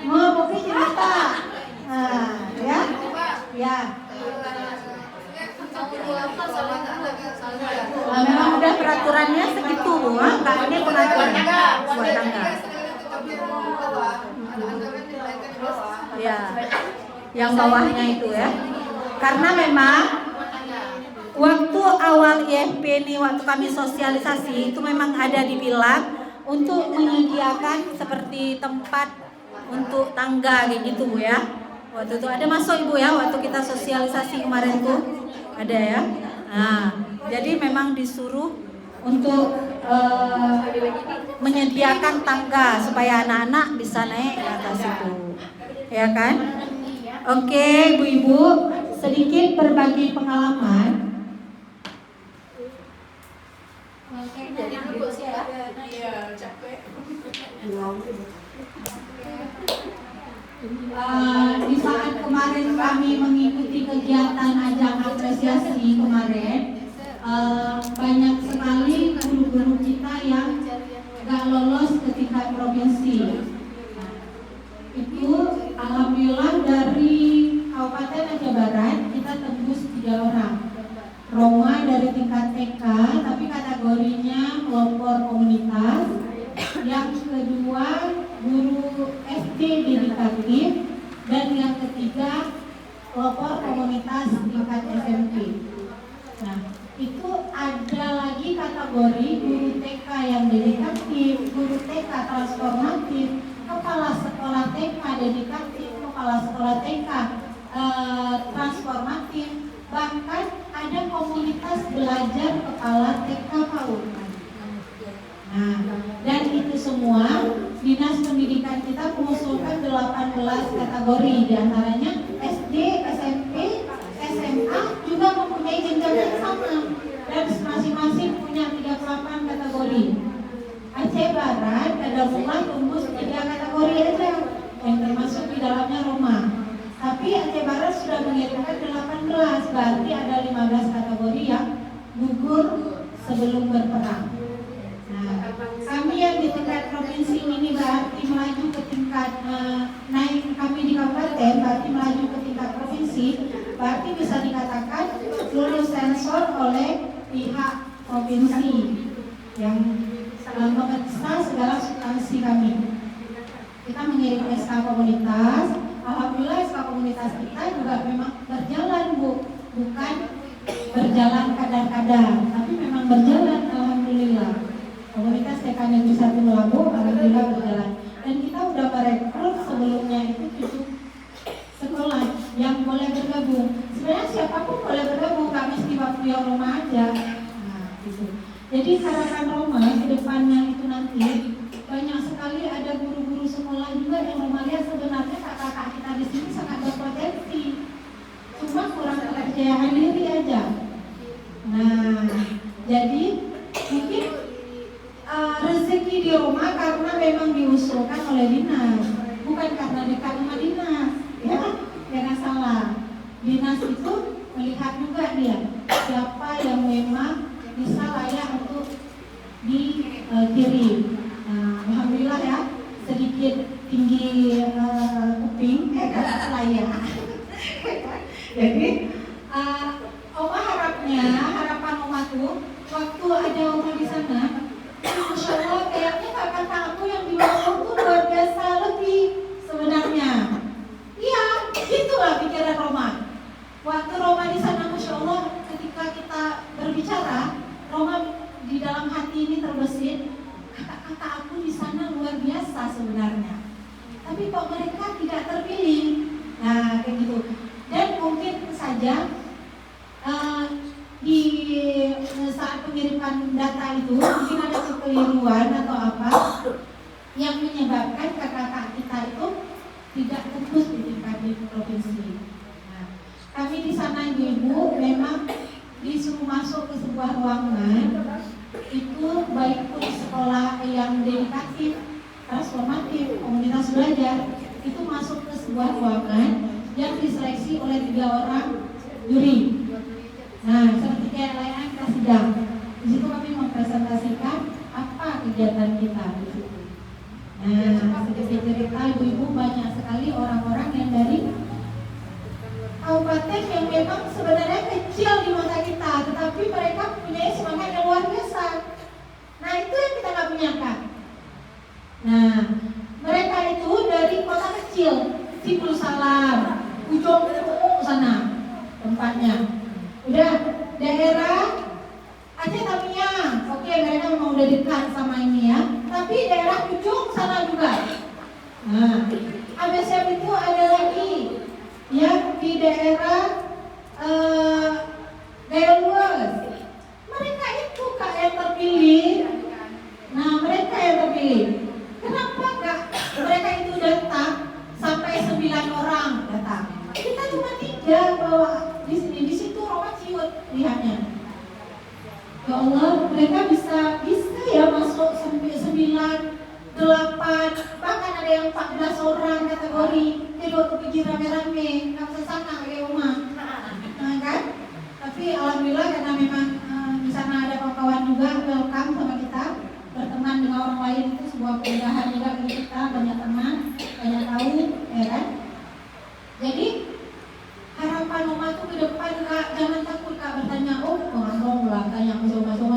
Mau Popi cerita. Nah, ya. Memang udah peraturannya segitu, nggak ada pengaturan buat tangga. Ya, yang bawahnya itu ya. Karena memang waktu awal IFP ini, waktu kami sosialisasi itu memang ada dibilang untuk menyediakan seperti tempat untuk tangga kayak gitu Bu ya. Waktu itu ada masuk Ibu ya, waktu kita sosialisasi kemarin tuh ada ya. Nah, jadi memang disuruh untuk menyediakan tangga supaya anak-anak bisa naik ke atas itu, ya kan? Oke, Bu-ibu, sedikit berbagi pengalaman. Oke, jadi dulu sih ya. Iya, capek. Di saat kemarin kami mengikuti kegiatan ajang apresiasi kemarin, banyak sekali guru-guru kita yang gak lolos ke tingkat provinsi. Itu alhamdulillah dari Kabupaten Aceh Barat kita tembus 3 orang. Roma dari tingkat TK tapi kategorinya pelopor komunitas. Yang kedua guru SD dedikatif, dan yang ketiga pelopor komunitas tingkat SMP. Nah, itu ada lagi kategori guru TK yang dedikatif, guru TK transformatif, kepala sekolah TK dedikatif, kepala sekolah TK transformatif, bahkan ada komunitas belajar kepala TK PAUD. Nah, dan itu semua Dinas Pendidikan kita mengusulkan 18 kategori, diantaranya SD, SMP, SMA juga mempunyai jenjang yang sama dan masing-masing punya 38 kategori. Aceh Barat ada rumah tembus 3 kategori aja yang termasuk di dalamnya Roma. Tapi Aceh Barat sudah mengirimkan 18, berarti ada 15 kategori yang gugur sebelum berperang. Kami yang di tingkat provinsi ini berarti melaju ke tingkat naik, kami di kabupaten berarti melaju ke tingkat provinsi, berarti bisa dikatakan lulus sensor oleh pihak provinsi yang mengesah segala substansi kami. Kita mengirim SK komunitas, alhamdulillah SK komunitas kita juga memang berjalan Bu, bukan berjalan kadang-kadang, tapi memang berjalan alhamdulillah. Komunitas TK Negeri 1 Melabu alhamdulillah berjalan, dan kita udah merekrut sebelumnya itu 7 sekolah yang boleh bergabung. Sebenarnya siapapun boleh bergabung, nggak mesti waktu yang Roma aja. Nah, gitu. Jadi harapan Roma ke depannya itu nanti banyak sekali ada guru-guru sekolah juga yang Roma lihat sebenarnya kakak-kakak kita di sini sangat berpotensi, cuma kurang kepercayaan diri aja. Nah, jadi mungkin rezeki di Roma karena memang diusulkan oleh dinas, bukan karena dekat sama dinas, ya, jangan salah. Dinas itu melihat juga dia siapa yang memang bisa layak untuk dikirim. Alhamdulillah ya, sedikit tinggi kuping, layak. Jadi Oma harapan Oma tuh waktu ada Oma di sana, Masya Allah, kayaknya kakak aku yang di bawah itu luar biasa lebih sebenarnya. Iya, gitulah pikiran Roma. Waktu Roma di sana, Masya Allah, ketika kita berbicara, Roma di dalam hati ini terbesit, kakak-kakak aku di sana luar biasa sebenarnya. Tapi kok mereka tidak terpilih? Nah, kayak gitu. Dan mungkin saja di saat pengiriman data itu mungkin ada kekeliruan atau apa yang menyebabkan kakak-kakak kita itu tidak tembus di tingkat provinsi. Nah, kami di sana ibu memang disuruh masuk ke sebuah ruangan itu, baik pun sekolah yang dedikatif, transformatif, komunitas belajar, itu masuk ke sebuah ruangan yang diseleksi oleh 3 orang juri. Nah, seperti kayak layanan kita sidang, di situ kami mempresentasikan apa kegiatan kita di situ. Nah, sedikit cerita ibu-ibu, banyak sekali orang-orang yang dari kabupaten yang memang sebenarnya kecil di mata kita, tetapi mereka punya semangat yang luar biasa. Nah, itu yang kita nggak punyakan. Nah, mereka itu dari kota kecil, Siklus Salam, ujung sana tempatnya. Udah daerah Aceh Tamiang, oke, mereka memang udah dekat sama ini ya. Tapi daerah ujung sana juga. Nah, ABSM itu ada lagi yang di daerah daerah luas. Mereka itu kak yang terpilih. Nah, mereka yang terpilih. Kenapa enggak mereka itu datang sampai 9 orang datang? Kita cuma 3 bawa di sini. Di situ Roma ciut lihatnya. Ya Allah, mereka bisa ya masuk 9, 8, bahkan ada yang 14 orang kategori. Jadi waktu pergi rame-rame, nggak bisa sana kayak rumah. Nah, kan? Tapi alhamdulillah karena memang di sana ada kawan-kawan juga welcome sama kita, berteman dengan orang lain itu sebuah kemudahan juga bagi kita, banyak teman, banyak tahu, ya kan? Jadi harapan Oma tuh ke depan kak, jangan takut kak bertanya, oh sombong lah, tanya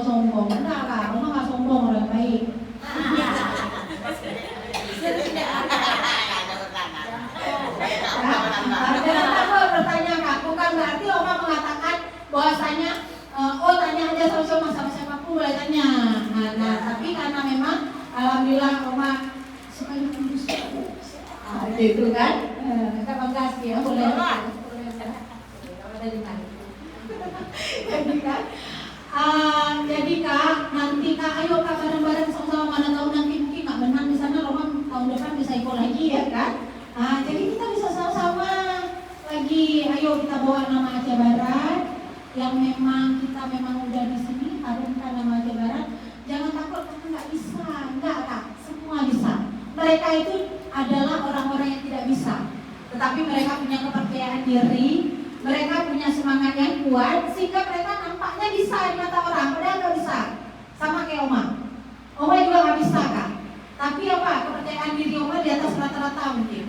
sombong, enggak kak, Oma nggak sombong, orang baik. Jangan takut bertanya kak, bukan berarti Oma mengatakan bahwasanya bilang Oma sekali kurus. Gitu kan? Kakak makasih ya boleh. Jadi kan, jadi Kak, nanti Kak, ayo Kak bareng-bareng sama-sama, mana tahu nanti mungkin nggak menang di sana, Roman tahun depan bisa ikut lagi ya kan? Jadi kita bisa sama-sama lagi, ayo kita bawa nama Aceh Barat, yang memang kita memang udah di sini, harumkan nama Aceh Barat. Jangan takut karena nggak bisa, enggak Kak, semua bisa. Mereka itu adalah orang-orang yang tidak bisa, tetapi mereka punya kepercayaan diri. Mereka punya semangat yang kuat sehingga mereka nampaknya bisa di mata orang, padahal nggak bisa. Sama kayak Oma. Oma juga nggak bisa Kak. Tapi apa? Kepercayaan diri Oma di atas rata-rata mungkin.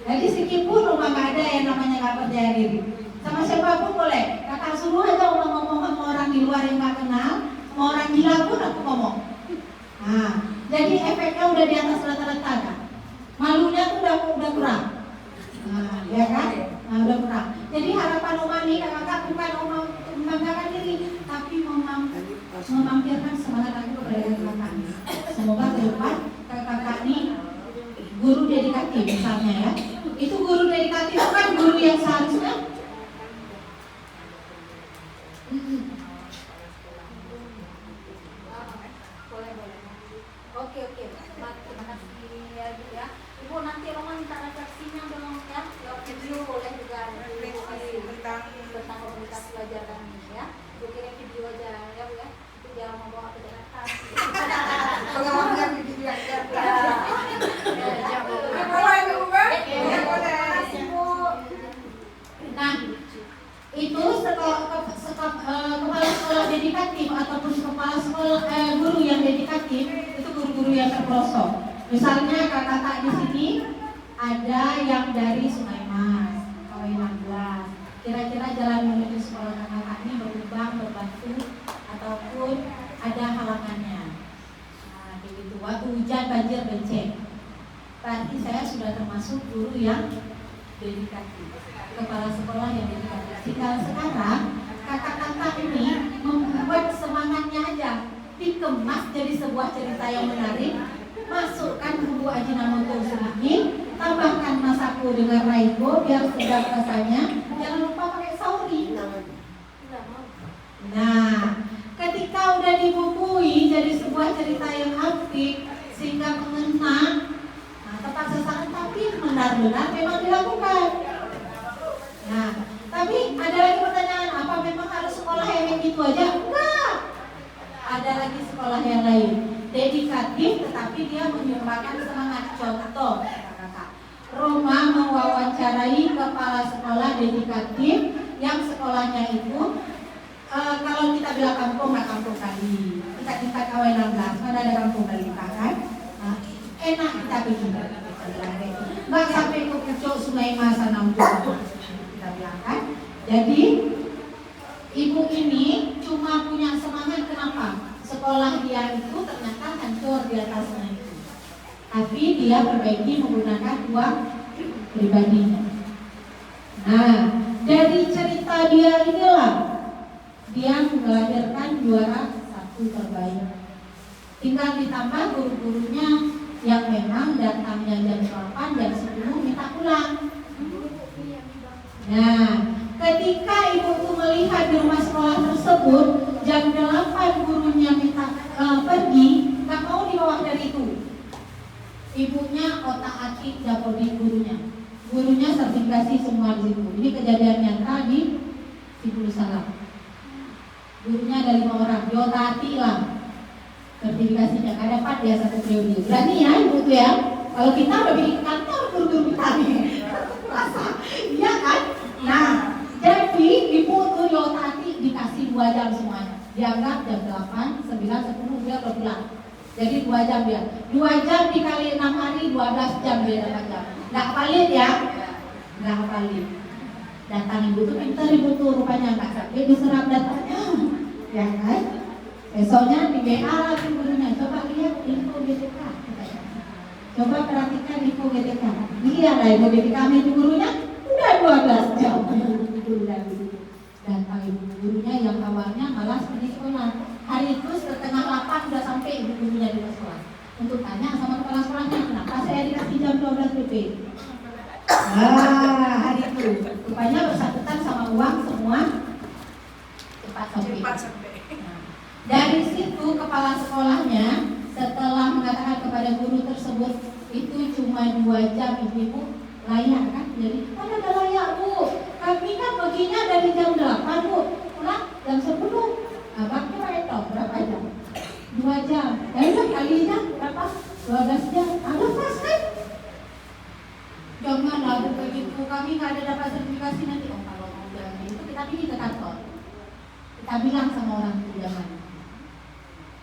Jadi sedikitpun Oma nggak ada yang namanya nggak percaya diri. Sama siapapun boleh. Kakak suruh aja Oma ngomong sama orang di luar yang nggak kenal, sama orang gila pun aku ngomong. Jadi efeknya udah di atas rata-rata Kak. Malunya tuh udah kurang. Ya kan? Udah kurang. Jadi harapan Oma nih kakak bukan Oma membanggakan diri, tapi memampirkan semangat aku kepada kakak. Semoga ke depan kakak nih guru dedikatif misalnya ya. Itu guru dedikatif bukan guru yang seharusnya. Boleh. Oke. Terima kasih ya. Ibu nanti Roma minta refleksinya dong ya. Video boleh juga tentang komunitas belajar kami ya. Ibu kirim video aja ya Bu ya. Itu biar mau bawa ke Jakarta. Pengawasan video aja. Nah, itu kepala sekolah dedikatif ataupun kepala sekolah guru yang dedikatif itu guru-guru yang terpelosok. Misalnya kakak di sini ada yang dari Sungai Mas, KW 16. Kira-kira jalan menuju sekolah kakak ini berlubang, berbatu, ataupun ada halangannya. Begitu. Waktu hujan banjir becek. Berarti saya sudah termasuk guru yang dedikatif, kepala sekolah yang dedikatif. Sekarang kakak-kakak ini membuat semangatnya aja dikemas jadi sebuah cerita yang menarik. Masukkan bumbu Ajinomoto sedikit, tambahkan masako dengan raigo biar sedap rasanya. Jangan lupa pakai sauri. Nah, ketika udah dibumbui jadi sebuah cerita yang apik sehingga mengena, tepat sasaran tapi benar-benar memang dilakukan. Nah, tapi ada lagi pertanyaan, apa memang harus sekolah yang gitu aja? Enggak. Ada lagi sekolah yang lain. Dedikatif tetapi dia menyumbangkan semangat. Contoh kakak Roma mewawancarai kepala sekolah dedikatif yang sekolahnya itu kalau kita bilang kampung nggak kampung kali, kita tingkat KW 16 mana ada kampung kali kan? Enak kita bikin nggak sampai ke pucuk Sungai Mas sana untuk kita bilang kan. Jadi ibu ini cuma punya semangat kenapa? Sekolah dia itu ternyata hancur di atasnya itu. Tapi dia perbaiki menggunakan uang pribadinya. Nah, dari cerita dia inilah dia melahirkan juara 1 terbaik. Tinggal ditambah guru-gurunya yang memang datangnya jam 8, jam 10 minta pulang. Nah, ketika ibu tuh melihat di rumah sekolah tersebut jam 8 gurunya minta pergi, nggak mau dibawa dari itu. Ibunya otak-atik dapodik gurunya. Gurunya sertifikasi semua di situ. Ini kejadian nyata di Sipul Salam. Gurunya ada 5 orang, diotak-atik lah. Sertifikasinya nggak dapat dia 1 periode. Berani ya ibu tuh ya. Kalau kita udah bikin kantor guru-guru kita nih, rasa, iya kan? Nah, jadi ibu tuh diotak-atik dikasih 2 jam semuanya. Dianggap jam 8, 9, 10 dia udah pulang. Jadi 2 jam dia. 2 jam dikali 6 hari 12 jam dia dapat jam. Nggak valid ya? Nggak valid. Datang ibu tuh pintar ibu tuh rupanya nggak sakit diserap datanya. Ya kan? Besoknya di WA lagi gurunya. Coba lihat info GTK. Coba perhatikan info GTK. Lihat lah info GTK itu gurunya udah 12 jam. Datang ibu gurunya yang awalnya malas pergi sekolah. Hari itu setengah 8 udah sampai ibu gurunya di sekolah. Rupanya bersangkutan sama uang semua cepat sampai. Nah, dari situ kepala sekolahnya setelah mengatakan kepada guru tersebut itu cuma 2 jam ibu layak kan? Jadi ada layak bu. Kami kan baginya dari jam 8 bu, pulang jam 10. Abangnya itu berapa jam? 2 jam. Dan kalinya berapa? 12 jam. Ada pas kan? Jangan lalu begitu. Kami nggak ada dapat sertifikasi nanti. Oh kalau mau bilang itu kita pergi ke kantor. Kita bilang sama orang itu jangan.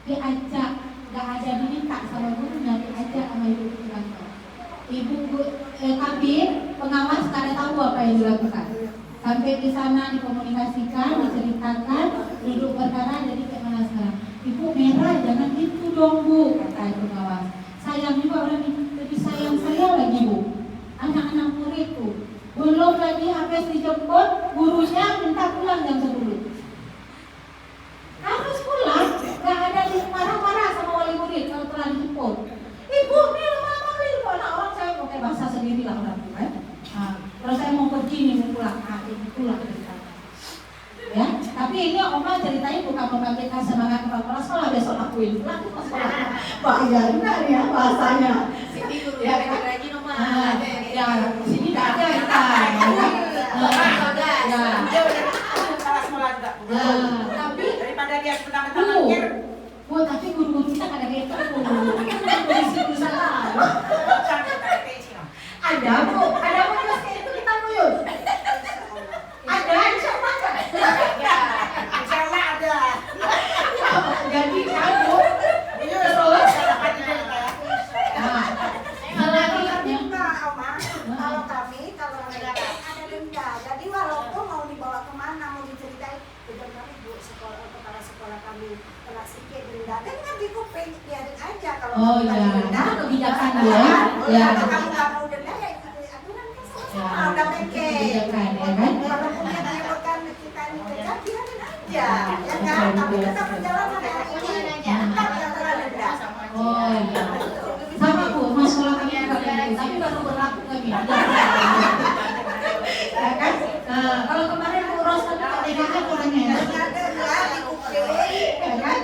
Diajak, nggak ada diminta sama gurunya, diajak sama ibu ke kantor. Ibu kabin pengawas kada tahu apa yang dilakukan. Sampai di sana dikomunikasikan, diceritakan, duduk perkara jadi kayak mana sekarang. Ibu merah jangan gitu dong bu, kata pengawas. Sayang juga orang ini, lebih sayang saya lagi bu. Anak-anak muridku belum lagi habis dijemput, gurunya minta pulang jam 10. Harus pulang, nggak ada marah-marah sama wali murid kalau telah dijemput. Ibu, ini lama-lama ibu anak orang saya pakai bahasa sendiri lah orang tua. Kalau saya mau pergi nih mau pulang, ibu pulang ceritanya. Ya, tapi ini oma ceritain bukan membangkitkan semangat kepala sekolah besok lakuin pulang ke sekolah. Bahaya benar ya bahasanya. Sini guru ya, yang rajin oma. Ya, sini nggak ada kita. Tapi daripada dia mentang-mentang mikir. Bu, tapi guru-guru kita kadang gitu bu. Guru salah. Ada bu terus kayak itu kita Yus. Ada insyaallah kan? Insyaallah ada. Jadi kan bu. Terus kalau kami kalau ada denda. Jadi walaupun mau dibawa kemana mau diceritain, udah kami bu kepala sekolah kami kena sedikit denda, dan kan dikuping biarin aja kalau denda kebijakan ya. Ya. Kalau nggak mau denda ya ikuti aturan kan sama-sama udah peke. Kebijakan ya kan. Kalau punya menyebutkan kita ini kejam biarin aja, ya kan. Tapi tetap perjalanan hari ini tetap aturan denda. Oh iya. Sama bu, mas sekolah kami juga begitu, tapi baru berlaku kami. Ya kan? Kalau kemarin Bu Ros kan ketegangan orangnya. Ya kan?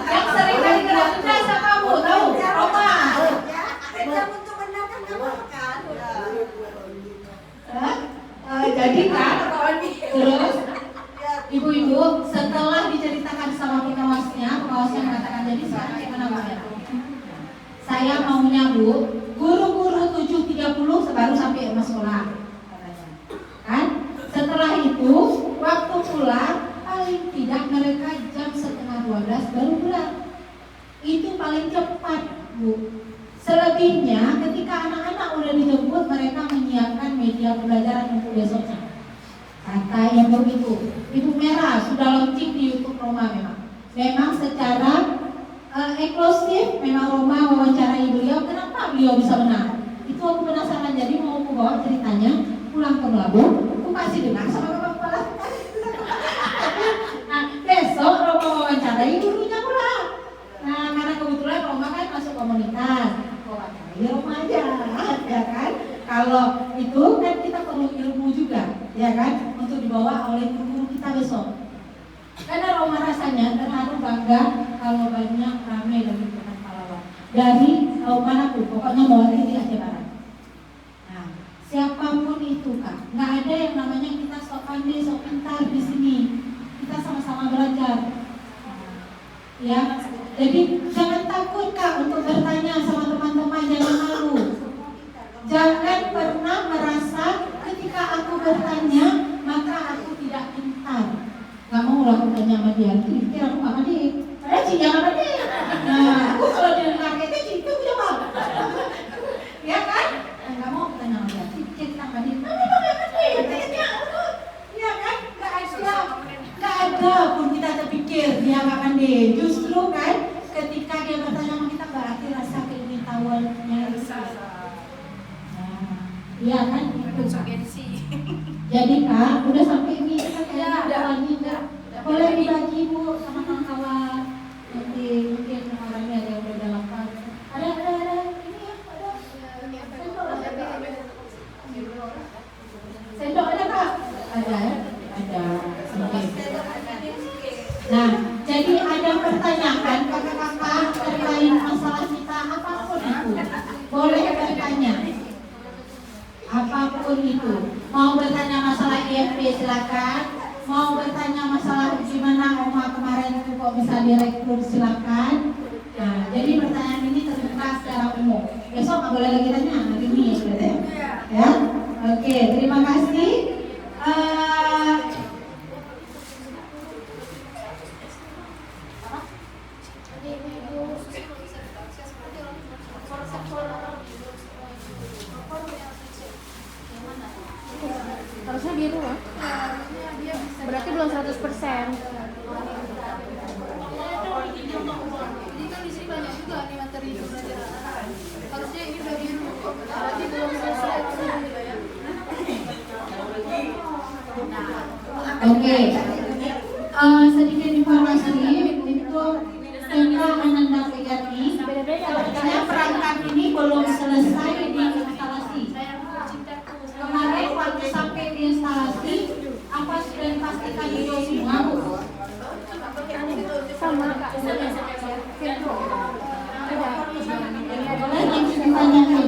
Yang sering kali kena denda sama Bu, tahu? Roma. Denda untuk benar kan nggak makan. Jadi kan, terus ibu-ibu setelah diceritakan sama pengawasnya mengatakan jadi sekarang gimana Bu? Saya maunya Bu, guru-guru 7.30 baru sampai rumah sekolah. Kan? Setelah itu, waktu pulang paling tidak mereka jam 11:30 baru pulang. Itu paling cepat Bu. Selebihnya ketika anak-anak udah dijemput mereka menyiapkan media pembelajaran untuk besoknya. Kata yang begitu, Ibu Merah sudah launching di YouTube Roma memang. Memang secara eksklusif memang Roma wawancarai beliau. Kenapa beliau bisa menang? Itu aku penasaran. Jadi mau aku bawa ceritanya pulang ke Melabung. Aku kasih dengar sama kepala. Nah besok Roma wawancarai gurunya pula. Nah karena kebetulan Roma kan masuk komunitas, wawancarai Roma aja, ya kan? Kalau itu kan kita perlu ilmu juga, ya kan? Untuk dibawa oleh guru kita besok. Karena Roma rasanya terharu bangga kalau banyak ramai dari Bukan Pahlawan. Dari manapun, pokoknya mewakili Aceh Barat. Nah, siapapun itu Kak, nggak ada yang namanya kita sok pandai, sok pintar di sini. Kita sama-sama belajar. Ya, jadi jangan takut Kak untuk bertanya sama teman-teman, jangan malu. Jangan pernah merasa ketika aku bertanya maka aku tidak pintar. Gak mau lah aku tanya sama dia, itu dipikir aku gak mandi. Padahal Ci jangan mandi. Nah, aku kalau dia dengar kayak itu, Ci jawab. Ya kan? Gak mau tanya sama dia, Ci kita mandi. Memang gak mandi, ya kan? Gak ada pun kita terpikir dia gak mandi. Justru kan, ketika dia bertanya sama kita berarti rasa keingintahuannya besar. Iya kan? Jadi Kak, udah sampai ini kita kayaknya lagi enggak? Boleh dibagi Bu sama kawan-kawan. Nanti mungkin orangnya ada yang udah lapar. Ada ini ya, ada. Sendok ada Kak? Ada. Oke. Nah, jadi ada pertanyaan kakak-kakak terkait masalah kita apapun itu. Boleh bertanya. Apapun itu. Mau bertanya masalah IFP silakan. Mau bertanya masalah gimana Oma kemarin itu kok bisa direkrut silakan. Nah, jadi pertanyaan ini terbuka secara umum. Besok nggak boleh lagi tanya, hari ini ya. Ya, oke, terima kasih. Harusnya biru lah. Berarti belum 100%. Jadi kan di sini banyak juga nih materi pembelajaran anak. Harusnya ini udah biru, berarti belum selesai. Oke, sedikit informasi untuk tentang Ananda PGRI. Sebenarnya perangkat ini belum selesai diinstalasi. Kemarin waktu sampai diinstalasi, apa sudah dipastikan itu semua? Sama Kak. Boleh langsung ditanyakan.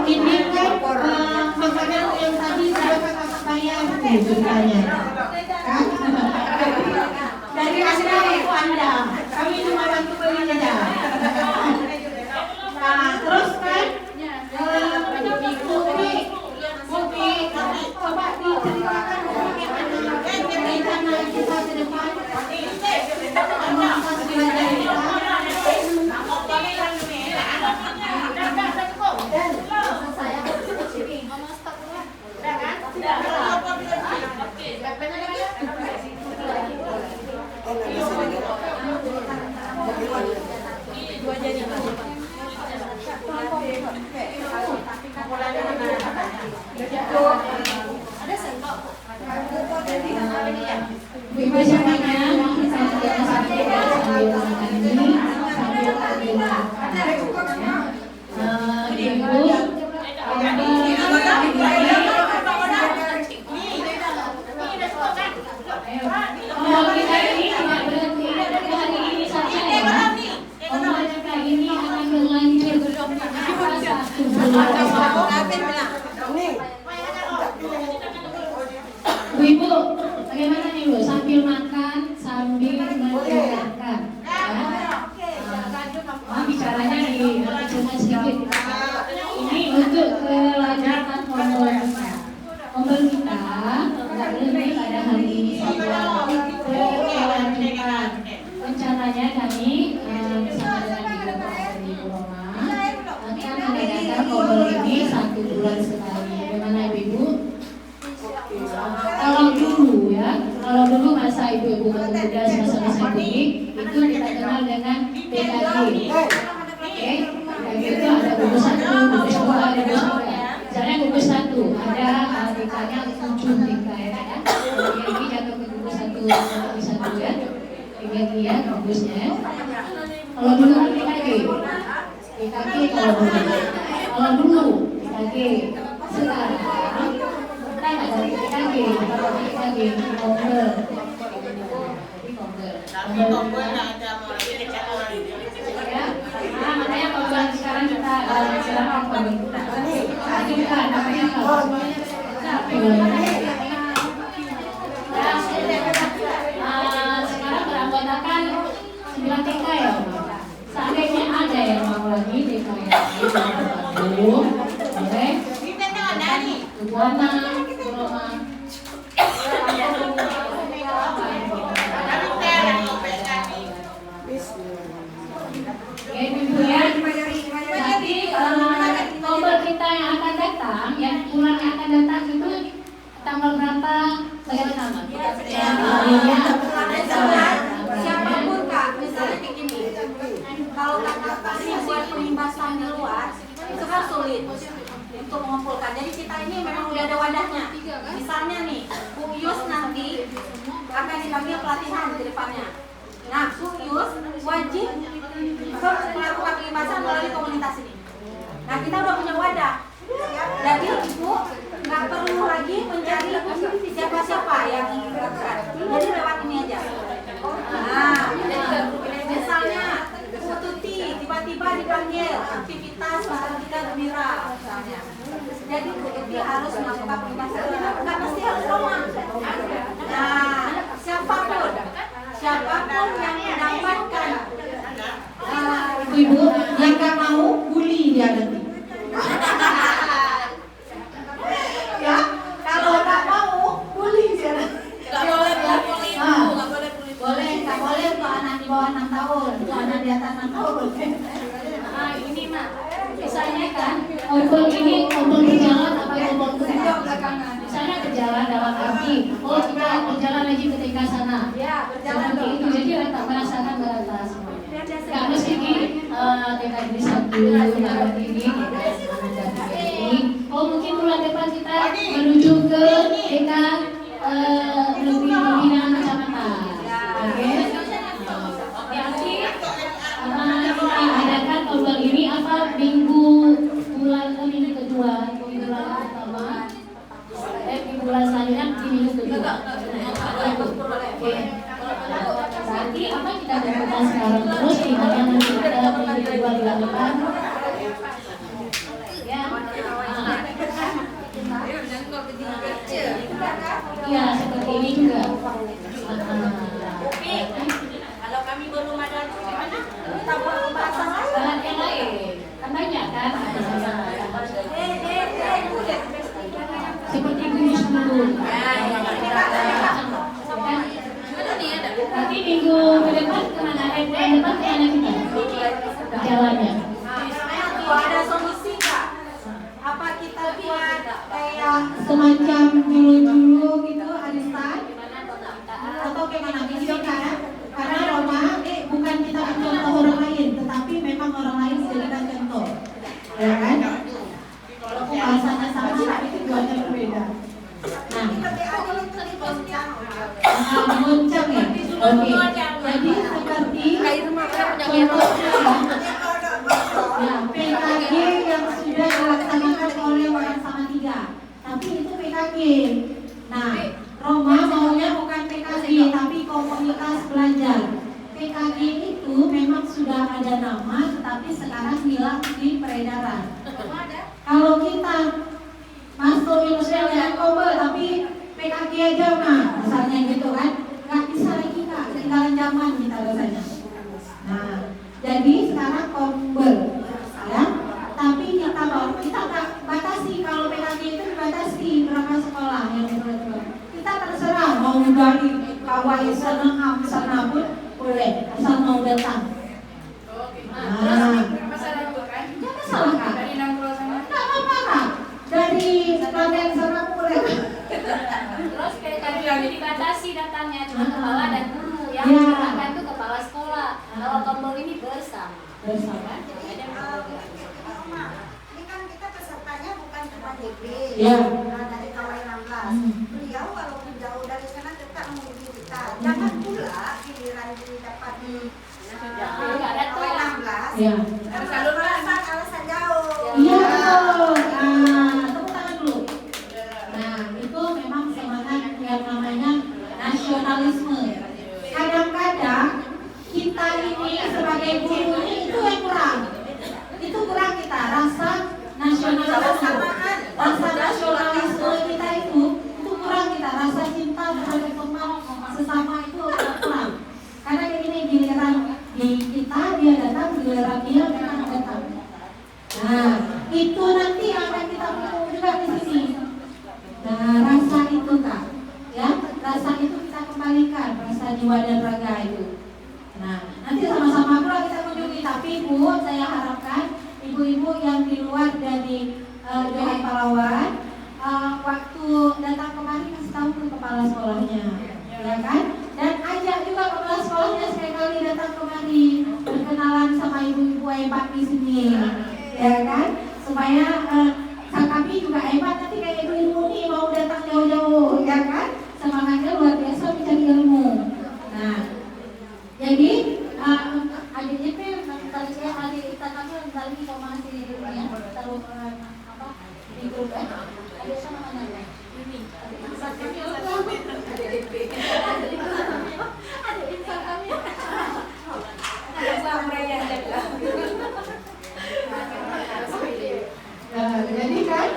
Ini kan makanan yang tadi sudah kakak bayar ceritanya. Dari hasil itu Anda, kami cuma bantu beli saja. Nah, terus kan, Bukti, coba diceritakan bagaimana rencana kita ke depan. Masa belajar kita. Ibu semuanya, saya tidak sambil makan ini, sambil Ibu, bagaimana nih Bu? Sambil makan, sambil mendengarkan. Bicaranya cuma sedikit. Ini untuk kelanjutan ombel kita. Ombel kita lebih pada hari ini saja. Kelanjutan. Rencananya kami bersama dengan Ibu Roma akan mengadakan ombel ini 1 bulan sekali. Bagaimana Ibu? Kalau dulu masa ibu-ibu muda semasa ini itu kita kenal dengan PKG. Oke, itu ada gugus 1, gugus 2, ada gugus 3. Misalnya gugus 1 ada TK-nya 7 TK ya. Ini jatuh ke gugus 1 ya. PKG ya gugusnya. Kalau dulu PKG kalau dulu PKG sekarang ada PKG, ombel. Makanya kalau sekarang kita silakan lanjutkan namanya apa? Sekarang beranggotakan 9 TK ya, seandainya ada yang mau lagi TK belum, boleh. Buana, Ibu ya. Nanti ombel kita yang akan datang, yang bulan yang akan datang itu tanggal berapa? Bagaimana? Siapapun Kak, misalnya kayak gini. Kalau kakak kasih buat pelimbasan di luar, itu kan sulit untuk mengumpulkan. Jadi kita ini memang udah ada wadahnya. Misalnya nih, Bu Yus nanti akan dipanggil pelatihan di depannya. Nah, Bu Yus Jadi Bu Eti harus melakukan komunikasi, nggak pasti harus Roma. Nah, siapapun yang mendapatkan Ibu yang nggak mau bully dia nanti. Ya, kalau nggak mau bully dia nanti. Nggak boleh bully, nggak boleh bully. Boleh, nggak boleh untuk anak di bawah 6 tahun, untuk anak di atas 6 tahun. Nah ini Mak, misalnya kan kumpul ini kumpul berjalan apa kumpul berjalan? Misalnya berjalan dalam arti, oh kita berjalan lagi ke tingkat sana. Ya, berjalan Seperti itu, jadi orang tak merasakan berantas. Nggak mesti di tingkat ini satu, tingkat ini, ini. Oh mungkin bulan depan kita menuju ke tingkat lebih pembinaan kecamatan. Oke. Nanti kita adakan tombol ini apa minggu kedua, minggu pertama, minggu bulan selanjutnya di minggu kedua. Oke. Berarti apa kita lakukan sekarang terus gimana nanti kita minggu kedua dilakukan? Ya. Iya seperti ini juga. Kalau kami belum ada gimana? kita buat pembahasan Bahan yang lain kan banyak kan? Seperti gugus dulu. Nanti minggu ke depan kemana? Bulan depan kemana kita? Jalannya. ada solusi nggak? Apa kita buat kayak Semacam dulu-dulu gitu arisan atau gimana gitu kan? Karena Roma bukan kita mencontoh orang lain, tetapi memang orang lain dijadikan contoh, ya kan? Walaupun bahasanya sama, tapi tujuannya berbeda. Nah, menguncang ya. Oke. Jadi seperti ya, PKG yang sudah dilaksanakan oleh orang sama tiga, tapi itu PKG. Nah, Roma maunya bukan PKG, tapi komunitas belajar. PKG itu memang sudah ada nama, tetapi sekarang hilang di peredaran. Kalau kita masuk Indonesia dengan Kobe, tapi PKG aja mah, misalnya gitu kan, nggak bisa lagi Kak, ketinggalan zaman kita rasanya. Nah, jadi sekarang Kobe, ya. Tapi kita batasi, kalau PKG itu dibatasi berapa sekolah yang diperlukan. Kita terserah mau dari kawai senang sana pun boleh, asal mau datang. Nah, masalah itu kan? nggak masalah Kak. Dari 60 sama Nggak apa-apa Kak. Dari Klaten sana boleh. Terus PKG ini dibatasi datangnya cuma kepala dan guru yang Ya. akan itu kepala sekolah. Kalau tombol ini bersama. Bersama. Ini kan kita pesertanya bukan cuma DP, Ya. dari KW 16. Beliau walaupun jauh dari sana tetap menghubungi kita. Jangan pula giliran dapat di KW 16. Ya. Harus alasan jauh. Iya betul. Nah, tepuk tangan dulu. Nah, itu memang semangat yang namanya nasionalisme. Kadang-kadang kita ini sebagai guru ini itu yang kurang. Itu kurang kita rasa nasionalisme. Rasa nasionalisme kita itu kurang kita. Rasa cinta terhadap teman sesama itu kurang. Karena kayak gini giliran di kita dia datang, giliran dia memang datang. Nah, itu nanti akan kita ketemu juga di sini. Nah, rasa itu Kak, ya, rasa itu kita kembalikan, rasa jiwa dan raga itu. Nah, nanti sama-sama pula kita kunjungi. Tapi Bu, saya harapkan ibu-ibu yang di luar dari Johan Pahlawan, waktu datang kemari kasih tahu ke kepala sekolahnya, ya kan? Dan ajak juga kepala sekolahnya sekali-kali datang kemari, berkenalan sama ibu-ibu hebat di sini, ya kan? Supaya kami juga hebat nanti kayak ibu-ibu nih mau datang jauh-jauh, ya kan? Semangatnya luar biasa mencari ilmu. Nah, jadi adik-adik tadi saya adik kami tadi informasi dulu ya, taruh apa di grup adik sama namanya ini adik insan kami adik insan kami ada samranya jadi kan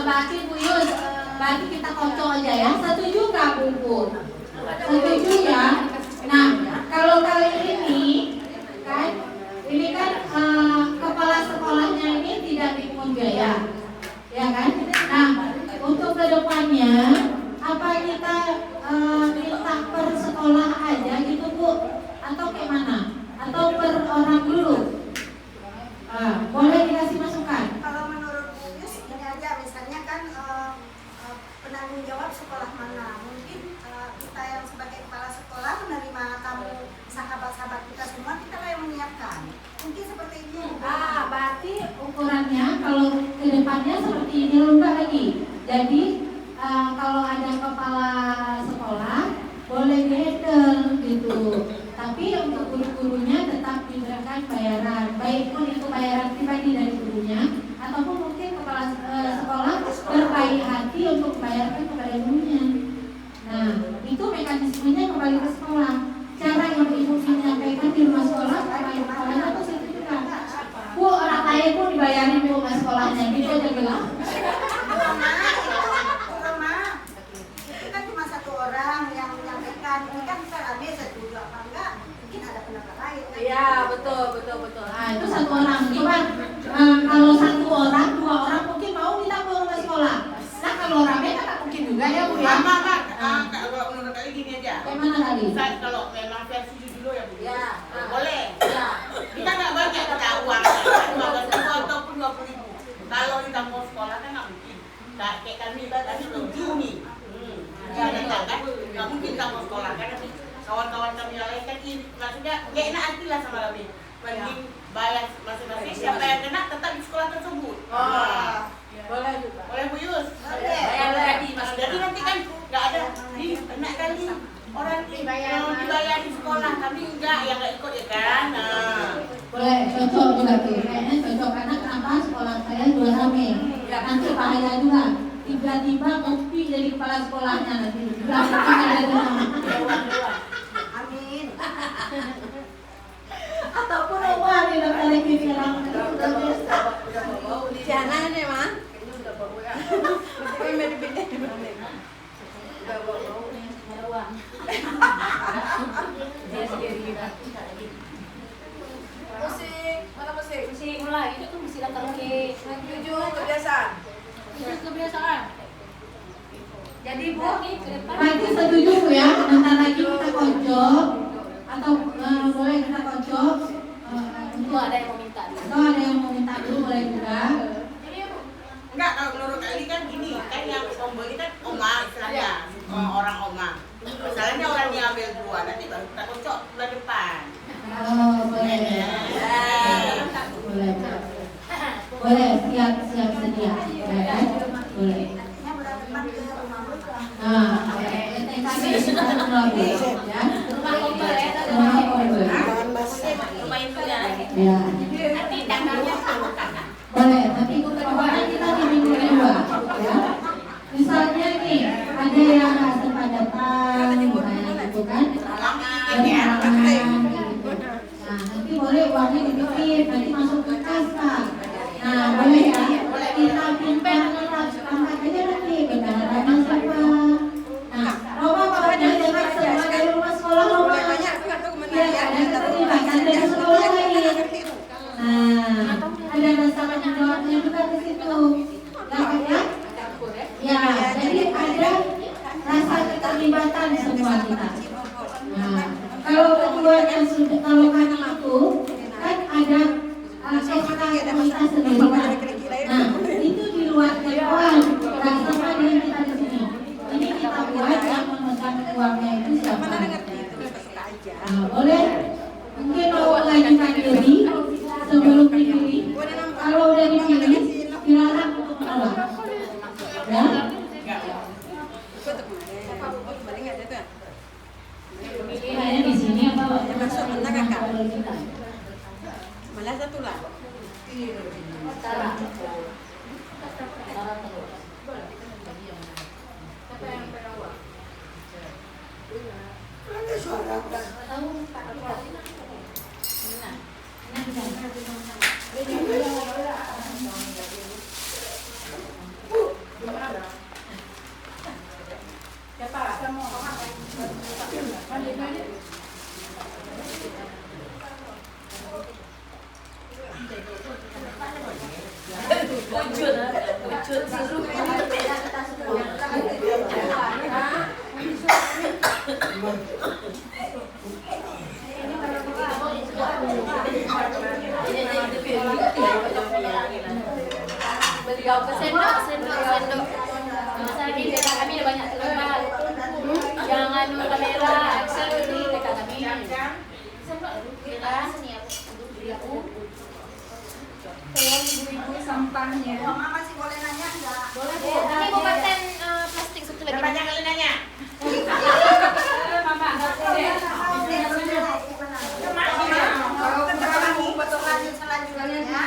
berarti Bu Yus, berarti kita kocok aja ya. Setuju nggak Bu Pun? Setuju ya. Nah, kalau kali ini kan kepala sekolahnya ini tidak dipungut biaya, ya kan? Nah, untuk kedepannya apa kita minta per sekolah aja gitu Bu, atau kayak mana? Atau per orang dulu? Boleh dikasih masukan? Kalau menurut Bu Yus ini aja, misalnya kan penanggung jawab sekolah mana, mungkin kita yang sebagai kepala sekolah menerima tamu sahabat-sahabat kita semua, kita lah yang menyiapkan, mungkin seperti ini. Berarti ukurannya kalau kedepannya seperti ini lomba lagi. Jadi kalau ada kepala sekolah boleh dihandle gitu. Tapi untuk guru-gurunya tetap diberikan bayaran, baik pun itu bayaran pribadi dari gurunya ataupun mungkin kepala sekolah berbaik hati untuk membayarkan kepada gurunya. Nah, itu mekanismenya kembali ke sekolah. Cara yang ibu menyampaikan di rumah sekolah, sekolahnya itu situ juga. Bu, orang kaya pun dibayarin Bu ke sekolahnya, gitu aja bilang. Itu kan cuma satu orang yang menyampaikan, ini kan bisa habis setuju apa enggak, mungkin ada pendapat lain. Iya, betul. Nah, itu satu orang. Coba kalau satu orang, dua orang mungkin mau kita ke rumah sekolah. Nah, kalau rame kan tak mungkin juga ya Bu ya. Kalau menurut kali gini aja. Kayak mana kali? Kalau memang versi dulu ya Bu. Ya. Boleh. Kita nggak banyak kita uang, 15.000 ataupun 20.000. Kalau kita mau sekolah kan nggak mungkin. Kayak kami tadi belum Juni. Nggak mungkin kita mau sekolah kan nanti kawan-kawan kami yang lain kan ini maksudnya nggak enak hati lah sama kami. Mending bayar masing-masing siapa yang kena tetap di sekolah tersebut. Boleh juga. Boleh Bu Yus? Jadi nanti kan nggak ada enak kali orang dibayar di sekolah tapi enggak yang nggak ikut ya kan. Boleh, cocok juga tuh. Kayaknya cocok karena kenapa sekolah saya juga rame. Nanti bahaya juga. Tiba-tiba kopi jadi kepala sekolahnya nanti. Amin. Ataupun rumah di dalam televisi orang. Jangan deh mah. Musik, mana musik? Musik mulai, itu tuh mesti datang ke 7 kebiasaan. itu kebiasaan. Jadi Bu, Ke depan. berarti setuju Bu ya? Bentar lagi kita kocok atau boleh kita kocok Itu ada yang mau minta. atau ada yang mau minta dulu boleh juga. Enggak, kalau menurut kali kan gini, kan yang pembeli kan oma istilahnya, orang oma. Masalahnya orang yang ambil duluan, nanti baru kita kocok bulan depan. Boleh. Boleh, siap sedia. Boleh. Ya. Rumah kompor ya. Rumah itu ya. Ya. Nanti dananya Boleh, tapi pokoknya kita di minggu kedua, ya. Misalnya nih, ada yang nggak sempat datang, gitu kan? Nah, nanti boleh uangnya dititip, nanti masuk ke kas, Kak. Nah, boleh ya? Kita pimpin angkat aja nanti, bendaharanya siapa? Nah, Roma pokoknya jangan semua dari rumah sekolah Roma. Biar ada keterlibatan dari sekolah lain. Nah, ada rasa tanggung jawabnya juga di situ. Ya, jadi ada rasa keterlibatan semua kita. Nah, kalau keduanya sudah, kalau kami itu kan ada SK kita sendiri. Nah, itu di luar jadwal. Nah, sama dengan kita di sini. Ini kita buat yang memegang uangnya itu siapa? Nah, boleh? Mungkin mau mengajukan diri sebelum dipilih. Kalau udah dipilih, silakan untuk menolak. Ya? Kayaknya di sini apa? Masuk mana kakak? Kita. Malah satu lah. Tara. Siapa yang perawat? Ada suara. Tahu Pak Abdul. Bu, Sendok. Misalnya di TK kami ada banyak tempat. Jangan kamera, action di TK kami. Sendok Tolong ibu-ibu sampahnya. Mama masih boleh nanya enggak? boleh Bu. Ini mau paten plastik satu lagi. Banyak kali nanya. Mama. Selanjutnya,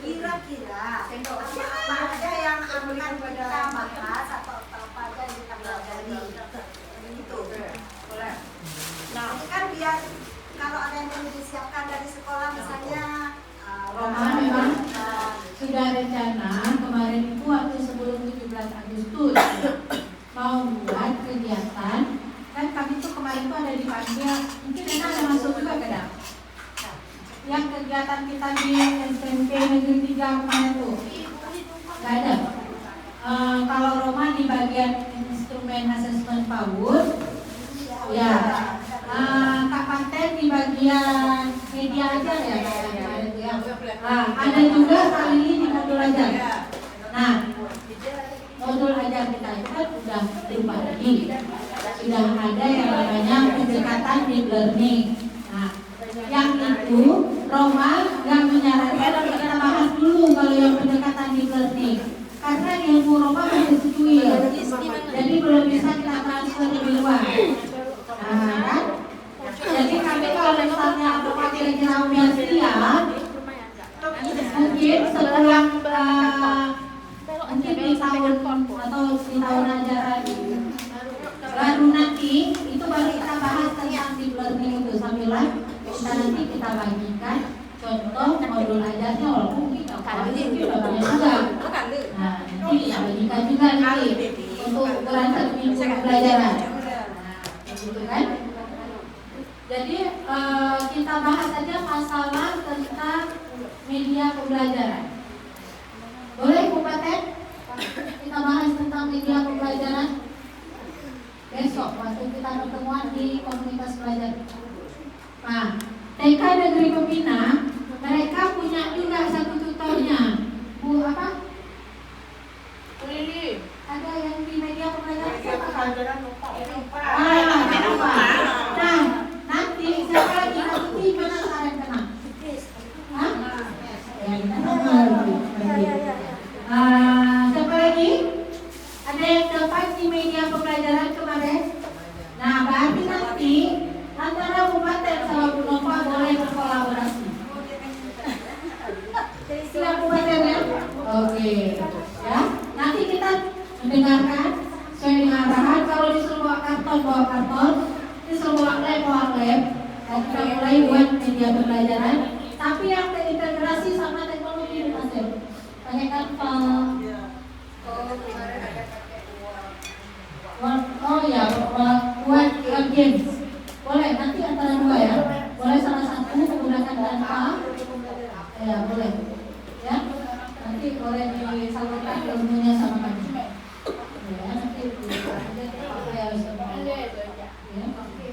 kira-kira apa aja yang akan kita bahas atau apa aja yang kita pelajari gitu. Boleh. Nah, kan biar kalau ada yang perlu disiapkan dari sekolah misalnya Roma memang sudah rencana kemarin itu waktu sebelum 17 Agustus mau buat kegiatan, kan kami tuh kemarin tuh ada dipanggil, mungkin ada masuk juga kadang yang kegiatan kita di SMP Negeri 3 kemarin tuh nggak ada. Kalau Roma di bagian instrumen assessment PAUD ya, Kak Panten di bagian media aja ya kemarin tuh ya. Ada juga kali ini di modul ajar. Nah, modul ajar kita itu kan sudah berubah lagi, sudah ada yang namanya pendekatan deep learning. Nah, yang itu Roma yang menyarankan kita bahas dulu kalau yang pendekatan deep learning, karena ilmu Roma masih secuil, jadi belum bisa kita transfer lebih luas. Nah, kan? Jadi kami kalau misalnya Roma kira-kira udah siap, mungkin setelah mungkin di tahun atau di tahun ajaran baru nanti itu baru kita bahas tentang deep learning itu, sambilan kita nanti kita bagikan contoh modul ajarnya, walaupun kita udah banyak juga. Nah, nanti kita bagikan juga nanti untuk ukuran terminggu pembelajaran. Nah, gitu kan? Jadi kita bahas aja masalah tentang media pembelajaran. Boleh Bu Paten? Kita bahas tentang media pembelajaran besok waktu kita pertemuan di komunitas belajar. Nah, TK Negeri Pembina mereka punya juga satu tutornya. Bu apa? Lili. Ada yang di media pembelajaran siapa? Nah, nanti siapa lagi nanti mana kalian kenal? Hah? Siapa lagi? Ada yang dapat di media pembelajaran kemarin? Nah, berarti nanti antara Bu Paten sama Bu Nova boleh berkolaborasi. Siap Bu Paten ya? Oke. Ya, nanti kita mendengarkan sesuai dengan arahan. Kalau disuruh bawa karton, disuruh bawa lab. Dan kita mulai buat media pembelajaran. Tapi yang terintegrasi sama teknologi Mas ya. Pakai Canva. Oh ya, buat games. Boleh nanti antara dua ya. Boleh salah satu menggunakan Canva. Ya, boleh. Ya. Nanti boleh disalurkan ilmunya sama kami. Ya, nanti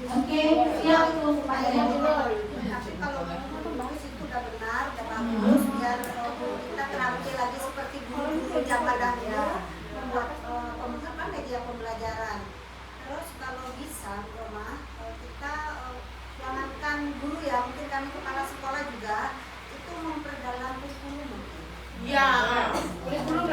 Oke, siap tuh Pak ya. Tapi kalau nulis itu udah benar, udah bagus, biar kita terampil lagi seperti guru-guru Jamadahnya membuat media pembelajaran. Terus kalau bisa, Roma, kita jangankan guru ya, mungkin kami kepala sekolah juga itu memperdalam kurikulum mungkin. Ya, kurikulum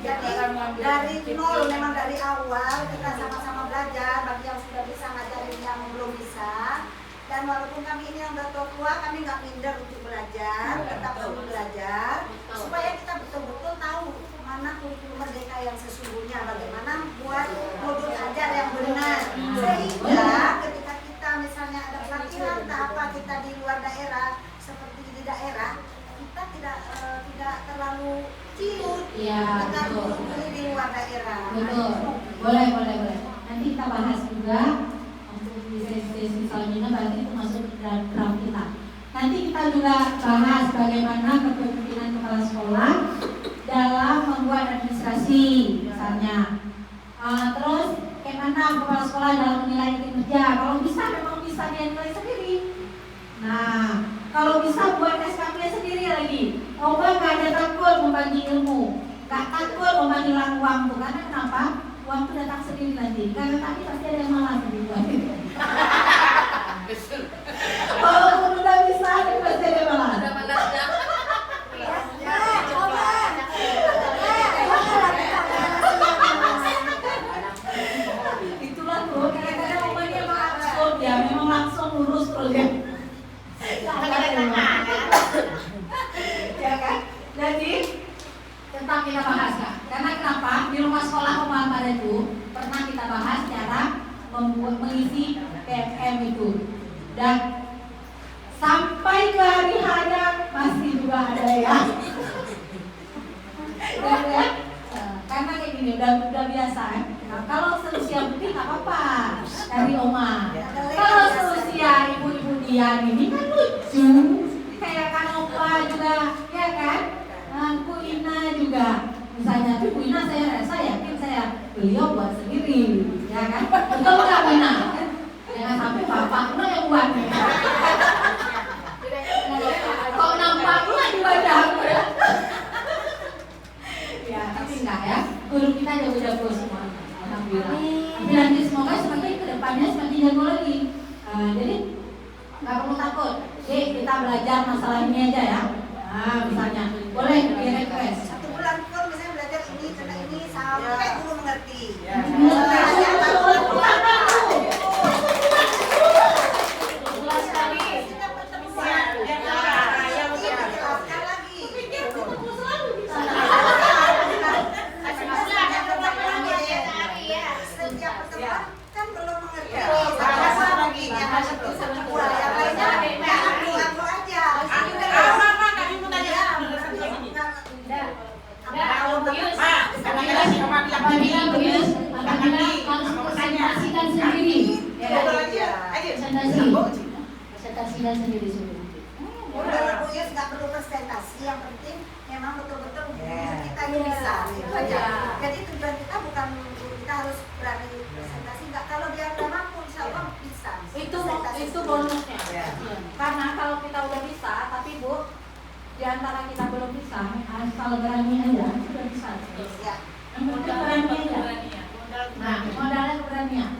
Jadi dari nol, memang dari awal kita sama-sama belajar. Bagi yang sudah bisa ngajarin yang belum bisa. Dan walaupun kami ini yang udah tua, kami nggak minder untuk belajar, tetap perlu belajar, supaya kita betul-betul tahu mana kurikulum merdeka yang sesungguhnya, bagaimana buat modul ajar yang benar, sehingga ketika kita misalnya ada pelatihan apa kita di luar daerah seperti di daerah, kita tidak terlalu ciut dengan guru di luar daerah. Betul, boleh. Nanti kita bahas juga untuk di sesi selanjutnya, berarti itu masuk ke dalam draft kita. Nanti kita juga bahas bagaimana kepemimpinan kepala sekolah dalam membuat administrasi misalnya. Terus bagaimana kepala sekolah dalam menilai kinerja. Kalau bisa memang bisa dia nilai sendiri. Nah, kalau bisa buat SKP sendiri lagi. Nggak ada takut membagi ilmu. Nggak takut Oma hilang uang tuh, karena kenapa? Uang tuh datang sendiri nanti. Karena tadi pasti ada yang malas gitu. Walaupun udah bisa, tapi pasti ada yang malas. Itulah tuh, kadang-kadang Oma dia emang absurd ya, memang langsung lurus terus ya. Ya kan? Jadi tentang kita bahas Kak. Karena kenapa? Di rumah sekolah Oma pada itu pernah kita bahas cara mengisi PMM itu. Dan sampai ke hari hanya masih juga ada ya. Ya? Karena kayak gini udah biasa. Nah, kalau seusia Budi nggak apa-apa dari Oma. Kalau seusia ibu-ibu Dian ini kan lucu. Kayak Kak Nova juga, ya kan? Bu Ina juga. Misalnya Bu Ina saya yakin beliau buat sendiri, ya kan? Betul nggak Bu Ina? Jangan sampai bapak pula yang buat. Kok nampak pula di wajah aku ya? Ya, tapi enggak ya. Guru kita jago-jago semua. Alhamdulillah. Tapi nanti semoga semakin kedepannya semakin jago lagi. Jadi nggak perlu takut. Kita belajar masalah ini aja ya. Nah, misalnya boleh di request. 1 bulan pun misalnya belajar ini kena ini sampai guru mengerti. Presentasikan sendiri sebelum. Bu Yus nggak perlu presentasi, yang penting memang betul-betul kita ini bisa. Jadi tujuan kita bukan kita harus berani presentasi, nggak. Kalau dia udah mampu, insya Allah bisa. Itu bonusnya. Karena kalau kita udah bisa, tapi Bu, di antara kita belum bisa, asal berani aja sudah bisa. Yang penting berani aja. Nah, modalnya keberanian.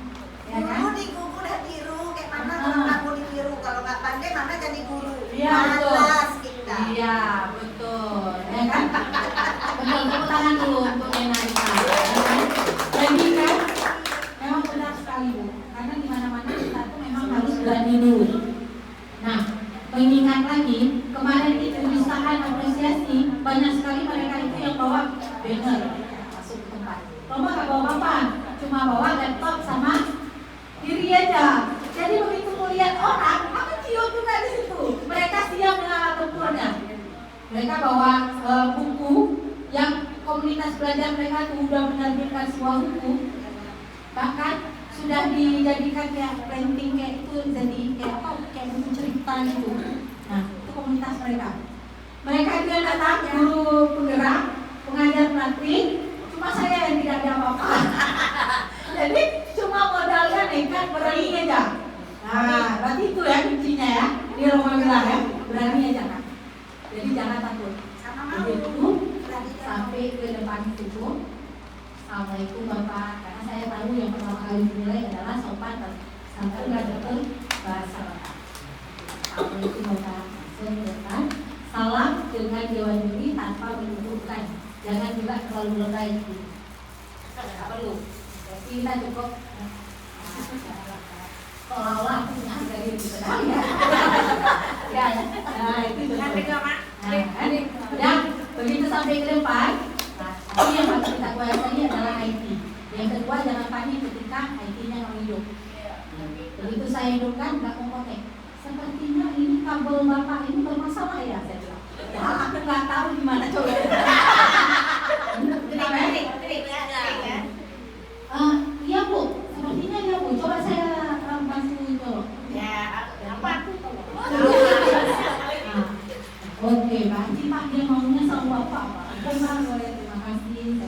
Ya kan? Guru di guru udah tiru, kayak mana kalau kamu ditiru, kalau nggak pandai mana jadi guru. Iya, malas kita. Iya, betul. Ya kan? Betul, tepuk tangan dulu untuk Nena Rita. Ya kan? Jadi kan, memang benar sekali Bu. Karena di mana-mana kita tuh memang harus berani dulu. Nah, mengingat lagi, kemarin itu di Sahan apresiasi, banyak sekali mereka itu yang bawa banner masuk ke tempat. Lomba nggak bawa apa, cuma bawa laptop sama diri aja. Jadi begitu melihat orang, aku cium juga di situ. Mereka siap dengan alat tempurnya. Mereka bawa buku yang komunitas belajar mereka tuh udah menerbitkan sebuah buku. Bahkan sudah dijadikan kayak printing kayak itu, jadi kayak apa? Kayak buku cerita gitu. Nah, itu komunitas mereka. Mereka itu yang datang, guru penggerak, pengajar praktik. Cuma saya yang tidak ada apa-apa. Jadi cuma modalnya nekat berani aja. Nah, berarti itu ya kuncinya ya. Di rumah bilang ya, berani aja kan. Jadi jangan takut. Begitu sampai ke depan itu. Assalamualaikum Bapak. Karena saya tahu yang pertama kali dimulai adalah sopan sampai betul bahasa Bapak. Assalamualaikum Bapak. Langsung salam dengan dewan juri tanpa menunjukkan. Jangan juga terlalu lebay. Tidak perlu. Kita cukup seolah-olah aku punya harga diri sebenarnya. Ya, nah itu cukup. Dan begitu sampai ke depan, tapi yang harus kita kuasai adalah IT. Yang kedua jangan panik ketika IT-nya mau hidup. Begitu saya hidupkan nggak mau konek. Sepertinya ini kabel bapak ini bermasalah ya, saya bilang. Padahal aku nggak tahu di mana coba. Iya Bu, sepertinya ya Bu. Coba saya bantu itu. Ya, apa tuh? Oke, berarti Pak dia maunya sama Bapak. Terima kasih.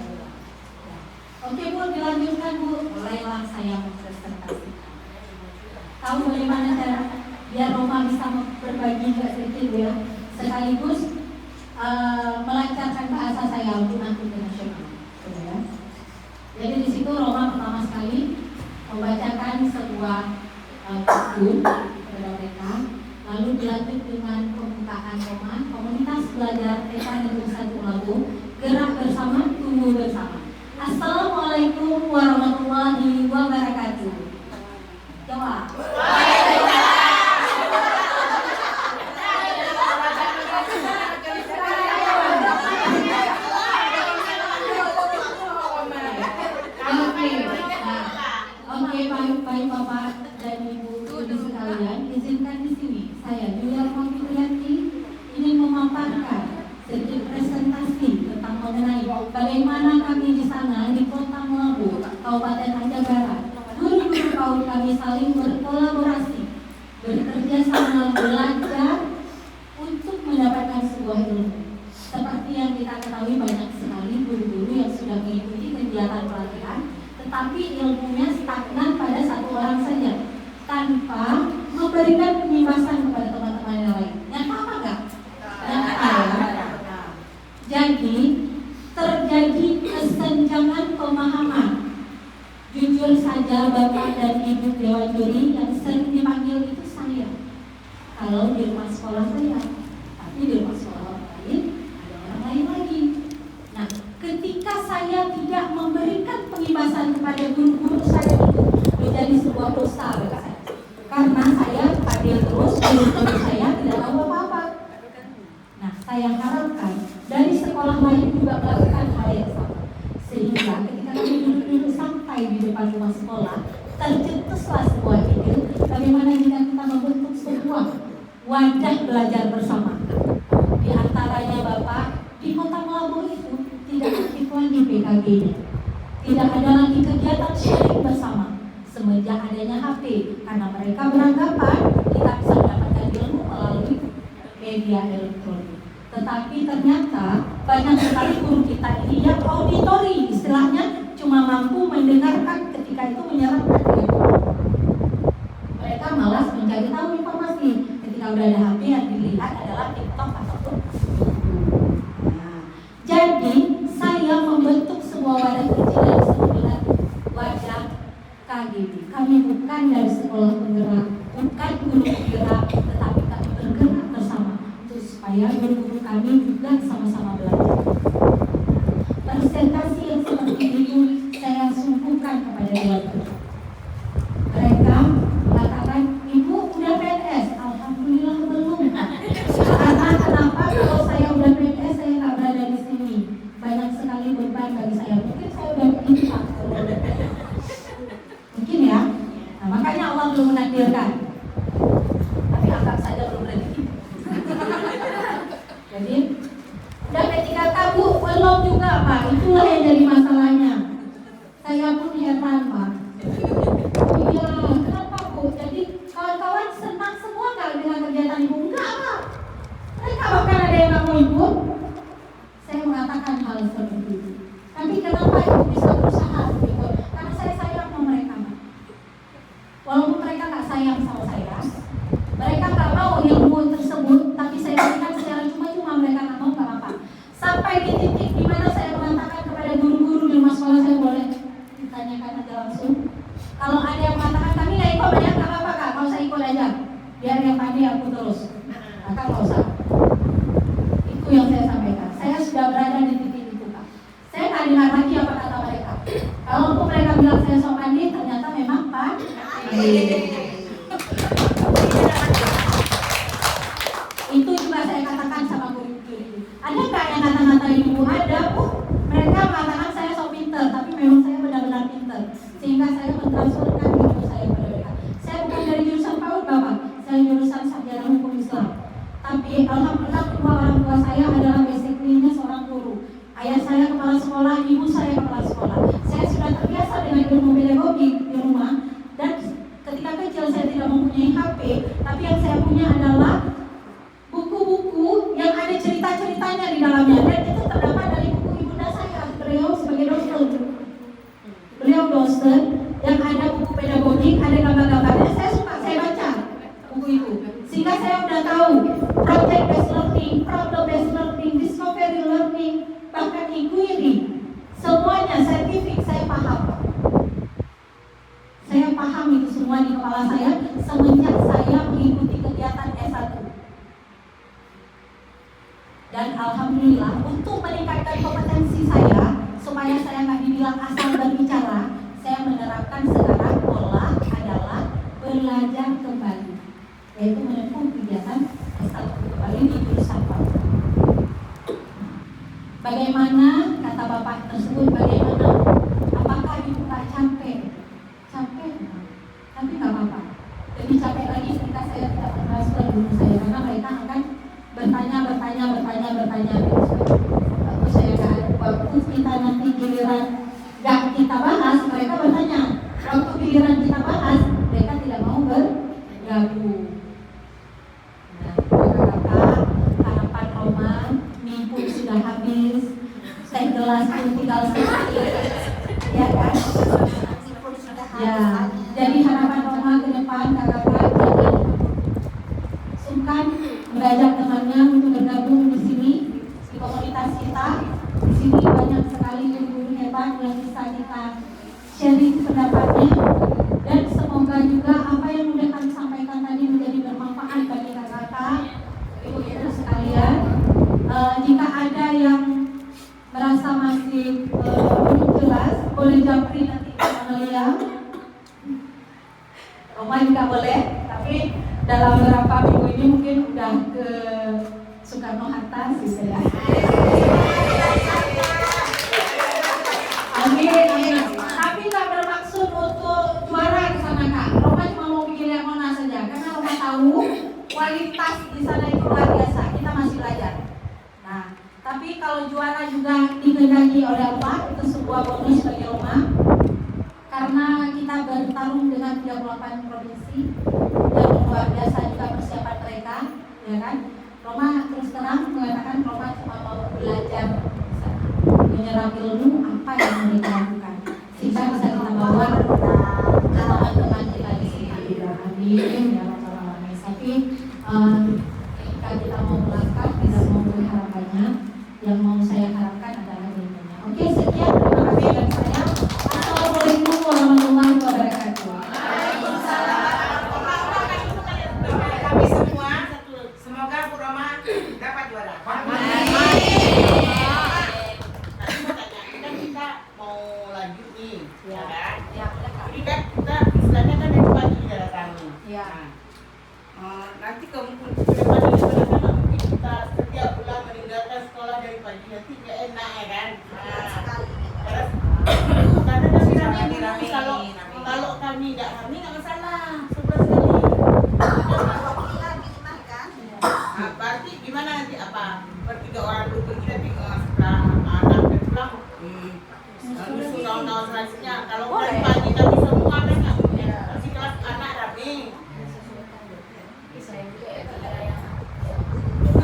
Oke Bu, dilanjutkan Bu. Mulailah saya mempresentasikan. Tahu bagaimana cara biar Roma bisa berbagi juga sedikit Bu ya. Sekaligus melancarkan bahasa saya untuk nanti ke nasional. Ya. Jadi di situ Roma pertama sekali membacakan sebuah buku kepada mereka, lalu dilanjut dengan pembukaan Roma, komunitas belajar TK Negeri 1 Labu, gerak bersama, tumbuh bersama. Assalamualaikum warahmatullahi wabarakatuh. Jawab. Oke, baik Bapak dan Ibu sekalian, izinkan di sini saya Julia Fitriyanti ingin memaparkan sedikit presentasi tentang mengenai bagaimana kami di sana di Kota Melabu, Kabupaten Aceh Barat, guru-guru PAUD kami saling berkolaborasi, bekerja sama belajar untuk mendapatkan sebuah ilmu. Seperti yang kita ketahui banyak sekali guru-guru yang sudah mengikuti kegiatan pelatihan, tetapi ilmunya stagnan pada satu orang saja, tanpa memberikan penjelasan kepada teman-teman yang lain. Nyata apa enggak? Nyata ya. Jadi terjadi kesenjangan pemahaman. Jujur saja Bapak dan Ibu Dewan Juri yang sering dipanggil itu saya. Kalau di rumah sekolah saya, tapi di rumah sekolah orang lain ada orang lain lagi. Nah, ketika saya tidak memberikan pengibasan kepada guru-guru saya itu menjadi sebuah dosa bagi saya. Karena saya panggil terus guru-guru saya tidak tahu apa-apa. Nah, saya harapkan dari sekolah lain juga melakukan hal yang sama. Sehingga ketika kami duduk sampai di depan rumah sekolah, tercetuslah sebuah ide bagaimana jika kita membentuk sebuah wadah belajar bersama. Di antaranya Bapak, di Kota Melabu itu tidak aktif lagi PKG-nya. Tidak ada lagi kegiatan sharing bersama semenjak adanya HP, karena mereka beranggapan kita bisa mendapatkan ilmu melalui media elektronik. Tetapi ternyata banyak sekali guru kita ini yang auditori, istilahnya cuma mampu mendengarkan ketika itu menyerapkan ilmu. Mereka malas mencari tahu informasi. Ketika udah ada HP yang dilihat adalah TikTok ataupun YouTube. Nah, jadi saya membentuk sebuah wadah kecil yang disebut dengan wadah KGB. Kami bukan dari sekolah penggerak, bukan guru penggerak, tetapi kami bergerak bersama untuk supaya guru-guru kami juga sama-sama belajar. Presentasi yang seperti itu saya suguhkan kepada dewan. Mereka mengatakan, Ibu udah PNS? Alhamdulillah belum. Karena kenapa kalau saya udah PNS saya nggak berada di sini? Banyak sekali beban bagi saya. Mungkin saya udah pintar. Mungkin ya. Nah, makanya Allah belum menakdirkan. Tapi anggap saja belum rezeki. Jadi udah P3K Bu, belum juga Pak. Itulah yang jadi masalahnya. Saya pun heran Pak. Iya, kenapa Bu? Jadi kawan-kawan senang semua nggak dengan kegiatan Ibu? Enggak Pak. Mereka bahkan ada yang nggak mau ikut. Saya mengatakan hal seperti itu. Tapi kenapa Ibu bisa berusaha untuk ikut? Karena saya sayang sama mereka Pak. Walaupun mereka nggak sayang sama saya, mereka nggak mau ilmu tersebut, tapi saya berikan secara cuma-cuma, mereka nggak mau, nggak apa-apa. Sampai di titik di mana saya mengatakan kepada guru-guru di rumah sekolah saya, boleh ditanyakan aja langsung. Kalau ada yang mengatakan kami nggak ikut banyak, nggak apa-apa Kak, mau saya ikut aja, biar yang tadi aku terus. Maka nggak usah. Itu yang saya sampaikan. Saya sudah berada di titik itu Kak. Saya nggak dengar lagi apa kata mereka. Kalau mereka bilang saya sok mandi, ternyata memang Pak. Itu juga saya katakan sama guru-guru itu. Ada nggak yang kata-kata Ibu? Ada Bu. Mereka mengatakan saya sok pinter, tapi memang saya benar-benar pinter. Sehingga saya mentransferkan ilmu saya kepada mereka. Saya bukan dari jurusan PAUD Bapak, saya jurusan sarjana hukum Islam. Tapi alhamdulillah kedua orang tua saya adalah basically-nya seorang guru. Ayah saya kepala sekolah, ibu saya kepala sekolah. Saya sudah terbiasa dengan ilmu pedagogi di rumah. Dan ketika kecil saya tidak mempunyai HP, tapi yang saya punya adalah buku-buku yang ada cerita-ceritanya di dalamnya. Dan itu terdapat dari buku ibunda saya, beliau sebagai dosen. Beliau dosen yang ada buku pedagogik, ada gambar-gambarnya. Saya suka, saya baca buku itu. Sehingga saya sudah tahu project based learning, problem based learning, alhamdulillah untuk meningkatkan kompetensi saya supaya saya nggak dibilang asal berbicara, saya menerapkan sekarang pola adalah belajar kembali, yaitu menempuh kegiatan S1 kembali di jurusan Papua. Bagaimana kata bapak tersebut, bagaimana? Apakah ibu nggak capek? Capek, tapi nggak apa-apa. Lebih capek lagi ketika saya tidak transfer guru saya, karena mereka akan bertanya. Waktu saya waktu kita nanti giliran nggak kita bahas, mereka bertanya. Waktu giliran kita bahas, mereka tidak mau bergabung. Nah, kakak, harapan Roma, mie pun sudah habis, teh gelas pun tinggal sedikit, ya kan? Ya, jadi harapan Roma ke depan kakak jangan sungkan mengajak temannya untuk bergabung di sini di komunitas kita. Di sini banyak sekali guru hebat yang bisa kita sharing pendapatnya, dan semoga juga apa yang sudah kami sampaikan tadi menjadi bermanfaat bagi kakak-kakak, ibu-ibu sekalian. Jika ada yang merasa masih belum jelas, boleh japri nanti ke Amalia. Roma juga boleh, tapi dalam beberapa minggu ini mungkin udah ke Soekarno-Hatta gitu ya. Amin. Tapi nggak bermaksud untuk juara ke sana kak. Roma cuma mau bikin yang mana saja, karena Roma tahu kualitas di sana itu luar biasa. Kita masih belajar. Nah, tapi kalau juara juga dikehendaki oleh Allah, itu sebuah bonus bagi Roma. Karena kita bertarung dengan 38 provinsi yang luar biasa juga persiapan mereka, ya kan? Roma terus terang mengatakan Roma cuma mau belajar, menyerap ilmu apa yang mereka lakukan, sehingga bisa kita bawa ke teman-teman kita di sini. Amin ya rabbal alamin. Tapi ketika kita mau melangkah, kita mau berharapannya, yang mau saya harapkan adalah ilmunya. Oke, sekian, terima kasih dari saya. Assalamualaikum warahmatullahi wabarakatuh. Kami semua, semoga Bu Roma dapat juara. Kan kita mau lanjut nih, ya kan? Jadi kan kita istilahnya kan dari pagi darah kami. Nanti kemudian mungkin kita setiap bulan meninggalkan sekolah dari pagi, nanti nggak enak ya kan? Karena kami rame-rame, kalau kami nggak rame nggak masalah, 11 kali. Nah, berarti gimana nanti apa? Bertiga orang dulu pergi nanti setelah anak dan pulang. Susun tahun-tahun selanjutnya. Kalau dari pagi kami semua kan nggak punya. Tapi kelas anak rame.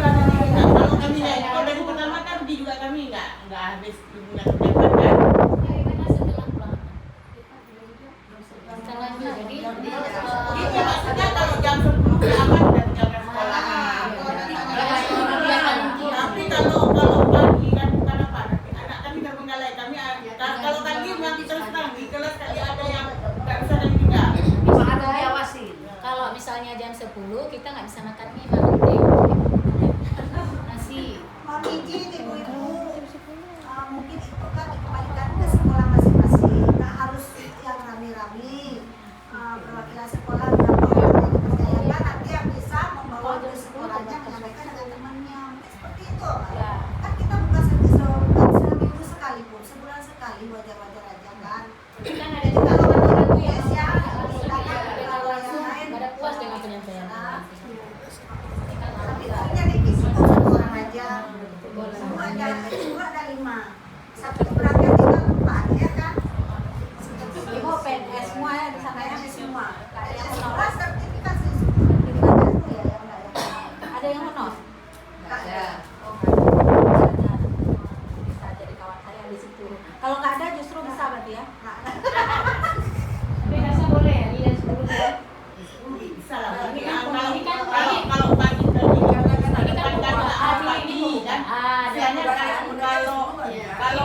Kalau kami kalau dari pertama kan juga kami nggak habis bulan depan kan. Jadi maksudnya kalau jam 10 aman dan tinggalkan sekolah. Tapi kalau pagi kan bukan apa, nanti anak kami terbengkalai. Kami kalau kami memang terus terang di kelas kali ada yang nggak bisa dan tidak. Ada diawasi. Kalau misalnya jam 10 kita nggak bisa makan mie, makan nasi. Mohon izin ibu-ibu, mungkin itu kan dikembalikan ke sekolah masing-masing. Nggak harus yang rame-rame. Perwakilan sekolah berapa orang yang dipercayakan, nanti yang bisa membawa ke sekolahnya menyampaikan dengan temannya. Seperti itu. Kan kita bukan seminggu sekali pun, sebulan sekali, wajar-wajar aja kan. Kan ada Jadi kalau menurut yes ya, kalau yang lain pada puas dengan penyampaian. tapi jadi isi satu orang aja. Semua ada 5. Satu berangkat itu 4 ya kan? Ibu PNS semua ya di sana ya semua. Ada yang menolak sertifikasi. Ada yang menolak? Nggak ada. Bisa jadi kawan saya di situ. Kalau nggak ada justru bisa berarti ya. Tapi rasa boleh ya, lihat 10 ya. Bisa lah. Kalau pagi tadi kan pagi kan. Biasanya kalau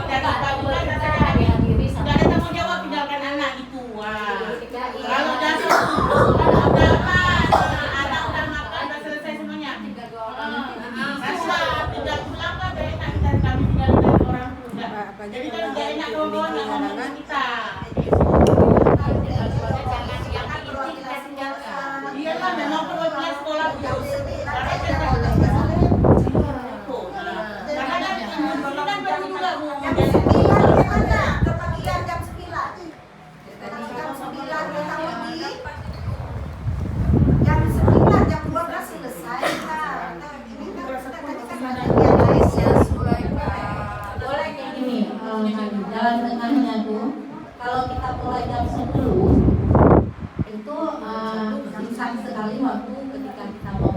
Jadi kan gak enak ngomong kita. Iya lah, memang perlu punya sekolah khusus. Karena kan baru juga mau Jam 9 gimana? Kepagian jam 9. Jam 9 kita pergi. Jam 9, jam 12 selesai. Ini kan sudah tadi kan ada yang lain ya, Boleh kayak gini, jalan tengahnya tuh, kalau kita mulai jam 10 itu singkat sekali waktu ketika kita mau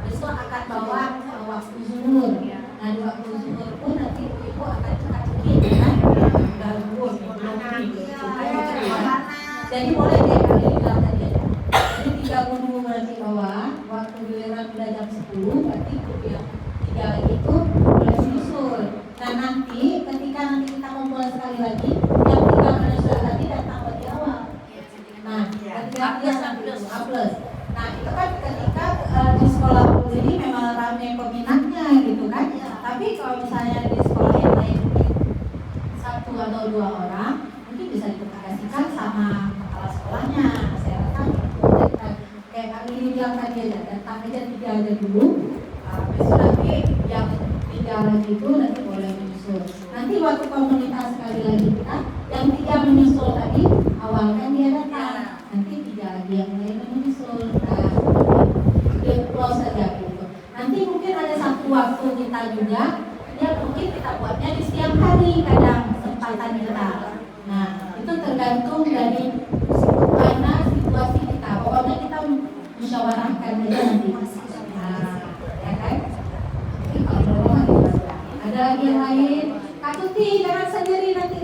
besok akan bawa waktu zuhur. Nah di waktu zuhur pun nanti ibu akan cekat-cekik kan, gangguan jadi boleh deh kali bilang tadi aja. Jadi 30 berarti bawah, waktu giliran udah jam 10 berarti yang 3 lagi itu boleh menyusul. Nah nanti ketika kita kumpul sekali lagi, yang 3 menyusul tadi datang lebih awal. Nah, ketika dia sampai A+. Nah, itu kan ketika di sekolah ini memang ramai peminatnya gitu kan. Tapi kalau misalnya di sekolah yang lain mungkin 1 atau 2 orang, mungkin bisa dikomunikasikan sama kepala sekolahnya. Saya rasa kayak kami bilang tadi aja, datang aja 3 aja dulu. Besok nanti yang 3 lagi itu nanti boleh menyusul. Nanti waktu komunitas sekali lagi kita, yang 3 menyusul tadi awal kan dia datang, nanti 3 lagi yang lain menyusul. Nah, dia close saja gitu. Nanti mungkin ada satu waktu kita juga, ya mungkin kita buatnya di siang hari kadang kesempatan kita. Nah, itu tergantung dari mana situasi kita. Pokoknya kita musyawarahkan aja nanti. Nah, ya kan? Ada lagi yang lain? Kak Tuti, jangan sendiri nanti